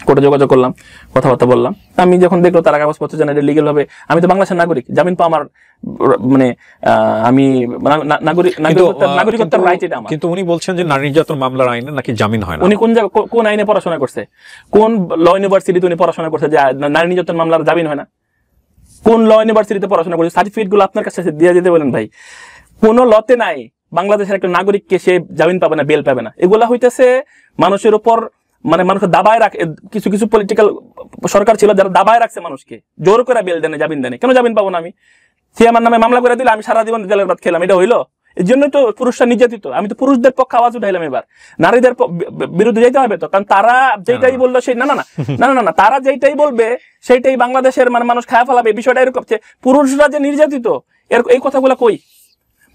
কোর্টে যোগাযোগ করলাম, কথাবার্তা বললাম। আমি যখন দেখলো তারা কাগজপত্র জানে লিগেল ভাবে, আমি তো বাংলাদেশের নাগরিক, জামিন পাওয়া আমার মানে আমি নাগরিকত্বের রাইট, এটা আমার। কিন্তু উনি বলছেন যে নারী নির্যাতন মামলার আইনে নাকি জামিন হয় না। উনি কোন আইনে পড়াশোনা করছে, কোন ল ইউনিভার্সিটিতে উনি পড়াশোনা করছে যে নারী নির্যাতন মামলার জামিন হয় না? কোন ল ইউনিভার্সিটিতে পড়াশোনা করছে? সার্টিফিকেট গুলো আপনার কাছে দিয়ে যেতে বলেন ভাই। কোন লতে নাই বাংলাদেশের একটা নাগরিককে সে জামিন পাবে না, বেল পাবে না। এগুলা হইতেছে মানুষের উপর, মানে মানুষকে দাবায় রাখে। কিছু পলিটিক্যাল সরকার ছিল যারা দাবায় রাখছে মানুষকে, জোর করে বেল দেনে, জামিন দেনে। কেন জামিন পাবো না আমি? সে আমার নামে মামলা করে দিলে আমি সারা জীবন জেলের ভাত খেলাম, এটা হইলো? এই জন্যই তো পুরুষরা নির্যাতিত। আমি তো পুরুষদের পক্ষে আওয়াজ উঠাইলাম, এবার নারীদের বিরুদ্ধে যেতে হবে তো, কারণ তারা যেটাই বললো সেই না, তারা যেটাই বলবে সেইটাই বাংলাদেশের মানে মানুষ খায়া ফেলাবে। বিষয়টা এরকম, পুরুষরা যে নির্যাতিত এই কথাগুলো কই?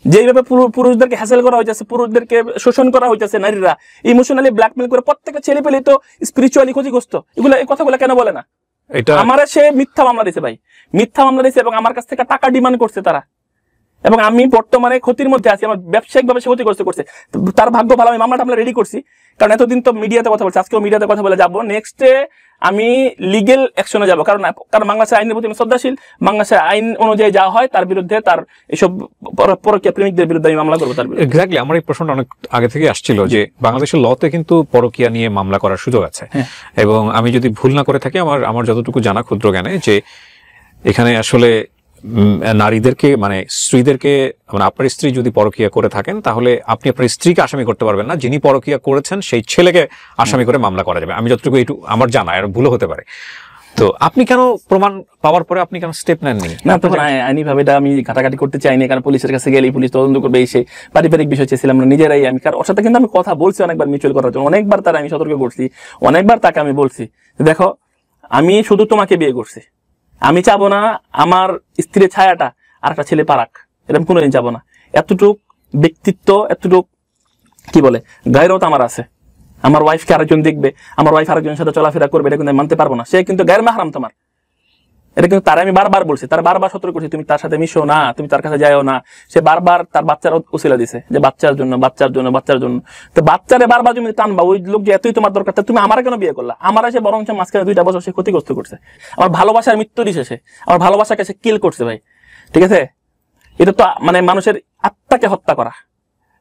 যেভাবে পুরুষদেরকে হ্যাসেল করা হয়েছে, পুরুষদেরকে শোষণ করা হয়েছে, নারীরা ইমোশনালি ব্ল্যাকমেল করে প্রত্যেকটা ছেলে পেলে তো স্পিরিচুয়ালি ক্ষতিগ্রস্ত। এই কথাগুলো কেন বলে না? আমার সে মিথ্যা মামলা দিয়েছে ভাই, মিথ্যা মামলা দিয়েছে এবং আমার কাছ থেকে টাকা ডিমান্ড করছে তারা, এবং আমি বর্তমানে ক্ষতির মধ্যে আছি, আমার ব্যবসায়িক ভাবে সে ক্ষতিগ্রস্ত করছে। তার ভাগ্য ভালো আমি মামলাটা রেডি করছি, কারণ এতদিন তো মিডিয়াতে কথা বলছি, আজকেও মিডিয়াতে কথা বলে যাবো। নেক্সটে আমি লিগেল অ্যাকশনে যাবো, কারণ বাংলাদেশের আইনের প্রতি আমি শ্রদ্ধাশীল। বাংলাদেশের আইন অনুযায়ী যা হয় তার বিরুদ্ধে, তার এসব পরকীয়া প্রেমিকদের বিরুদ্ধে আমি মামলা করবো তার বিরুদ্ধে। এক্স্যাক্টলি, আমার এই প্রশ্নটা অনেক আগে থেকে আসছিল যে বাংলাদেশের লতে কিন্তু পরকীয়া নিয়ে মামলা করার সুযোগ আছে, এবং আমি যদি ভুল না করে থাকি, আমার যতটুকু জানা ক্ষুদ্র জ্ঞানে, যে এখানে আসলে নারীদেরকে মানে স্ত্রীদেরকে, মানে আপনার স্ত্রী যদি পরকীয়া করে থাকেন তাহলে আপনি আপনার স্ত্রীকে আসামি করতে পারবেন না, যিনি পরকীয়া করেছেন সেই ছেলেকে আসামি করে মামলা করা যাবে। আমি যতটুকু এইটুকু আমার জানা, আর ভুলও হতে পারে। তো আপনি কেন প্রমাণ পাওয়ার পরে আপনি কেন স্টেপ নেননি? না, তখন আইনি ভাবে এটা আমি ঘাটাঘাটি করতে চাইনি, কারণ পুলিশের কাছে গেলেই পুলিশ তদন্ত করবে। এই সে পারিবারিক বিষয় চেয়েছিলাম না নিজেরাই আমি, কারণ ওর সাথে কিন্তু আমি কথা বলছি অনেকবার মিউচুয়াল করার জন্য, অনেকবার তার আমি সতর্ক করছি, অনেকবার তাকে আমি বলছি দেখো আমি শুধু তোমাকে বিয়ে করছি, আমি চাবো না আমার স্ত্রীর ছায়াটা আর একটা ছেলে পারাক, এরকম কোনোদিন চাবো না। এতটুক ব্যক্তিত্ব, এতটুক কি বলে গায়রত আমার আছে। আমার ওয়াইফকে আরেকজন দেখবে, আমার ওয়াইফ আরেকজনের সাথে চলাফেরা করবে, এটা কিন্তু আমি মানতে পারবো না। সে কিন্তু গায়ের মাহরাম তোমার, এটা কিন্তু তার আমি বারবার বলছি, তার বারবার সতর্ক করছি তুমি তার সাথে মিশো না, তুমি তার কাছে যাও না। সে বারবার তার বাচ্চার উসিলা দিছে যে বাচ্চার জন্য, বাচ্চার জন্য, বাচ্চার জন্য। তো বাচ্চারে বারবার তুমি টানবা, ওই লোক যে এতই তোমার দরকার, তুমি আমার কেন বিয়ে করলা? আমার সে বরং মাঝখানে 2টা বছর সে ক্ষতিগ্রস্ত করছে, আমার ভালোবাসার মৃত্যু দিছে, সে আমার ভালোবাসাকে সে কিল করছে ভাই। ঠিক আছে, এটা তো মানে মানুষের আত্মাকে হত্যা করা।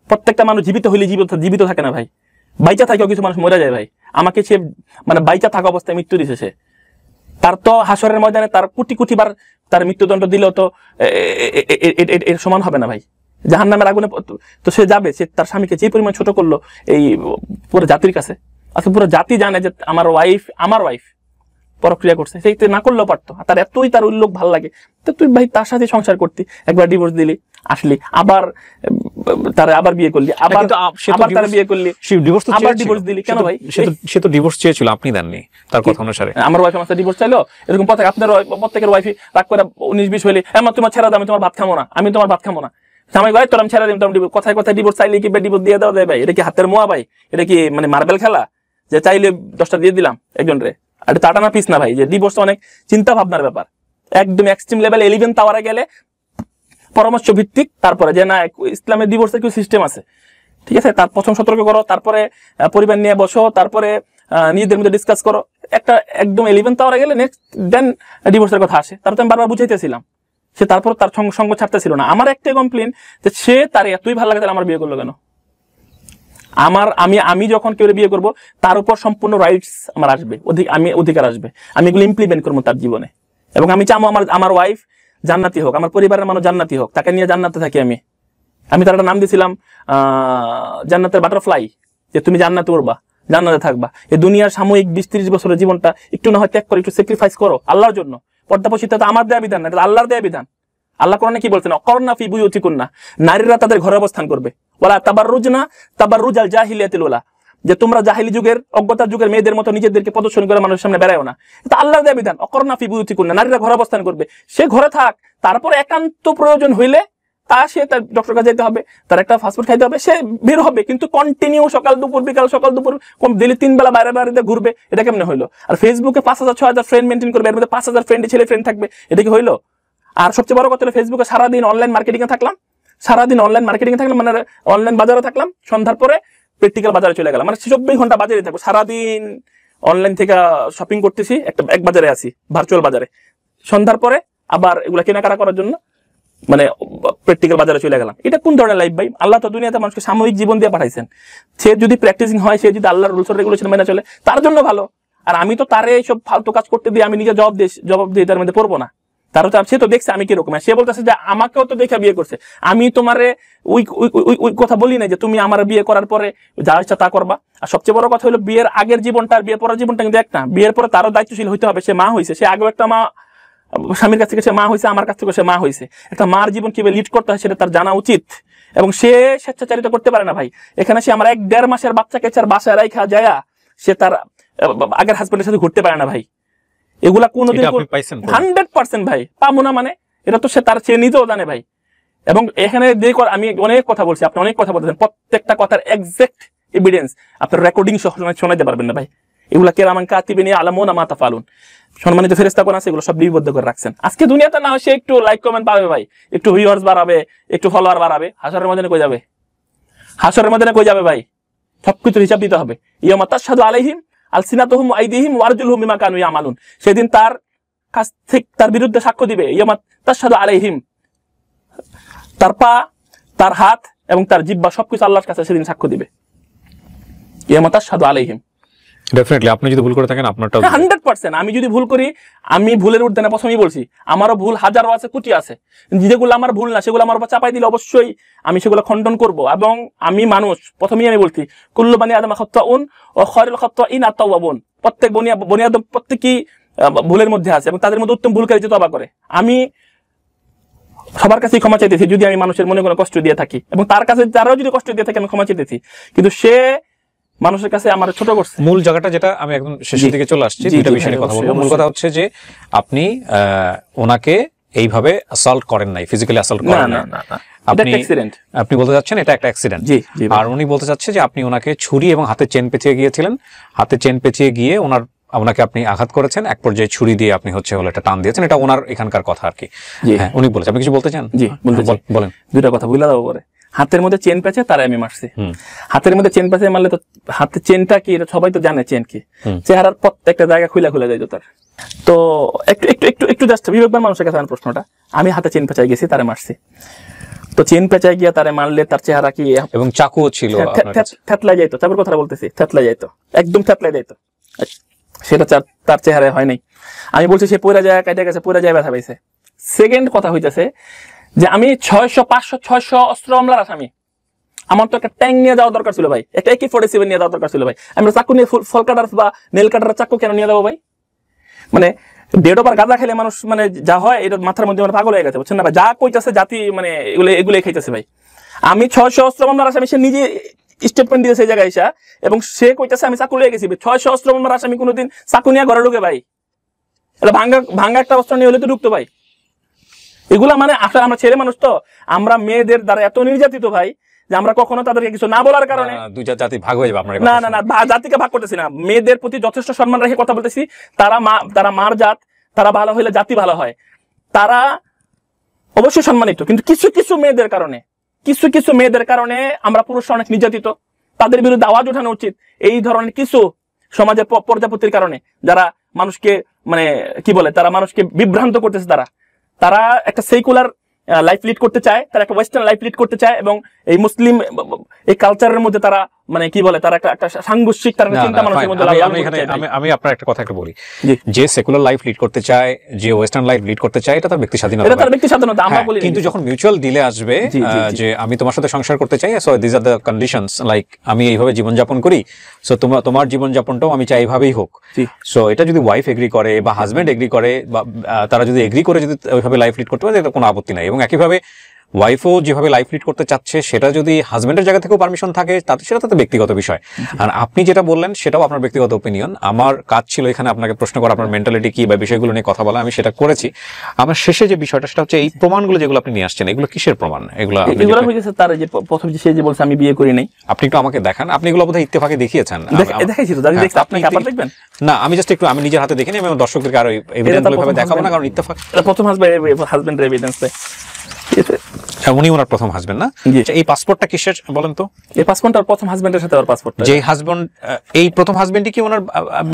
প্রত্যেকটা মানুষ জীবিত হইলে জীবিত থাকে না ভাই, বাইচা থাকেও কিছু মানুষ মরে যায় ভাই। আমাকে সে মানে বাইচা থাকা অবস্থায় মৃত্যু দিছে সে। তার তো হাসরের ময়দানে তার কোটি কোটি বার তার মৃত্যুদণ্ড দিলেও তো এর সমান হবে না ভাই। জাহান্নামের আগুনে তো সে যাবে, সে তার স্বামীকে যে পরিমাণ ছোট করলো এই পুরো জাতির কাছে। আচ্ছা, পুরো জাতি জানে যে আমার ওয়াইফ পরক্রিয়া করছে, সেই না করলেও পারতো, তার এতই তার উল্লেখ ভালো লাগে। তো তুই ভাই তার সাথে সংসার করতি, একবার ডিভোর্স দিলি, আসলি আবার তার আবার বিয়ে করলি, আবার তার বিয়ে করলি, আবার ডিভোর্স দিলি কেন ভাই? সে তো ডিভোর্স চেয়েছিল, আপনি দেননি তার কথা অনুসারে। আমার ওয়াইফ আমার সাথে ডিভোর্স চাইলো, এরকম পথে আপনার প্রত্যেকের ওয়াইফ রাগ করে 19-20 হইলে তোমার ছেড়ে দাও, আমি তোমার ভাত খাবো না, আমি তোমার ভাত খাবো না, স্বামী ভাই তোর আমি ছেড়ে দিই, তোমার কথায় কথায় ডিভোর্স চাইলে কি ডিভোর্স দিয়ে দেওয়া যায় ভাই? এটা কি হাতের মোয়া ভাই? এটা কি মানে মার্বেল খেলা যে চাইলে 10টা দিয়ে দিলাম একজন রে? আর টাটানা পিস না ভাই, যে ডিভোর্স অনেক চিন্তা ভাবনার ব্যাপার, একদম এক্সট্রিম লেভেল 11 টাওয়ারে গেলে পরামর্শ ভিত্তিক, তারপরে যে না ইসলামের ডিভোর্সের কিছু সিস্টেম আছে, ঠিক আছে, তার প্রথম সতর্ক করো, তারপরে পরিবার নিয়ে বসো, তারপরে নিজেদের মধ্যে ডিসকাস করো। একটা একদম 11 টাওয়ারে গেলে নেক্সট দেন ডিভোর্সের কথা আসে। তারপর আমি বারবার বুঝাইতেছিলাম, সে তারপর তার সঙ্গ ছাড়তেছিল না। আমার একটাই কমপ্লেন যে সে তার এতই ভালো লাগে তাহলে আমার বিয়ে করলো কেন? আমি যখন কেউ বিয়ে করবো তার উপর সম্পূর্ণ রাইটস আমার আসবে, অধিকার আসবে, আমি এগুলো ইমপ্লিমেন্ট করবো তার জীবনে। এবং আমি চাবো আমার ওয়াইফ জান্নাতি হোক, আমার পরিবারের মানুষ জান্নাতি হোক, তাকে নিয়ে জান্নাতে থাকি। আমি তার একটা নাম দিয়েছিলাম জান্নাতের বাটারফ্লাই, যে তুমি জান্নাতে উড়বা, জান্নাতে থাকবা। এই দুনিয়ার সাময়িক 20-30 বছরের জীবনটা একটু না হয় ত্যাগ করে একটু স্যাক্রিফাইস করো আল্লাহর জন্য। পর্দাপশিতা তো আমার দেয়া বিধান না, এটা আল্লাহর দেয়া বিধান। আল্লাহ কোরআনে কি বলছেন? অকরনা ফি বুয়ুতিকুন্না, নারীরা তাদের ঘরে অবস্থান করবে, ওয়ালা তাবাররুজনা তাবাররুজাল জাহিলিয়াতিল উলা, যে তোমরা জাহিলি যুগের অজ্ঞতার যুগের মেয়েদের মতো নিজেদেরকে প্রদর্শন করে মানুষের সামনে বেড়ায়ও না। এটা আল্লাহর দেয়া বিধান। অকরনা ফি বুয়ুতিকুন্না, নারীরা ঘরে অবস্থান করবে, সে ঘরে থাক, তারপর একান্ত প্রয়োজন হইলে সে তার ডক্টর কাছে যেতে হবে, তার একটা ফাস্টফুড খাইতে হবে, সে বের হবে, কিন্তু কন্টিনিউ সকাল দুপুর বিকাল সকাল দুপুর দিল্লি 3 বেলা বাইরে বাইরে ঘুরবে, এটা কেমনে হইলো? আর ফেসবুকে 5000-6000 ফ্রেন্ড মেনটেন করবে, এর মধ্যে 5000 ফ্রেন্ডে ছেলে ফ্রেন্ড থাকবে, এটা কি হইলো? আর সবচেয়ে বড় কথা হলো ফেসবুকে সারাদিন অনলাইন মার্কেটিং এ থাকলাম, মানে অনলাইন বাজারে থাকলাম, সন্ধ্যার পরে প্র্যাকটিক্যাল বাজারে চলে গেলাম, মানে 24 ঘন্টা বাজারে থাকবো, সারাদিন অনলাইন থেকে শপিং করতেছি, এক বাজারে আছি, ভার্চুয়াল বাজারে, সন্ধ্যার পরে আবার এগুলা কেনাকাটা করার জন্য মানে প্র্যাকটিক্যাল বাজারে চলে গেলাম। এটা কোন ধরনের লাইফ ভাই? আল্লাহ তো দুনিয়াতে মানুষকে সাময়িক জীবন দিয়ে পাঠাইছেন, সে যদি প্র্যাকটিসিং হয়, সে যদি আল্লাহর রুলস রেগুলেশন মেনে চলে, তার জন্য ভালো। আর আমি তো তারে এইসব ফালতু কাজ করতে দিয়ে আমি নিজে জবাব দিয়ে তার মধ্যে পড়বো না। তার তো সে তো দেখছে আমি কিরকম, সে বলতেছে যে আমাকেও তো দেখে বিয়ে করছে, আমি তোমারে ওই কথা বলি না যে তুমি আমার বিয়ে করার পরে যা ইচ্ছা তা করবা। আর সবচেয়ে বড় কথা হলো বিয়ের আগের জীবনটা আর বিয়ের পরের জীবনটা কিন্তু এক না। বিয়ের পরে তারও দায়িত্বশীল হইতে হবে, সে মা হয়েছে, সে আগেও একটা মা, স্বামীর কাছ থেকে সে মা হয়েছে, আমার কাছ থেকে সে মা হয়েছে, একটা মার জীবন কিভাবে লিড করতে হয় সেটা তার জানা উচিত। এবং সে স্বেচ্ছাচারিতা করতে পারে না ভাই। এখানে সে আমার 1-1.5 মাসের বাচ্চাকে চার বাসায় রাখা যায়, সে তার আগের হাজবেন্ডের সাথে ঘুরতে পারে না ভাই। এগুলা কোনোদিন 100% ভাই পাবো না, মানে এটা তো সে নিজেও জানে ভাই। এবং এখানে আমি অনেক কথা বলছি, আপনি অনেক কথা বলতেছেন, প্রত্যেকটা কথার এক্সাক্ট এভিডেন্স আপনার রেকর্ডিং সহ শোনাতে পারবেন না ভাই। এগুলা কেরামান কাতিবিন ইয়ালামুনা মা তাফআলুন, সম্মানিত ফেরেশতাগণ আছে, এগুলো সব লিপিবদ্ধ করে রাখছেন। আজকে দুনিয়াতে না হয় সে একটু লাইক কমেন্ট পাবে ভাই, একটু ভিউয়ার্স বাড়াবে, একটু ফলোয়ার বাড়াবে, হাসরের ময়দানে কই যাবে? হাসরের ময়দানে কই যাবে ভাই? সবকিছুর হিসাব দিতে হবে। ইয়াউমা তাশহাদু আলাইহিম আলসিনাতুহুম ওয়া আইদিহিম ওয়া আরজুলুহুম বিমা কানু ইয়ামালুন, সেদিন তার কাছ থেকে তার বিরুদ্ধে সাক্ষ্য দিবে। ইয়াউমা তাশহাদু আলাইহিম, তার পা, তার হাত এবং তার জিহ্বা সবকিছু আল্লাহর কাছে সেদিন সাক্ষ্য দিবে। ইয়াউমা তাশহাদু আলাইহিম। ডেফিনেটলি আপনি যদি ভুল করে থাকেন আপনারটাও 100%। আমি যদি ভুল করি, আমি ভুলের ঊর্ধ্বে না, প্রথমেই বলছি আমারও ভুল হাজারো আছে, কোটি আছে, যেগুলো আমার ভুল না সেগুলো আমার উপর চাপাই দিলে অবশ্যই আমি সেগুলো খণ্ডন করব। এবং আমি মানুষ, প্রথমেই আমি বলছি কুল্লু বানি আদম খাত্তাউন ওয়া খায়রুল খাত্তাইন আত-তাওয়াবুন, প্রত্যেক বনি আদম প্রত্যেকই ভুলের মধ্যে আছে এবং তাদের মধ্যে উত্তম ভুলকারী যে তওবা করে। আমি সবার কাছেই ক্ষমা চাইতেছি যদি আমি মানুষের মনে কোনো কষ্ট দিয়ে থাকি, এবং তার কাছে যারাও যদি কষ্ট দিয়ে থাকে আমি ক্ষমা চাইতেছি, কিন্তু সে মানুষের কাছে আমার ছোট করছে। মূল জায়গাটা যেটা আমি একদম শেষের দিকে চলে আসছি, দুইটা বিষয় নিয়ে কথা বলবো। মূল কথা হচ্ছে যে আপনি ওনাকে এইভাবে অ্যাসল্ট করেন নাই, ফিজিক্যালি অ্যাসল্ট করেন না, আপনি বলতে চাচ্ছেন এটা একটা অ্যাক্সিডেন্ট। আর উনি বলতে চাচ্ছে যে আপনি ওনাকে ছুরি এবং হাতে চেন পেঁচিয়ে গিয়েছিলেন, হাতে চেন পেঁচিয়ে গিয়ে ওনাকে আপনি আঘাত করেছেন, এক পর্যায়ে ছুরি দিয়ে আপনি হলো এটা টান দিয়েছেন। এটা ওনার এখানকার কথা আর কি। হ্যাঁ, উনি বলেছেন। আপনি কিছু বলতে চান? জি বলেন। দুইটা কথা বলে দাও পরে। হাতের মধ্যে চেন পেঁচে তারা আমি মারছি। হাতের মধ্যে চেন পেঁচে মারলে তো হাতের চেনটা কি এটা সবাই তো জানে, চেন কি, চেহারার প্রত্যেকটা জায়গা খুলে যাইত তার। তো একটু জাস্ট বিবেকবান মানুষের কাছে আমার প্রশ্নটা, আমি হাতে চেন পেঁচাই গেছি, তারে মারছি, তো চেন পেঁচাই গিয়া তারে মারলে তার চেহারা কি, এবং চাকুও ছিল, থেতলাই যাইতো, চাকুর কথা বলতেছি, থেতলাই যাইতো, একদম থেতলাই যাইতো, সেটা তার চেহারায় হয় নাই। আমি বলছি সে পুরা জায়গা কাটে গেছে, পুরা জায়গা ব্যথা পাইছে। সেকেন্ড কথা হইতেছে যে আমি 600, 500, 600 অস্ত্র মামলার আসামি, আমার তো একটা ট্যাঙ্ক নিয়ে যাওয়া দরকার ছিল ভাই, একটা AK-47 নিয়ে যাওয়া দরকার ছিল ভাই। আমি চাকু নিয়ে ফল কাটার বা নেল কাটার চাকু কেন নিয়ে যাবো ভাই? মানে 1.5 বার গাঁজা খেলে মানুষ মানে যা হয়, এটা মাথার মধ্যে পাগল হয়ে গেছে, বুঝছেন না ভাই? যা কইতাছে জাতি মানে এগুলো খাইতেছে ভাই। আমি 600 অস্ত্র মামলার আসামি, সে নিজে স্টেটমেন্ট দিয়েছে এই জায়গায় এসা, এবং সে কইতাছে আমি চাকু লিয়ে গেছি। 600 অস্ত্র মামলার আসামি কোনোদিন চাকু নিয়ে ঘরে ঢুকে ভাই? এটা ভাঙ্গা একটা অস্ত্র নিয়ে হলে তো ঢুকতো ভাই। এগুলা মানে আসলে আমরা ছেলে মানুষ তো, আমরা মেয়েদের দ্বারা এত নির্যাতিত ভাই যে আমরা কখনো তাদেরকে কিছু না বলার কারণে দুইটা জাতি ভাগ হয়ে যাবে। আপনার না জাতিকে ভাগ করতেছি না, মেয়েদের প্রতি যথেষ্ট সম্মান রেখে কথা বলতেছি। তারা মার জাত, তারা ভালো হইলে জাতি ভালো হয়, তারা অবশ্যই সম্মানিত। কিন্তু কিছু মেয়েদের কারণে আমরা পুরুষরা অনেক নির্যাতিত, তাদের বিরুদ্ধে আওয়াজ ওঠানো উচিত। এই ধরনের কিছু সমাজের প্রজাপতির কারণে যারা মানুষকে মানে কি বলে, তারা মানুষকে বিভ্রান্ত করতেছে, তারা একটা সেকুলার লাইফ লিড করতে চায়, তারা একটা ওয়েস্টার্ন লাইফ লিড করতে চায়, এবং এই মুসলিম এই কালচারের মধ্যে তারা মানে কি বলে, তারা একটা সাংঘর্ষিক চিন্তা মানুষের মধ্যে। আমি আপনার একটা কথা একটু বলি, যে সেকুলার লাইফ লিড করতে চায়, যে ওয়েস্টার্ন লাইফ লিড করতে চায়, এটা তার ব্যক্তি স্বাধীনতা, আমরা বলি। কিন্তু যখন মিউচুয়াল ডিলে আসবে যে আমি তোমার সাথে সংসার করতে চাই, so this are the conditions, like আমি এইভাবে জীবনযাপন করি, সো তোমার জীবনযাপনটাও আমি চাই এইভাবেই হোক। সো এটা যদি ওয়াইফ এগ্রি করে বা হাজবেন্ড এগ্রি করে, বা তারা যদি এগ্রি করে যদি ওইভাবে লাইফ লিড করতে পারে, এটা কোনো আপত্তি নাই। এবং একইভাবে ওয়াইফও যেভাবে লাইফ লিড করতে চাচ্ছে, সেটা যদি হাজবেন্ডের জায়গা থেকেও পারমিশন থাকে, সেটা তাদের ব্যক্তিগত বিষয়। আর আপনি যেটা বললেন সেটাও আপনার ব্যক্তিগত ওপিনিয়ন। আমার কাজ ছিল এখানে আপনাকে প্রশ্ন করা, আপনার মেন্টালিটি কি বা বিষয়গুলো নিয়ে কথা বলা, আমি সেটা করেছি। আমার শেষে যে বিষয়টা সেটা হচ্ছে এই প্রমাণগুলো যেগুলো আপনি নিয়ে আসছেন, এগুলো কিসের প্রমাণ? এগুলো হয়েছে তার যে প্রথম যে সে যে বলছে আমি বিয়ে করি নাই, আপনি একটু আমাকে দেখান। আপনি এগুলো বোধহয় ইত্তেফাকে দেখিয়েছেন। দেখবেন না, আমি জাস্ট একটু আমি নিজের হাতে দেখিনি, আমি আমার দর্শকদেরকে আরো এভিডেন্স ভাবে দেখাবো না, কারণ ইত্তেফাক প্রথম হাজবেন্ড এভিডেন্স দেয়। উনি ওনার প্রথম হাজবেন্ড না? এই পাসপোর্টটা কিসের বলেন তো? এই পাসপোর্টটা প্রথম হাজবেন্ডের সাথে ওর পাসপোর্ট। যে হাজবেন্ড, এই প্রথম হাজবেন্ডই কি ওনার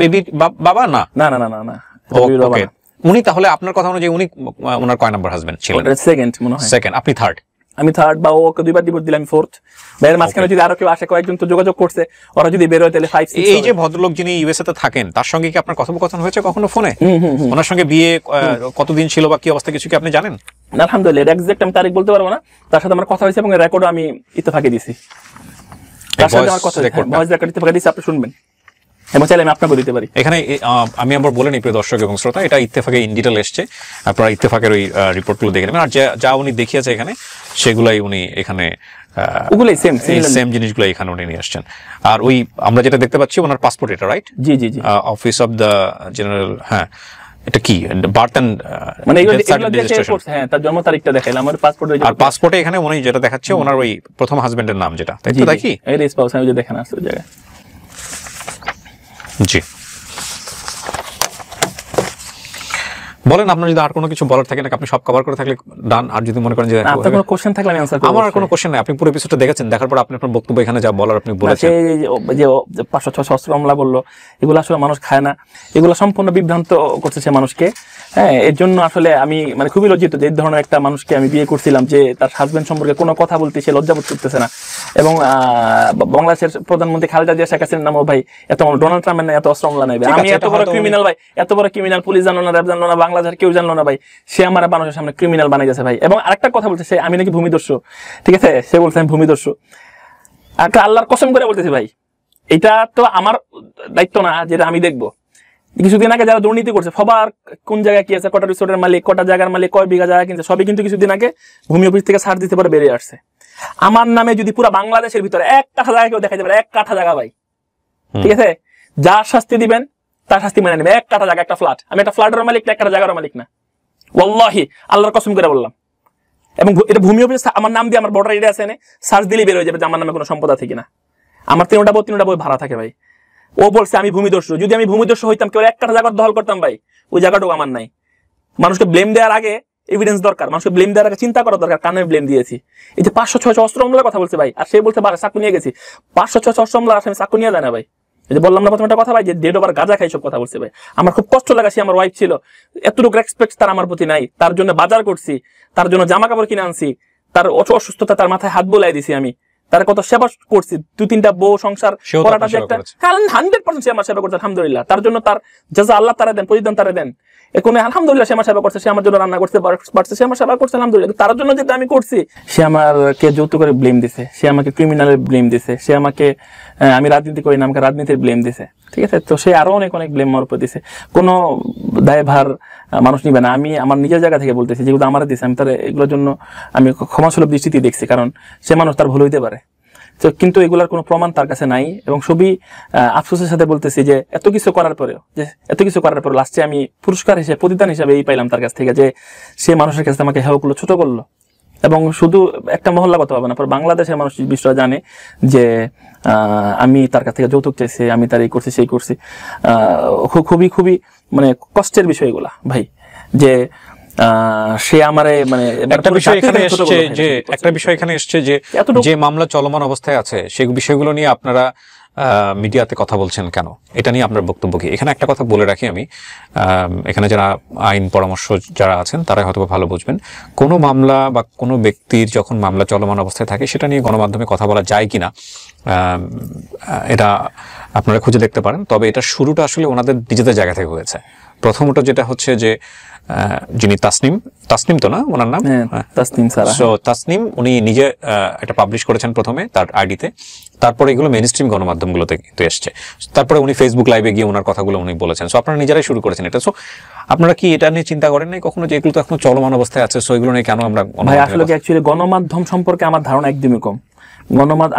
বেবির বাবা? না না না না না, ওকে। উনি তাহলে আপনার কথা অনুযায়ী উনি ওনার কয় নাম্বার হাজবেন্ড ছিলেন? সেকেন্ড মনে হয়। সেকেন্ড, আপনি থার্ড? আমি থার্ড, বা ওকে 2 বার ডিভোর্স দিলাম, আমি ফোর্থ। ভাইয়ের মাঝখানে যদি আরো কেউ আসে, কয়েকজন তো যোগাযোগ করছে, ওরা যদি বের হয় তাহলে 5 6। এই যে ভদ্রলোক যিনি ইউএসএ তে থাকেন, তার সঙ্গে কি আপনার কথোপকথন হয়েছে কখনো ফোনে? ওনার সঙ্গে বিয়ে কতদিন ছিল বা কি অবস্থা, কিছু কি আপনি জানেন? আলহামদুলিল্লাহ, এক্সাক্ট আমি তারিখ বলতে পারবো না। তার সাথে আমার কথা হয়েছে এবং রেকর্ডও আমি ইত্তেফাকে দিছি। তার সাথে আমার কথা, ভয়েস রেকর্ড ইত্তেফাকে দিছি, আপনি শুনবেন এবং চাইলে আমি আপনাকে দিতে পারি। এখানে আমি আবার বলে নিই প্রিয় দর্শক এবং শ্রোতা, এটা ইত্তেফাকে ইন ডিটেল এসছে, আপনারা ইত্তেফাকের ওই রিপোর্টগুলো দেখে নেবেন। আর যা উনি দেখিয়েছে এখানে, সেগুলাই উনি এখানে ওগুলাই সেম জিনিসগুলো এখানে উনি নিয়ে আসছেন। আর ওই আমরা যেটা দেখতে পাচ্ছি ওনার পাসপোর্ট, এটা right? G G G, office of the general, হ্যাঁ। এটা কি বার্থ এন্ড মানে হ্যাঁ তার জন্ম তারিখটা দেখাইলাম আমার পাসপোর্টে, আর পাসপোর্টে এখানে উনি যেটা দেখাচ্ছে ওনার ওই প্রথম হাজবেন্ডের নাম যেটা, তাই তো? দেখি এই স্পাউস আমি যে দেখেন আছে ওই জায়গায়। জি বলেন, আপনার যদি আর কোনো কিছু বলার থাকে না, আপনি সব কভার করে থাকলে ডান। আর যদি মনে করেন যে আপনার কোনো কোশ্চেন থাকলে আমি আনসার করব। আমার আর কোনো কোশ্চেন নাই, আপনি পুরো এপিসোডটা দেখেছেন, দেখার পর আপনি আপনার বক্তব্য এখানে যা বলার আপনি বলেছেন। যে 500-600 অস্ত্র মামলা বললো, এগুলো আসলে মানুষ খায় না, এগুলো সম্পূর্ণ বিভ্রান্ত করছে সে মানুষকে। হ্যাঁ, এর জন্য আসলে আমি মানে খুবই লজ্জিত যে এই ধরনের একটা মানুষকে আমি বিয়ে করছিলাম, যে তার হাজবেন্ড সম্পর্কে কোনো কথা বলতে সে লজ্জাবোধ করতেছে না। এবং বাংলাদেশের প্রধানমন্ত্রী খালেদা জিয়া, শেখ হাসিনার নামও ভাই এত ডোনাল্ড ট্রাম্পের না এত অস্ত্র মামলা নেবে। আমি এত বড় ক্রিমিনাল ভাই, এত বড় ক্রিমিনাল, পুলিশ জানলো না, র্যাব জানলো না, বাংলাদেশের কেউ জানলো না ভাই, সে আমার মানুষের সামনে ক্রিমিনাল বানাই গেছে ভাই। এবং আরেকটা কথা বলছে সে, আমি নাকি ভূমিদস্যু, ঠিক আছে, সে বলছে আমি ভূমিদস্যু। একটা আল্লাহর কসম করে বলতেছি ভাই, এটা তো আমার দায়িত্ব না যেটা আমি দেখবো। কিছুদিন আগে যারা দুর্নীতি করছে, সবার কোন জায়গায় কি আছে, কটা রিসোর্টের মালিক, কটা জায়গার মালিক, কয় বিঘা জায়গা কিনছে, সবই কিন্তু কিছুদিন আগে ভূমি অফিস থেকে ছাড় দিতে পারে বেরিয়ে আসছে। আমার নামে যদি পুরো বাংলাদেশের ভিতরে 1 কাঠা জায়গা কেউ দেখাইতে পারে, 1 কাঠা জায়গা ভাই, ঠিক আছে, যার শাস্তি দিবেন তার শাস্তি মেনে নেবে। 1 কাঠা জায়গা, একটা ফ্ল্যাট, আমি একটা ফ্ল্যাটের মালিক না, একটা জায়গার মালিক না, ওয়াল্লাহি আল্লাহর কসম করে বললাম। এবং এটা ভূমি অফিস আমার নাম দিয়ে, আমার বর্ডার এরিয়া আছে, সার্চ দিলেই বের হয়ে যাবে যে আমার নামে কোনো সম্পদ আছে কিনা। আমার 3টা বই ভাড়া থাকে ভাই। ও বলছে আমি ভূমিদস্যু, যদি আমি ভূমিদস্যু হইতাম, কেউ 1 কাঠা জায়গা দখল করতাম ভাই, ওই জায়গাটুকু আমার নাই। মানুষকে ব্লেম দেওয়ার আগে এভিডেন্স দরকার, মানুষকে ব্লেম দেওয়ার আগে চিন্তা করা দরকার, কানে ব্লেম দিয়েছি। এই যে 500-600 অস্ত্র মামলার কথা বলছে ভাই, আর সে বলছে চাকু নিয়ে গেছি। 500-600 অস্ত্র মামলা আসামি চাকু নিয়ে যায় না ভাই। এই যে বললাম না প্রথম একটা কথা ভাই, যে ডেড ওভার গাঁজা খাই, সব কথা বলছে ভাই। আমার খুব কষ্ট লাগা, সে আমার ওয়াইফ ছিল, এতটুকু রেসপেক্ট তার আমার প্রতি নাই। তার জন্য বাজার করছি, তার জন্য জামা কাপড় কিনে আনছি, তার অসুস্থতা তার মাথায় হাত বোলাই দিছি আমি, তার কত সেবা করছি, 2-3টা বউ সংসার করাটা যে একটা 100% সে আমার সেবা করছে, আলহামদুলিল্লাহ। তার জন্য তার জাযা আল্লাহ তারা দেন, প্রতিদান তারা দেন। এখন আলহামদুলিল্লাহ সে আমার সেবা করছে, সে আমার জন্য রান্না করতে পারছে, সে আমার সেবা করছে, আলহামদুলিল্লাহ। তার জন্য যেটা আমি করছি, সে আমাকে যৌতুক করে ব্লেম দিছে, সে আমাকে ক্রিমিনালের ব্লেম দিছে, সে আমাকে, আমি রাজনীতি করি না, আমাকে রাজনীতির ব্লেম দিছে, ঠিক আছে। তো সে আরো অনেক ব্লেম আমার উপর দিছে, কোনো দায়ভার মানুষ নিবে না। আমি আমার নিজের জায়গা থেকে বলতেছি, যেগুলো আমার দিছে আমি তার এগুলোর জন্য আমি ক্ষমাসুলভ দৃষ্টিতে দেখছি, কারণ সে মানুষ, তার ভুল হইতে পারে। তো কিন্তু এগুলার কোনো প্রমাণ তার কাছে নাই। এবং সবই আফসোসের সাথে বলতেছি যে এত কিছু করার পরেও লাস্টে আমি পুরস্কার হিসেবে, প্রতিদান হিসেবে এই পাইলাম তার কাছ থেকে, যে সে মানুষের কাছে আমাকে হেয় করলো, ছোট করলো। এবং শুধু একটা মহল্লা কথা হবে না, বাংলাদেশের মানুষ বিষয়টা জানে যে আমি তার কাছ থেকে যৌতুক চাইছি, আমি তার এই করছি সেই করছি। খুবই খুবই মানে কষ্টের বিষয় এগুলা ভাই, যে সে আমারে মানে একটা বিষয় এখানে এসছে যে মামলা চলমান অবস্থায় আছে, সেই বিষয়গুলো নিয়ে আপনারা মিডিয়াতে কথা বলছেন কেন, এটা নিয়ে আপনার বক্তব্য কি? এখানে একটা কথা বলে রাখি আমি, এখানে যারা আইন পরামর্শ যারা আছেন তারাই হয়তো ভালো বুঝবেন, কোনো মামলা বা কোনো ব্যক্তির যখন মামলা চলমান অবস্থায় থাকে সেটা নিয়ে গণমাধ্যমে কথা বলা যায় কিনা এটা আপনারা খুঁজে দেখতে পারেন। তবে এটা শুরুটা আসলে ওনাদের নিজেদের জায়গা থেকে হয়েছে। প্রথমত যেটা হচ্ছে যে যিনি তাসনিম তো না ওনার নাম, তাসনিম উনি নিজে এটা পাবলিশ করেছেন প্রথমে তার আইডিতে, তারপরে এগুলো মেইনস্ট্রিম গণমাধ্যমগুলোতে কিন্তু এসছে, তারপরে উনি ফেসবুক লাইভে গিয়ে ওনার কথাগুলো উনি বলেছেন। সো আপনারা নিজেরাই শুরু করেছেন এটা। সো আপনারা কি এটা নিয়ে চিন্তা করেন নাই কখনো যে এগুলো তো এখন চলমান অবস্থায় আছে, সো এগুলো নিয়ে কেন আমরা? ভাই আসলে কি অ্যাকচুয়ালি গণমাধ্যম সম্পর্কে আমার ধারণা একদমই কম।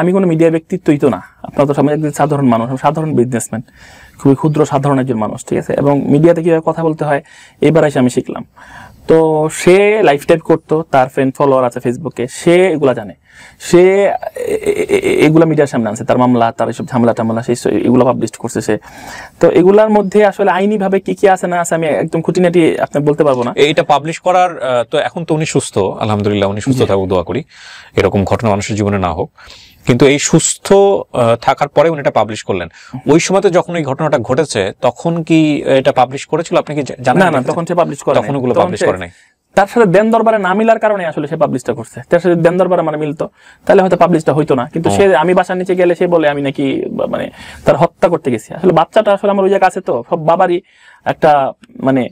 আমি কোনো মিডিয়া ব্যক্তিত্বই তো না, আপনারা তো সবাই একজন সাধারণ মানুষ, সাধারণ বিজনেসম্যান, খুবই ক্ষুদ্র সাধারণ একজন মানুষ, ঠিক আছে। এবং মিডিয়াতে কিভাবে কথা বলতে হয় এবার এসে আমি শিখলাম। তো সে লাইভ টাইপ করতো, তার ফ্রেন্ড ফলোয়ার আছে ফেসবুকে, সে এগুলা জানে, সে এগুলা মিডিয়ার সামনে আনছে, তার মামলা, তার এইসব ঝামেলা টামলা সে এগুলো পাবলিশ করছে সে। তো এগুলার মধ্যে আসলে আইনি ভাবে কি কি আছে না আছে আমি একদম খুঁটিনাটি আপনি বলতে পারবো না। এইটা পাবলিশ করার তো এখন তো উনি সুস্থ, আলহামদুলিল্লাহ উনি সুস্থ থাকুক, দোয়া করি এরকম ঘটনা মানুষের জীবনে না হোক। কিন্তু এই সুস্থ থাকার পরে উনি এটা পাবলিশ করলেন, ওই সময়তে যখন এই ঘটনাটা ঘটেছে তখন কি এটা পাবলিশ করেছিল আপনি কি জানেন? না, তখন সে পাবলিশ করে, তখন ওগুলো পাবলিশ করে নাই। তার সাথে দেন দরবারে না মিলার কারণে আসলে সে পাবলিশটা করছে। তার সাথে দেন দরবারে মানে মিলতো তাহলে হয়তো পাবলিশটা হইতো না। কিন্তু সে, আমি বাসার নিচে গেলে সে বলে আমি নাকি মানে তার হত্যা করতে গেছি। আসলে বাচ্চাটা আসলে আমার ওই জায়গা আছে, তো সব বাবারই একটা মানে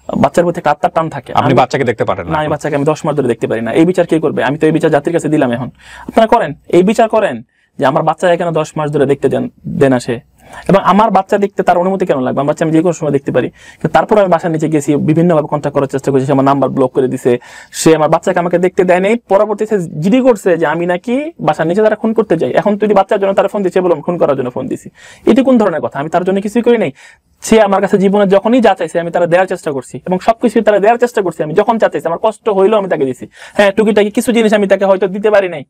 বাচ্চার প্রতি একটা আত্মার টান থাকে। আপনি বাচ্চাকে দেখতে পারেন না? আমি বাচ্চাকে আমি 10 মাস ধরে দেখতে পারি না। এই বিচার কে করবে? আমি তো এই বিচার জাতির কাছে দিলাম। এখন আপনারা করেন, এই বিচার করেন যে আমার বাচ্চা এখানে 10 মাস ধরে দেখতে দেন আসে, এবং আমার বাচ্চা দেখতে তার অনুমতি কেন লাগবে? আমার বাচ্চা আমি যে কোনো সময় দেখতে পারি, কিন্তু তারপর আমি বাসার নিচে গেছি, বিভিন্নভাবে কন্ট্যাক্ট করার চেষ্টা করছি, সে আমার নাম্বার ব্লক করে দিছে, সে আমার বাচ্চাকে আমাকে দেখতে দেয় নাই, পরবর্তীতে জিডি করছে যে আমি নাকি বাসার নিচে তারা খুন করতে যাই। এখন তুই বাচ্চার জন্য তারা ফোন দিচ্ছে, বললাম খুন করার জন্য ফোন দিছি, এটি কোন ধরনের কথা? আমি তার জন্য কিছুই করি নাই। সে আমার কাছে জীবনে যখনই যা চাইছে আমি তারা দেওয়ার চেষ্টা করছি, এবং সবকিছু তারা দেওয়ার চেষ্টা করছি। আমি যখন যা চাইছি, আমার কষ্ট হইলেও আমি তাকে দিছি। হ্যাঁ, টুকিটাকি কিছু জিনিস আমি তাকে হয়তো দিতে পারি নাই,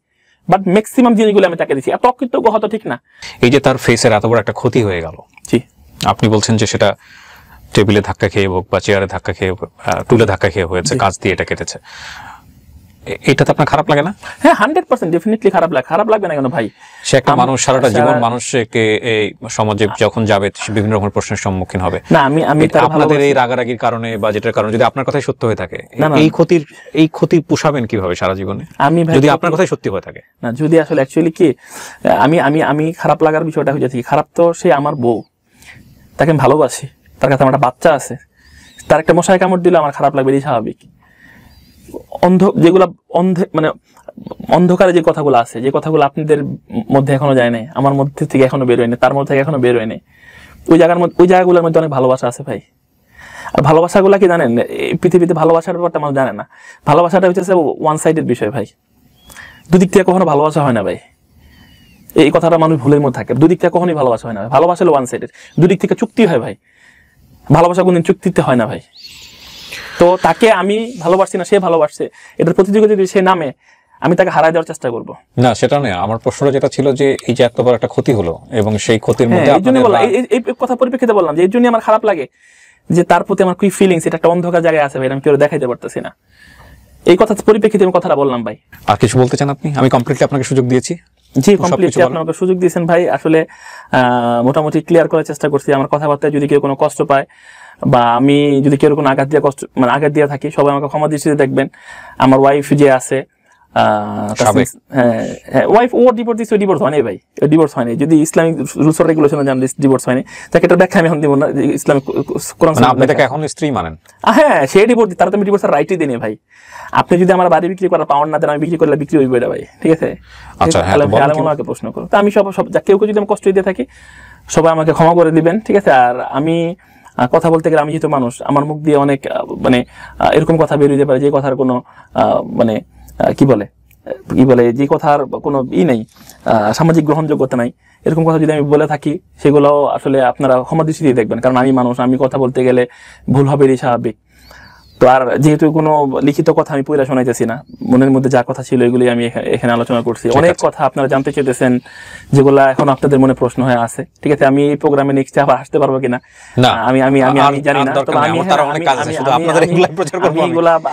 বাট ম্যাক্সিমাম জিনিসগুলো আমি তাকে দিছি। এত অকৃতজ্ঞ হতো ঠিক না। এই যে তার ফেসের এত বড় একটা ক্ষতি হয়ে গেল, জি, আপনি বলছেন যে সেটা টেবিলে ধাক্কা খেয়ে হোক বা চেয়ারে ধাক্কা খেয়ে টুলে ধাক্কা খেয়ে হয়েছে, কাজ দিয়ে এটা কেটেছে, এটা তো আপনার খারাপ লাগে না? হ্যাঁ, 100% ডেফিনেটলি খারাপ লাগে। খারাপ লাগবে না কেন ভাই? সে একটা মানুষ, সারাটা জীবন মানুষকে এই সমাজে যখন যাবে বিভিন্ন রকমের প্রশ্নের সম্মুখীন হবে। না, আমি আপনাদের এই রাগারাগির কারণে বা যেটার কারণে যদি আপনার কথাই সত্য হয়ে থাকে, এই ক্ষতি পোষাবেন কিভাবে সারা জীবনে যদি আপনার কথাই সত্যি হয়ে থাকে? না, যদি আসলে অ্যাকচুয়ালি কি আমি খারাপ লাগার বিষয়টা হয়ে যাচ্ছে, খারাপ তো সে আমার বউ, তাকে আমি ভালোবাসি, তার কাছে আমার একটা বাচ্চা আছে, তার একটা মশায় কামড় দিলে আমার খারাপ লাগবে, এই স্বাভাবিক। মানে অন্ধকারে যে কথাগুলো আছে, যে কথাগুলো আপনাদের মধ্যে এখনো যায় নাই, আমার মধ্যে থেকে এখনো বের হয়নি, তার মধ্যে থেকে এখনো বের হয়নি, ওই জায়গাগুলোর মধ্যে অনেক ভালোবাসা আছে ভাই। আর ভালোবাসাগুলা কি জানেন, এই পৃথিবীতে ভালোবাসার ব্যাপারটা মানুষ জানে না। ভালোবাসাটা হচ্ছে ওয়ান সাইডেড বিষয় ভাই, দুদিক থেকে কখনো ভালোবাসা হয় না ভাই। এই কথাটা মানুষ ভুলের মধ্যে থাকে, দুদিক থেকে কখনোই ভালোবাসা হয় না। ভালোবাসা হলো ওয়ান সাইডেড, দুদিক থেকে চুক্তি হয় ভাই, ভালোবাসা কোনদিন চুক্তিতে হয় না ভাই। তো তাকে আমি ভালোবাসছি না, সে ভালোবাসছে, এটার প্রতিযোগিতা যদি সে নামে, আমি তাকে হারাই দেওয়ার চেষ্টা করবো। না, সেটা নয়। আমার প্রশ্নটা যেটা ছিল যে এই যে এত বড় একটা ক্ষতি হলো এবং সেই ক্ষতির মধ্যে এই কথা পরিপ্রেক্ষিতে বললাম যে এই জন্য আমার খারাপ লাগে যে তার প্রতি আমার কি ফিলিংস, এটা একটা অন্ধকার জায়গায় আছে ভাই, আমি কেউ দেখাইতে পারতেছি না। এই কথা পরিপ্রেক্ষিতে আমি কথাটা বললাম ভাই। আর কিছু বলতে চান আপনি? আমি কমপ্লিটলি আপনাকে সুযোগ দিয়েছি। জি, কমপ্লিটলি আপনি আমাকে সুযোগ দিয়েছেন ভাই। আসলে মোটামুটি ক্লিয়ার করার চেষ্টা করছি। আমার কথাবার্তায় যদি কেউ কোনো কষ্ট পায় বা আমি যদি কেউ কোনো আঘাত দিয়ে থাকি, সবাই আমাকে ক্ষমা দৃষ্টিতে দেখবেন। আমার ওয়াইফ যে আছে, ওয়াইফ ও ডিভোর্স হয়নি ভাই, ডিভোর্স হয়নি। যদি ইসলামিক রুলস রেগুলেশন জানেন ডিভোর্স হয়নি, তাকে এটা ব্যাখ্যা আমি এখন দিব না। ইসলামিক কোরআন আপনি তাকে এখন স্ত্রী মানেন? হ্যাঁ, সে ডিভোর্স, তারা তো আমি ডিভোর্সের রাইটই দিই ভাই। আপনি যদি আমার বাড়ি বিক্রি করার পাওয়ার না দেন, আমি বিক্রি করলে বিক্রি হইবে এটা ভাই, ঠিক আছে? আচ্ছা, আমাকে প্রশ্ন করো তো, আমি সব কেউ যদি আমি কষ্ট দিয়ে থাকি, সবাই আমাকে ক্ষমা করে দিবেন, ঠিক আছে? আর আমি কথা বলতে গেলে, আমি যেহেতু মানুষ, আমার মুখ দিয়ে অনেক মানে এরকম কথা বের হতে পারে যে কথার কোনো মানে কি বলে যে কথার কোনো নেই, সামাজিক গ্রহণযোগ্যতা নাই। এরকম কথা যদি আমি বলে থাকি, সেগুলো আসলে আপনারা ক্ষমা দৃষ্টিতে দেখবেন, কারণ আমি মানুষ, আমি কথা বলতে গেলে ভুল হবে, এটাই স্বাভাবিক। তো আর যেহেতু কোনো লিখিত কথা আমি পয়লা শোনাইতেছি না, মনের মধ্যে যা কথা ছিল এগুলি আমি এখানে আলোচনা করছি। অনেক কথা আপনারা জানতে চেয়েছেন, যেগুলা এখন আপনাদের মনে প্রশ্ন হয়ে আছে, ঠিক আছে? আমি এই প্রোগ্রামে নেক্সট আবার আসতে পারবো কিনা আমি জানি না, তবে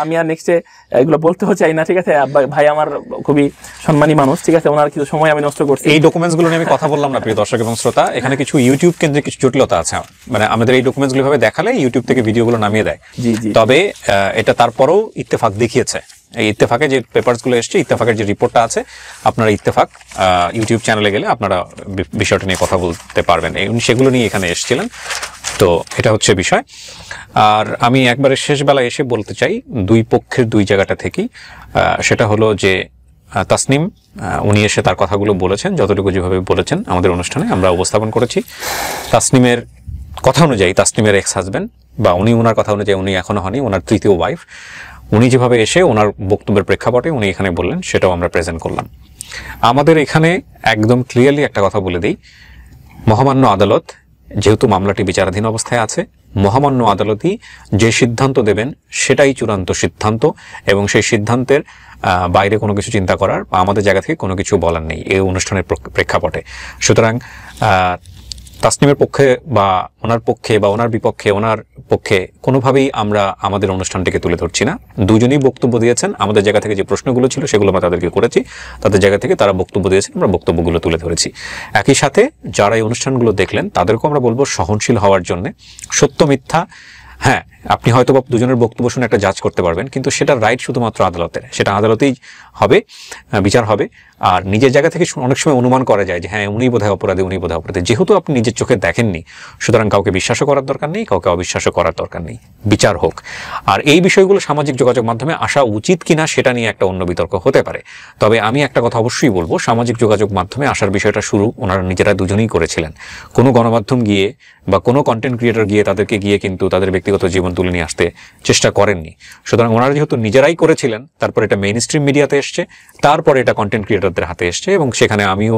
আমি আর নেক্সটে এগুলো বলতেও চাই না, ঠিক আছে? ভাই আমার খুবই সম্মানী মানুষ, ঠিক আছে? ওনার কিছু সময় আমি নষ্ট করছি। এই ডকুমেন্টস গুলো নিয়ে আমি কথা বললাম না, প্রিয় দর্শক এবং শ্রোতা। এখানে কিছু ইউটিউব কেন্দ্রিক কিছু জটিলতা আছে, মানে আমাদের এই ডকুমেন্টস গুলো ভাবে দেখালে ইউটিউব থেকে ভিডিওগুলো নামিয়ে দেয়। তবে এটা তারপরেও ইত্তেফাক দেখিয়েছে। এই ইত্তেফাকে যে পেপারস গুলো এসছে, ইত্তেফাকের যে রিপোর্টটা আছে, আপনারা ইত্তেফাক ইউটিউব চ্যানেলে গেলে আপনারা বিষয়টা নিয়ে কথা বলতে পারবেন। সেগুলো নিয়ে এখানে এসেছিলেন, তো এটা হচ্ছে বিষয়। আর আমি একবারে শেষ বেলায় এসে বলতে চাই দুই পক্ষের দুই জায়গাটা থেকেই, সেটা হলো যে তাসনিম উনি এসে তার কথাগুলো বলেছেন, যতটুকু যেভাবে বলেছেন আমাদের অনুষ্ঠানে আমরা উপস্থাপন করেছি। তাসনিমের কথা অনুযায়ী, তাসনিমের এক্স হাজব্যান্ড বা উনি ওনার কথা অনুযায়ী, উনি এখনো হয়নি, ওনার তৃতীয় ওয়াইফ, উনি যেভাবে এসে ওনার বক্তব্যের প্রেক্ষাপটে উনি এখানে বললেন, সেটাও আমরা প্রেজেন্ট করলাম। আমাদের এখানে একদম ক্লিয়ারলি একটা কথা বলে দিই, মহামান্য আদালত যেহেতু মামলাটি বিচারাধীন অবস্থায় আছে, মহামান্য আদালতই যে সিদ্ধান্ত দেবেন সেটাই চূড়ান্ত সিদ্ধান্ত, এবং সেই সিদ্ধান্তের বাইরে কোনো কিছু চিন্তা করার বা আমাদের জায়গা থেকে কোনো কিছু বলার নেই এই অনুষ্ঠানের প্রেক্ষাপটে। সুতরাং তাসনিমের পক্ষে বা ওনার পক্ষে বা ওনার বিপক্ষে, ওনার পক্ষে কোনোভাবেই আমরা আমাদের অনুষ্ঠানটিকে তুলে ধরছি না। দুজনেই বক্তব্য দিয়েছেন, আমাদের জায়গা থেকে যে প্রশ্নগুলো ছিল সেগুলো আমরা তাদেরকে করেছি, তাদের জায়গা থেকে তারা বক্তব্য দিয়েছেন, আমরা বক্তব্যগুলো তুলে ধরেছি। একই সাথে যারা এই অনুষ্ঠানগুলো দেখলেন তাদেরকেও আমরা বলবো সহনশীল হওয়ার জন্য। সত্য মিথ্যা, হ্যাঁ, আপনি হয়তো বা দুজনের বক্তব্য শুনে একটা জাজ করতে পারবেন, কিন্তু সেটা রাইট শুধুমাত্র আদালতের, সেটা আদালতেই হবে, বিচার হবে। আর নিজের জায়গা থেকে অনেক সময় অনুমান করা যায় যে হ্যাঁ উনি বোধহয় অপরাধী, উনি বোধহয় অপরাধী। যেহেতু আপনি নিজের চোখে দেখেননি, সুতরাং কাউকে বিশ্বাসও করার দরকার নেই, কাউকে অবিশ্বাসও করার দরকার নেই, বিচার হোক। আর এই বিষয়গুলো সামাজিক যোগাযোগ মাধ্যমে আসা উচিত কিনা সেটা নিয়ে একটা অন্য বিতর্ক হতে পারে। তবে আমি একটা কথা অবশ্যই বলবো, সামাজিক যোগাযোগ মাধ্যমে আসার বিষয়টা শুরু ওনারা নিজেরা দুজনেই করেছিলেন। কোনো গণমাধ্যম গিয়ে বা কোনো কন্টেন্ট ক্রিয়েটর গিয়ে তাদেরকে গিয়ে কিন্তু তাদের ব্যক্তিগত জীবন তুলে নিয়ে আসতে চেষ্টা করেননি। সুতরাং ওনারা যেহেতু নিজেরাই করেছিলেন, তারপর এটা মেইন স্ট্রিম মিডিয়াতে এসছে, তারপরে এটা কন্টেন্ট ক্রিয়েটরদের হাতে এসছে, এবং সেখানে আমিও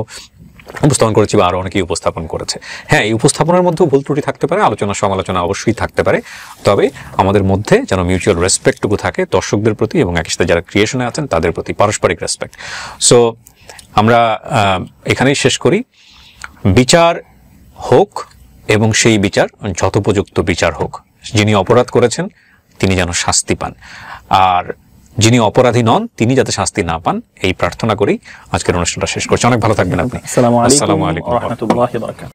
উপস্থাপন করেছি বা আরও অনেকেই উপস্থাপন করেছে। হ্যাঁ, এই উপস্থাপনার মধ্যেও ভুল ত্রুটি থাকতে পারে, আলোচনা সমালোচনা অবশ্যই থাকতে পারে, তবে আমাদের মধ্যে যেন মিউচুয়াল রেসপেক্টটুকু থাকে দর্শকদের প্রতি এবং একই সাথে যারা ক্রিয়েশনে আছেন তাদের প্রতি পারস্পরিক রেসপেক্ট। সো আমরা এখানেই শেষ করি। বিচার হোক এবং সেই বিচার যথোপযুক্ত বিচার হোক। যিনি অপরাধ করেছেন তিনি যেন শাস্তি পান, আর যিনি অপরাধী নন তিনি যাতে শাস্তি না পান, এই প্রার্থনা করি আজকের অনুষ্ঠানটা শেষ করছি। অনেক ভালো থাকবেন আপনি। আসসালামু আলাইকুম ওয়া রাহমাতুল্লাহি ওয়া বারাকাতুহু।